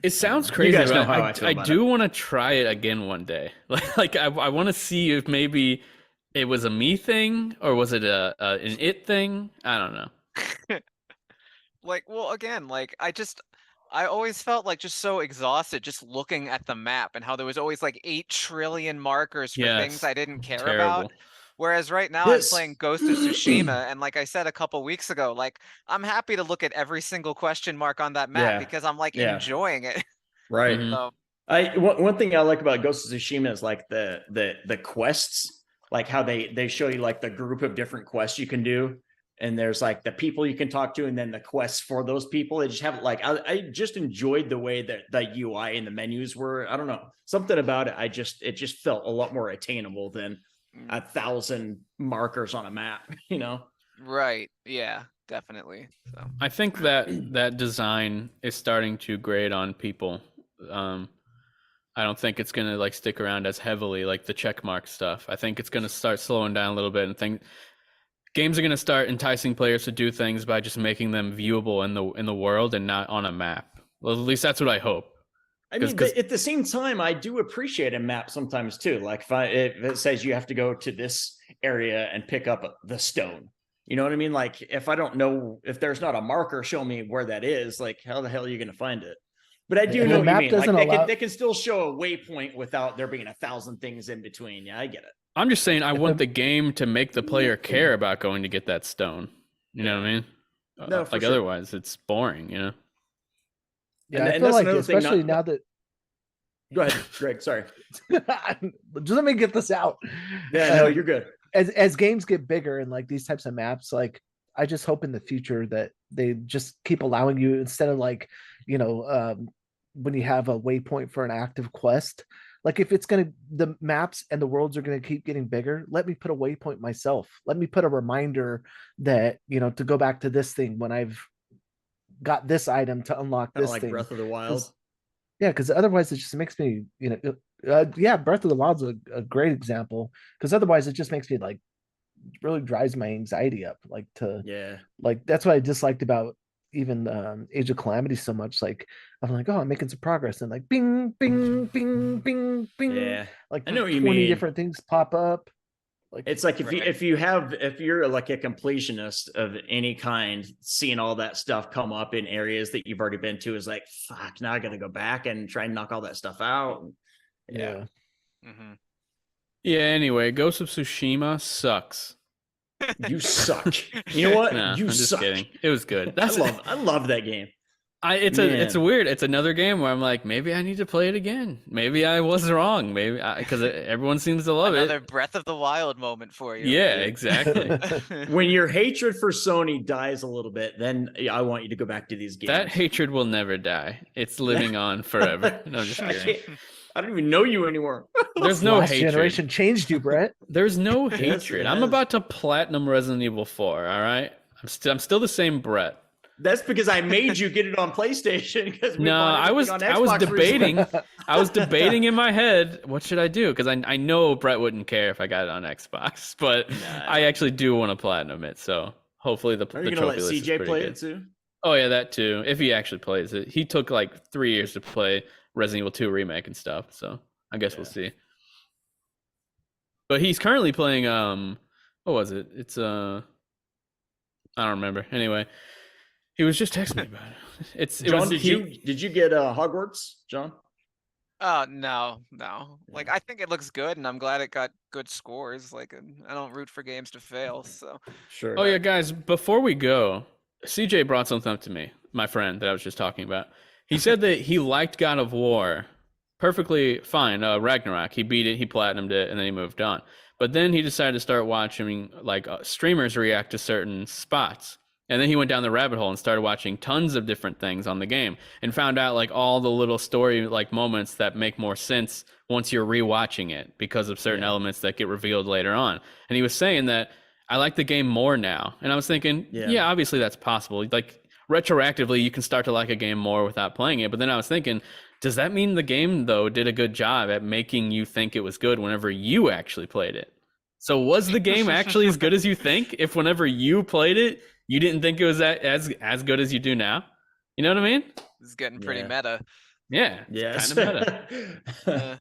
Speaker 1: it sounds crazy.
Speaker 3: guys know
Speaker 1: but
Speaker 3: how I feel about
Speaker 1: do want to try it again one day. Like I want to see if maybe it was a me thing or was it an it thing? I don't know.
Speaker 4: like, well, again, like I always felt like just so exhausted just looking at the map and how there was always like 8 trillion markers for things I didn't care about. Whereas right now I'm playing Ghost of Tsushima, and like I said a couple weeks ago, like I'm happy to look at every single question mark on that map because I'm like enjoying it.
Speaker 3: Right.
Speaker 1: Mhm.
Speaker 3: One thing I like about Ghost of Tsushima is like the quests, like how they show you like the group of different quests you can do. And there's like the people you can talk to, and then the quests for those people. They just have like I just enjoyed the way that the UI and the menus were. I don't know, something about it. It just felt a lot more attainable than 1,000 markers on a map. You know?
Speaker 4: Right. Yeah. Definitely. So
Speaker 1: I think that design is starting to grate on people. I don't think it's gonna like stick around as heavily like the checkmark stuff. I think it's gonna start slowing down a little bit, and games are going to start enticing players to do things by just making them viewable in the world and not on a map. Well, at least that's what I hope.
Speaker 3: I mean, at the same time, I do appreciate a map sometimes too. Like if it says you have to go to this area and pick up the stone, you know what I mean? Like if I don't know, if there's not a marker, show me where that is. Like how the hell are you going to find it? But I do know what you mean. Like they can still show a waypoint without there being 1,000 things in between. Yeah, I get it.
Speaker 1: I'm just saying I want the game to make the player care about going to get that stone. You know what I mean?
Speaker 3: No,
Speaker 1: like otherwise it's boring, you know?
Speaker 2: Yeah, I feel like especially now that...
Speaker 3: Go ahead, Greg, sorry.
Speaker 2: Just let me get this out.
Speaker 3: Yeah, no, you're good.
Speaker 2: As games get bigger and like these types of maps, like I just hope in the future that they just keep allowing you, instead of like, you know, when you have a waypoint for an active quest, like if it's the maps and the worlds are gonna keep getting bigger, let me put a waypoint myself. Let me put a reminder that, you know, to go back to this thing when I've got this item to unlock this
Speaker 3: like
Speaker 2: thing.
Speaker 3: Breath of the Wild.
Speaker 2: Yeah, because otherwise it just makes me, you know, Breath of the Wild's a great example, because otherwise it just makes me like really drives my anxiety up. Like that's what I disliked about even Age of Calamity so much. Like I'm like, oh, I'm making some progress, and like bing bing bing bing bing,
Speaker 3: yeah,
Speaker 2: like
Speaker 3: I know what
Speaker 2: 20
Speaker 3: you mean.
Speaker 2: different things pop up. Like
Speaker 3: it's like if you're like a completionist of any kind, seeing all that stuff come up in areas that you've already been to is like, fuck, now I gotta go back and try and knock all that stuff out.
Speaker 2: Yeah.
Speaker 1: Yeah, anyway, Ghost of Tsushima sucks.
Speaker 3: You suck. You know what?
Speaker 1: Nah,
Speaker 3: you
Speaker 1: I'm just
Speaker 3: suck.
Speaker 1: kidding. It was good.
Speaker 3: I love that game.
Speaker 1: It's weird. It's another game where I'm like, maybe I need to play it again. Maybe I was wrong. Maybe because everyone seems to love
Speaker 4: Another Breath of the Wild moment for you.
Speaker 1: Yeah, exactly.
Speaker 3: When your hatred for Sony dies a little bit, then I want you to go back to these games.
Speaker 1: That hatred will never die. It's living on forever. No, just kidding.
Speaker 3: I don't even know you anymore.
Speaker 1: There's no
Speaker 2: Last
Speaker 1: hatred.
Speaker 2: generation changed you, Brett.
Speaker 1: There's no hatred. I'm about to platinum Resident Evil 4. All right, I'm still the same Brett.
Speaker 3: That's because I made you get it on PlayStation.
Speaker 1: I was debating. I was debating in my head, what should I do? Because I know Brett wouldn't care if I got it on Xbox, but I actually do want to platinum it. So hopefully the
Speaker 3: Are you
Speaker 1: the
Speaker 3: gonna let
Speaker 1: trophy list is
Speaker 3: CJ
Speaker 1: pretty
Speaker 3: play
Speaker 1: good.
Speaker 3: it too?
Speaker 1: Oh yeah, that too. If he actually plays it, he took like 3 years to play Resident Evil 2 remake and stuff. So I guess we'll see. But he's currently playing what was it? It's I don't remember. Anyway, he was just texting me about it.
Speaker 3: John, did you get Hogwarts, John?
Speaker 4: No. Like, I think it looks good, and I'm glad it got good scores. Like, I don't root for games to fail, so.
Speaker 3: Sure.
Speaker 1: Oh yeah, guys, before we go, CJ brought something up to me, my friend that I was just talking about. He said that he liked God of War perfectly fine. Ragnarok, he beat it, he platinumed it, and then he moved on. But then he decided to start watching like streamers react to certain spots. And then he went down the rabbit hole and started watching tons of different things on the game and found out like all the little story like moments that make more sense once you're rewatching it because of certain elements that get revealed later on. And he was saying that I like the game more now. And I was thinking, yeah, obviously that's possible. Like retroactively, you can start to like a game more without playing it. But then I was thinking, does that mean the game though did a good job at making you think it was good whenever you actually played it? So was the game actually as good as you think if whenever you played it, you didn't think it was as good as you do now? You know what I mean?
Speaker 4: This is getting pretty meta.
Speaker 1: Yeah.
Speaker 3: Yes.
Speaker 1: Kind of meta.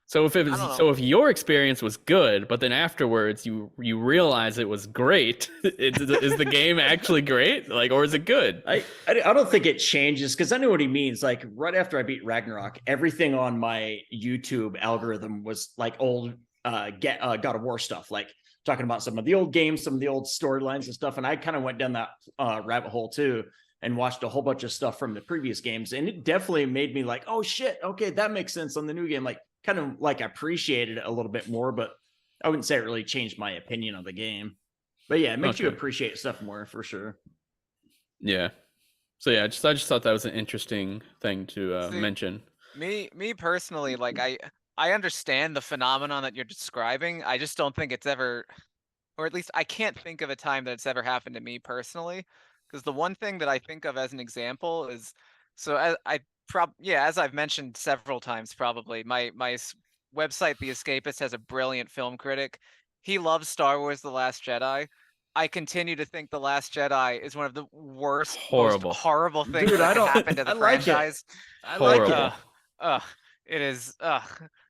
Speaker 1: So if your experience was good, but then afterwards you realize it was great, is the game actually great? Like, or is it good?
Speaker 3: I don't think it changes because I know what he means. Like right after I beat Ragnarok, everything on my YouTube algorithm was like old God of War stuff, like talking about some of the old games, some of the old storylines and stuff. And I kind of went down that rabbit hole too and watched a whole bunch of stuff from the previous games. And it definitely made me like, oh shit, okay, that makes sense on the new game. Like kind of like appreciated it a little bit more, but I wouldn't say it really changed my opinion of the game. But yeah, it makes you appreciate stuff more for sure.
Speaker 1: Yeah. So yeah, I just thought that was an interesting thing to mention.
Speaker 4: Me personally, like I understand the phenomenon that you're describing. I just don't think it's ever, or at least I can't think of a time that it's ever happened to me personally. Because the one thing that I think of as an example is, so as I've mentioned several times, probably my website, The Escapist, has a brilliant film critic. He loves Star Wars: The Last Jedi. I continue to think The Last Jedi is one of the worst, most horrible things that could happen to the franchise.
Speaker 3: I like it.
Speaker 4: It is.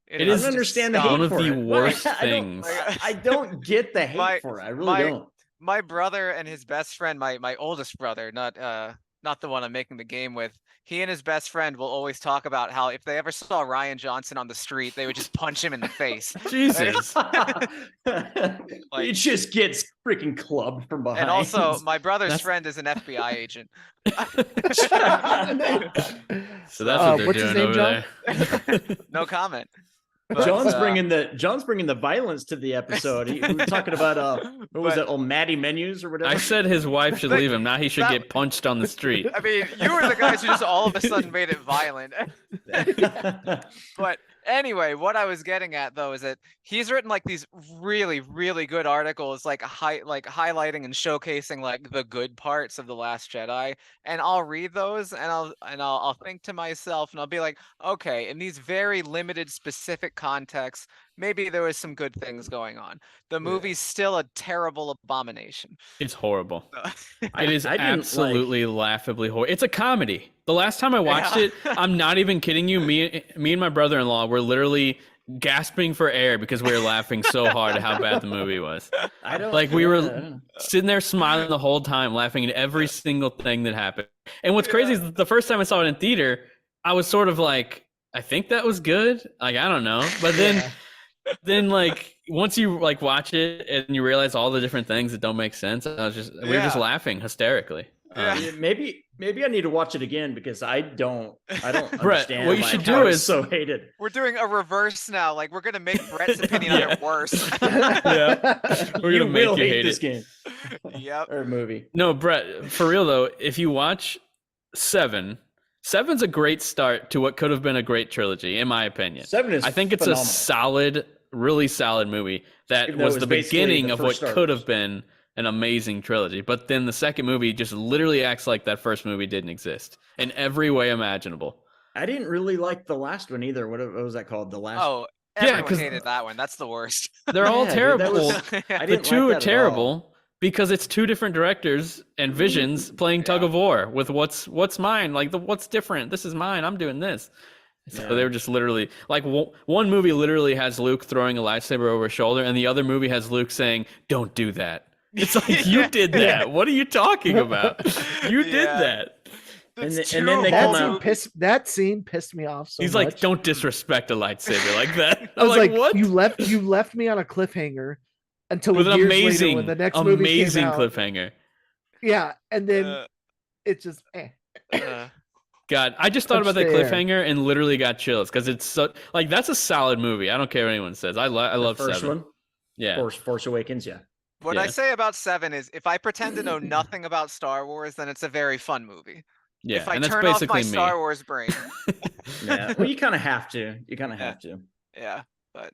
Speaker 3: It is. I don't understand the hate
Speaker 1: one of
Speaker 3: for
Speaker 1: the
Speaker 3: it.
Speaker 1: worst things.
Speaker 3: I don't get the hate for it. I really don't.
Speaker 4: My brother and his best friend, my oldest brother, not the one I'm making the game with, he and his best friend will always talk about how if they ever saw Ryan Johnson on the street, they would just punch him in the face.
Speaker 1: Jesus.
Speaker 3: Like, he just gets freaking clubbed from behind.
Speaker 4: And also, my brother's friend is an FBI agent.
Speaker 1: So that's what they're
Speaker 2: what's
Speaker 1: doing
Speaker 2: his name,
Speaker 1: over
Speaker 2: John?
Speaker 1: there.
Speaker 4: No comment. But,
Speaker 3: John's bringing the violence to the episode. We were talking about what was it? Oh, Maddie Menus or whatever.
Speaker 1: I said his wife should leave him. Now he should get punched on the street.
Speaker 4: I mean, you were the guys who just all of a sudden made it violent. But anyway, what I was getting at though is that he's written like these really, really good articles, like highlighting and showcasing like the good parts of The Last Jedi. And I'll read those and I'll think to myself and I'll be like, okay, in these very limited, specific contexts, maybe there was some good things going on. The movie's still a terrible abomination.
Speaker 1: It's horrible. It is absolutely laughably horrible. It's a comedy. The last time I watched it, I'm not even kidding you. Me and my brother-in-law were literally gasping for air because we were laughing so hard at how bad the movie was. We were sitting there smiling the whole time, laughing at every single thing that happened. And what's crazy is the first time I saw it in theater, I was sort of like, I think that was good. Like, I don't know. But then like once you like watch it and you realize all the different things that don't make sense, we were just laughing hysterically.
Speaker 3: Maybe I need to watch it again because I don't understand.
Speaker 1: What you should do is
Speaker 3: so hated.
Speaker 4: We're doing a reverse now. Like we're gonna make Brett's opinion on it worse.
Speaker 1: We're gonna make you hate
Speaker 3: this
Speaker 1: it.
Speaker 3: game.
Speaker 4: Yep.
Speaker 3: Or movie.
Speaker 1: No, Brett, for real though, if you watch Seven's a great start to what could have been a great trilogy, in my opinion. I think it's phenomenal. A solid, really solid movie that was the beginning of what could have been an amazing trilogy. But then the second movie just literally acts like that first movie didn't exist in every way imaginable.
Speaker 3: I didn't really like the last one either. What was that called? The last?
Speaker 4: Oh, everyone hated that one. That's the worst.
Speaker 1: They're all terrible.
Speaker 3: Dude,
Speaker 1: the two are terrible. Because it's two different directors and visions playing tug of war with what's mine, like what's different. This is mine. I'm doing this. So they were just literally like one movie literally has Luke throwing a lightsaber over his shoulder, and the other movie has Luke saying, "Don't do that." It's like you did that. What are you talking about? You did that.
Speaker 3: And then they come out.
Speaker 2: That scene pissed me off so much.
Speaker 1: He's like, "Don't disrespect a lightsaber like that."
Speaker 2: I was like,
Speaker 1: "What?
Speaker 2: You left me on a cliffhanger until
Speaker 1: With an
Speaker 2: years
Speaker 1: amazing,
Speaker 2: later when the next movie
Speaker 1: amazing
Speaker 2: came out.
Speaker 1: cliffhanger."
Speaker 2: Yeah, and then it's just.
Speaker 1: God, I just thought about that cliffhanger and literally got chills because it's so like that's a solid movie. I don't care what anyone says. I love
Speaker 3: the first
Speaker 1: 7.
Speaker 3: one.
Speaker 1: Yeah,
Speaker 3: Force Awakens. Yeah.
Speaker 4: What I say about 7 is if I pretend to know nothing about Star Wars, then it's a very fun movie.
Speaker 1: yeah.
Speaker 4: If I
Speaker 1: and that's
Speaker 4: turn off
Speaker 1: basically
Speaker 4: my
Speaker 1: me.
Speaker 4: Star Wars brain,
Speaker 3: Yeah. Well, you kind of have to. You kind of have to.
Speaker 4: yeah. But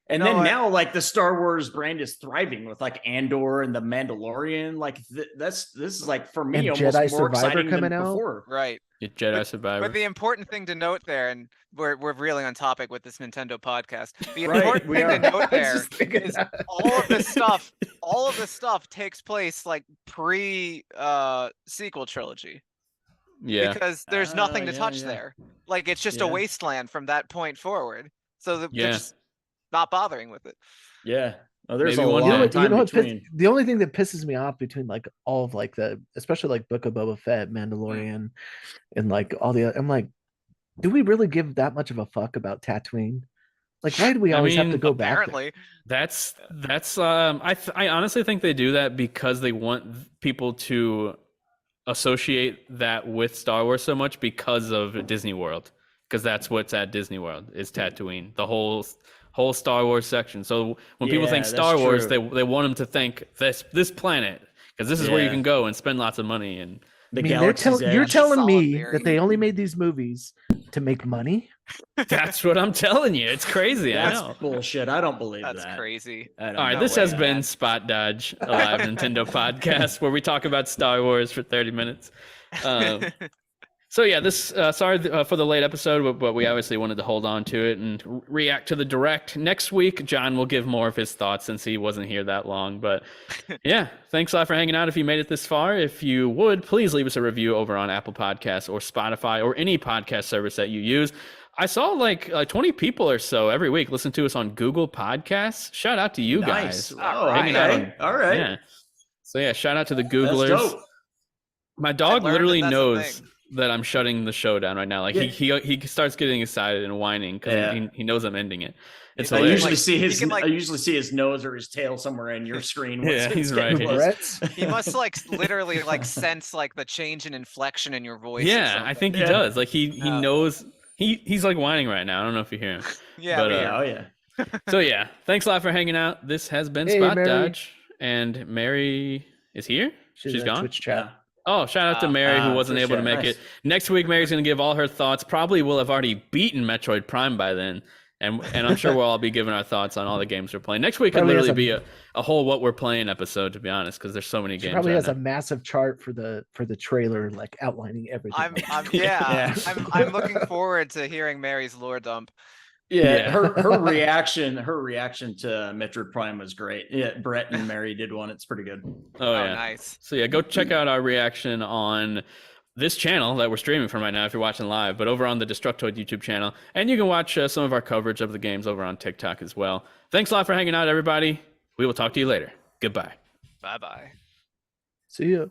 Speaker 3: And then now, like the Star Wars brand is thriving with like Andor and the Mandalorian. Like this is like for me
Speaker 2: And
Speaker 3: almost
Speaker 2: Jedi
Speaker 3: more
Speaker 2: Survivor
Speaker 3: exciting than
Speaker 2: coming out?
Speaker 3: before.
Speaker 4: right.
Speaker 1: Jedi Survivor.
Speaker 4: But the important thing to note there, and we're really on topic with this Nintendo podcast. The
Speaker 3: Right,
Speaker 4: important
Speaker 3: we
Speaker 4: thing to
Speaker 3: are.
Speaker 4: note there
Speaker 2: just thinking
Speaker 4: is
Speaker 2: that.
Speaker 4: all of this stuff takes place like pre sequel trilogy.
Speaker 1: Yeah,
Speaker 4: Because there's nothing to touch
Speaker 3: yeah.
Speaker 4: there. Like it's just a
Speaker 3: Yeah.
Speaker 4: wasteland from that point forward. So they're
Speaker 1: Yeah.
Speaker 4: just not bothering with it.
Speaker 3: Yeah. Oh, there's
Speaker 1: Maybe
Speaker 3: a
Speaker 1: one
Speaker 3: long
Speaker 1: day.
Speaker 3: time between.
Speaker 2: The only thing that pisses me off between like all of like especially like Book of Boba Fett, Mandalorian, and like all the other, I'm like, do we really give that much of a fuck about Tatooine? Like, why do we always have to go back there?
Speaker 4: Apparently.
Speaker 1: that's I honestly think they do that because they want people to associate that with Star Wars so much because of Disney World, because that's what's at Disney World is Tatooine, the whole Star Wars section. So when people think
Speaker 3: Yeah,
Speaker 1: Star
Speaker 3: that's
Speaker 1: Wars,
Speaker 3: true.
Speaker 1: they want them to think this planet because this is where you
Speaker 3: Yeah.
Speaker 1: can go and spend lots of money. And
Speaker 3: The
Speaker 2: I mean,
Speaker 3: Galaxy's
Speaker 2: you're
Speaker 3: Edge.
Speaker 2: telling
Speaker 4: Solid
Speaker 2: me
Speaker 4: theory.
Speaker 2: that they only made these movies to make money?
Speaker 1: that's what I'm telling you. It's crazy. I
Speaker 3: That's
Speaker 1: know.
Speaker 3: bullshit. I don't believe
Speaker 4: That's
Speaker 3: that.
Speaker 4: crazy.
Speaker 3: I don't
Speaker 1: All right,
Speaker 3: know.
Speaker 1: this
Speaker 4: way,
Speaker 1: has been
Speaker 4: man.
Speaker 1: Spot Dodge, a live Nintendo podcast where we talk about Star Wars for 30 minutes. So yeah, this sorry for the late episode, but we obviously wanted to hold on to it and react to the direct. Next week, John will give more of his thoughts since he wasn't here that long. But yeah, thanks a lot for hanging out. If you made it this far, if you would, please leave us a review over on Apple Podcasts or Spotify or any podcast service that you use. I saw like 20 people or so every week listen to us on Google Podcasts. Shout out to you
Speaker 3: Nice.
Speaker 1: guys.
Speaker 3: Oh,
Speaker 1: Hanging out
Speaker 3: okay.
Speaker 1: on-
Speaker 3: All right.
Speaker 1: Yeah. So yeah, shout out to the
Speaker 3: That's
Speaker 1: Googlers.
Speaker 3: dope.
Speaker 1: My dog
Speaker 4: learned
Speaker 1: literally
Speaker 4: that that's a
Speaker 1: knows
Speaker 4: thing.
Speaker 1: that I'm shutting the show down right now. Like
Speaker 3: Yeah.
Speaker 1: he starts getting excited and whining because
Speaker 3: Yeah.
Speaker 1: he knows I'm ending it. It's
Speaker 3: I
Speaker 1: hilarious.
Speaker 3: usually
Speaker 4: Like,
Speaker 3: see
Speaker 4: you
Speaker 3: his.
Speaker 4: can, like-
Speaker 3: I usually see his nose or his tail somewhere in your screen. once
Speaker 1: Yeah,
Speaker 3: it's
Speaker 1: he's
Speaker 3: getting
Speaker 1: right here.
Speaker 3: close.
Speaker 2: Regrets?
Speaker 4: He must like literally like sense like the change in inflection in your voice. or
Speaker 1: Yeah, I
Speaker 4: something.
Speaker 1: think he
Speaker 3: Yeah.
Speaker 1: does. Like he
Speaker 4: Oh.
Speaker 1: knows he's like whining right now. I don't know if you hear him.
Speaker 4: Yeah,
Speaker 1: but,
Speaker 4: we
Speaker 3: Yeah. Oh yeah.
Speaker 1: So yeah, thanks a lot for hanging out. This has been
Speaker 2: Hey,
Speaker 1: Spot
Speaker 2: Mary.
Speaker 1: Dodge, and Mary is here. She's
Speaker 2: in
Speaker 1: gone.
Speaker 2: Twitch chat.
Speaker 3: Yeah.
Speaker 1: Oh, shout out to Mary who wasn't
Speaker 3: Twitch
Speaker 1: able to
Speaker 3: chat,
Speaker 1: make
Speaker 3: nice.
Speaker 1: it. Next week, Mary's going to give all her thoughts. Probably will have already beaten Metroid Prime by then. And I'm sure we'll all be giving our thoughts on all the games we're playing. Next week can
Speaker 2: Probably has
Speaker 1: literally
Speaker 2: a-
Speaker 1: be a whole what we're playing episode, to be honest, because there's so many
Speaker 2: She
Speaker 1: games.
Speaker 2: probably
Speaker 1: right
Speaker 2: has
Speaker 1: now.
Speaker 2: a massive chart for the trailer, like outlining everything.
Speaker 4: yeah.
Speaker 3: Yeah.
Speaker 4: I'm looking forward to hearing Mary's lore dump.
Speaker 3: Yeah,
Speaker 1: Yeah.
Speaker 3: her reaction to Metroid Prime was great. Yeah, Brett and Mary did one. It's pretty good.
Speaker 1: Oh,
Speaker 4: Oh,
Speaker 1: yeah.
Speaker 4: nice.
Speaker 1: So yeah, go check out our reaction on this channel that we're streaming from right now if you're watching live, but over on the Destructoid YouTube channel. And you can watch some of our coverage of the games over on TikTok as well. Thanks a lot for hanging out, everybody. We will talk to you later. Goodbye.
Speaker 4: Bye bye.
Speaker 2: See ya.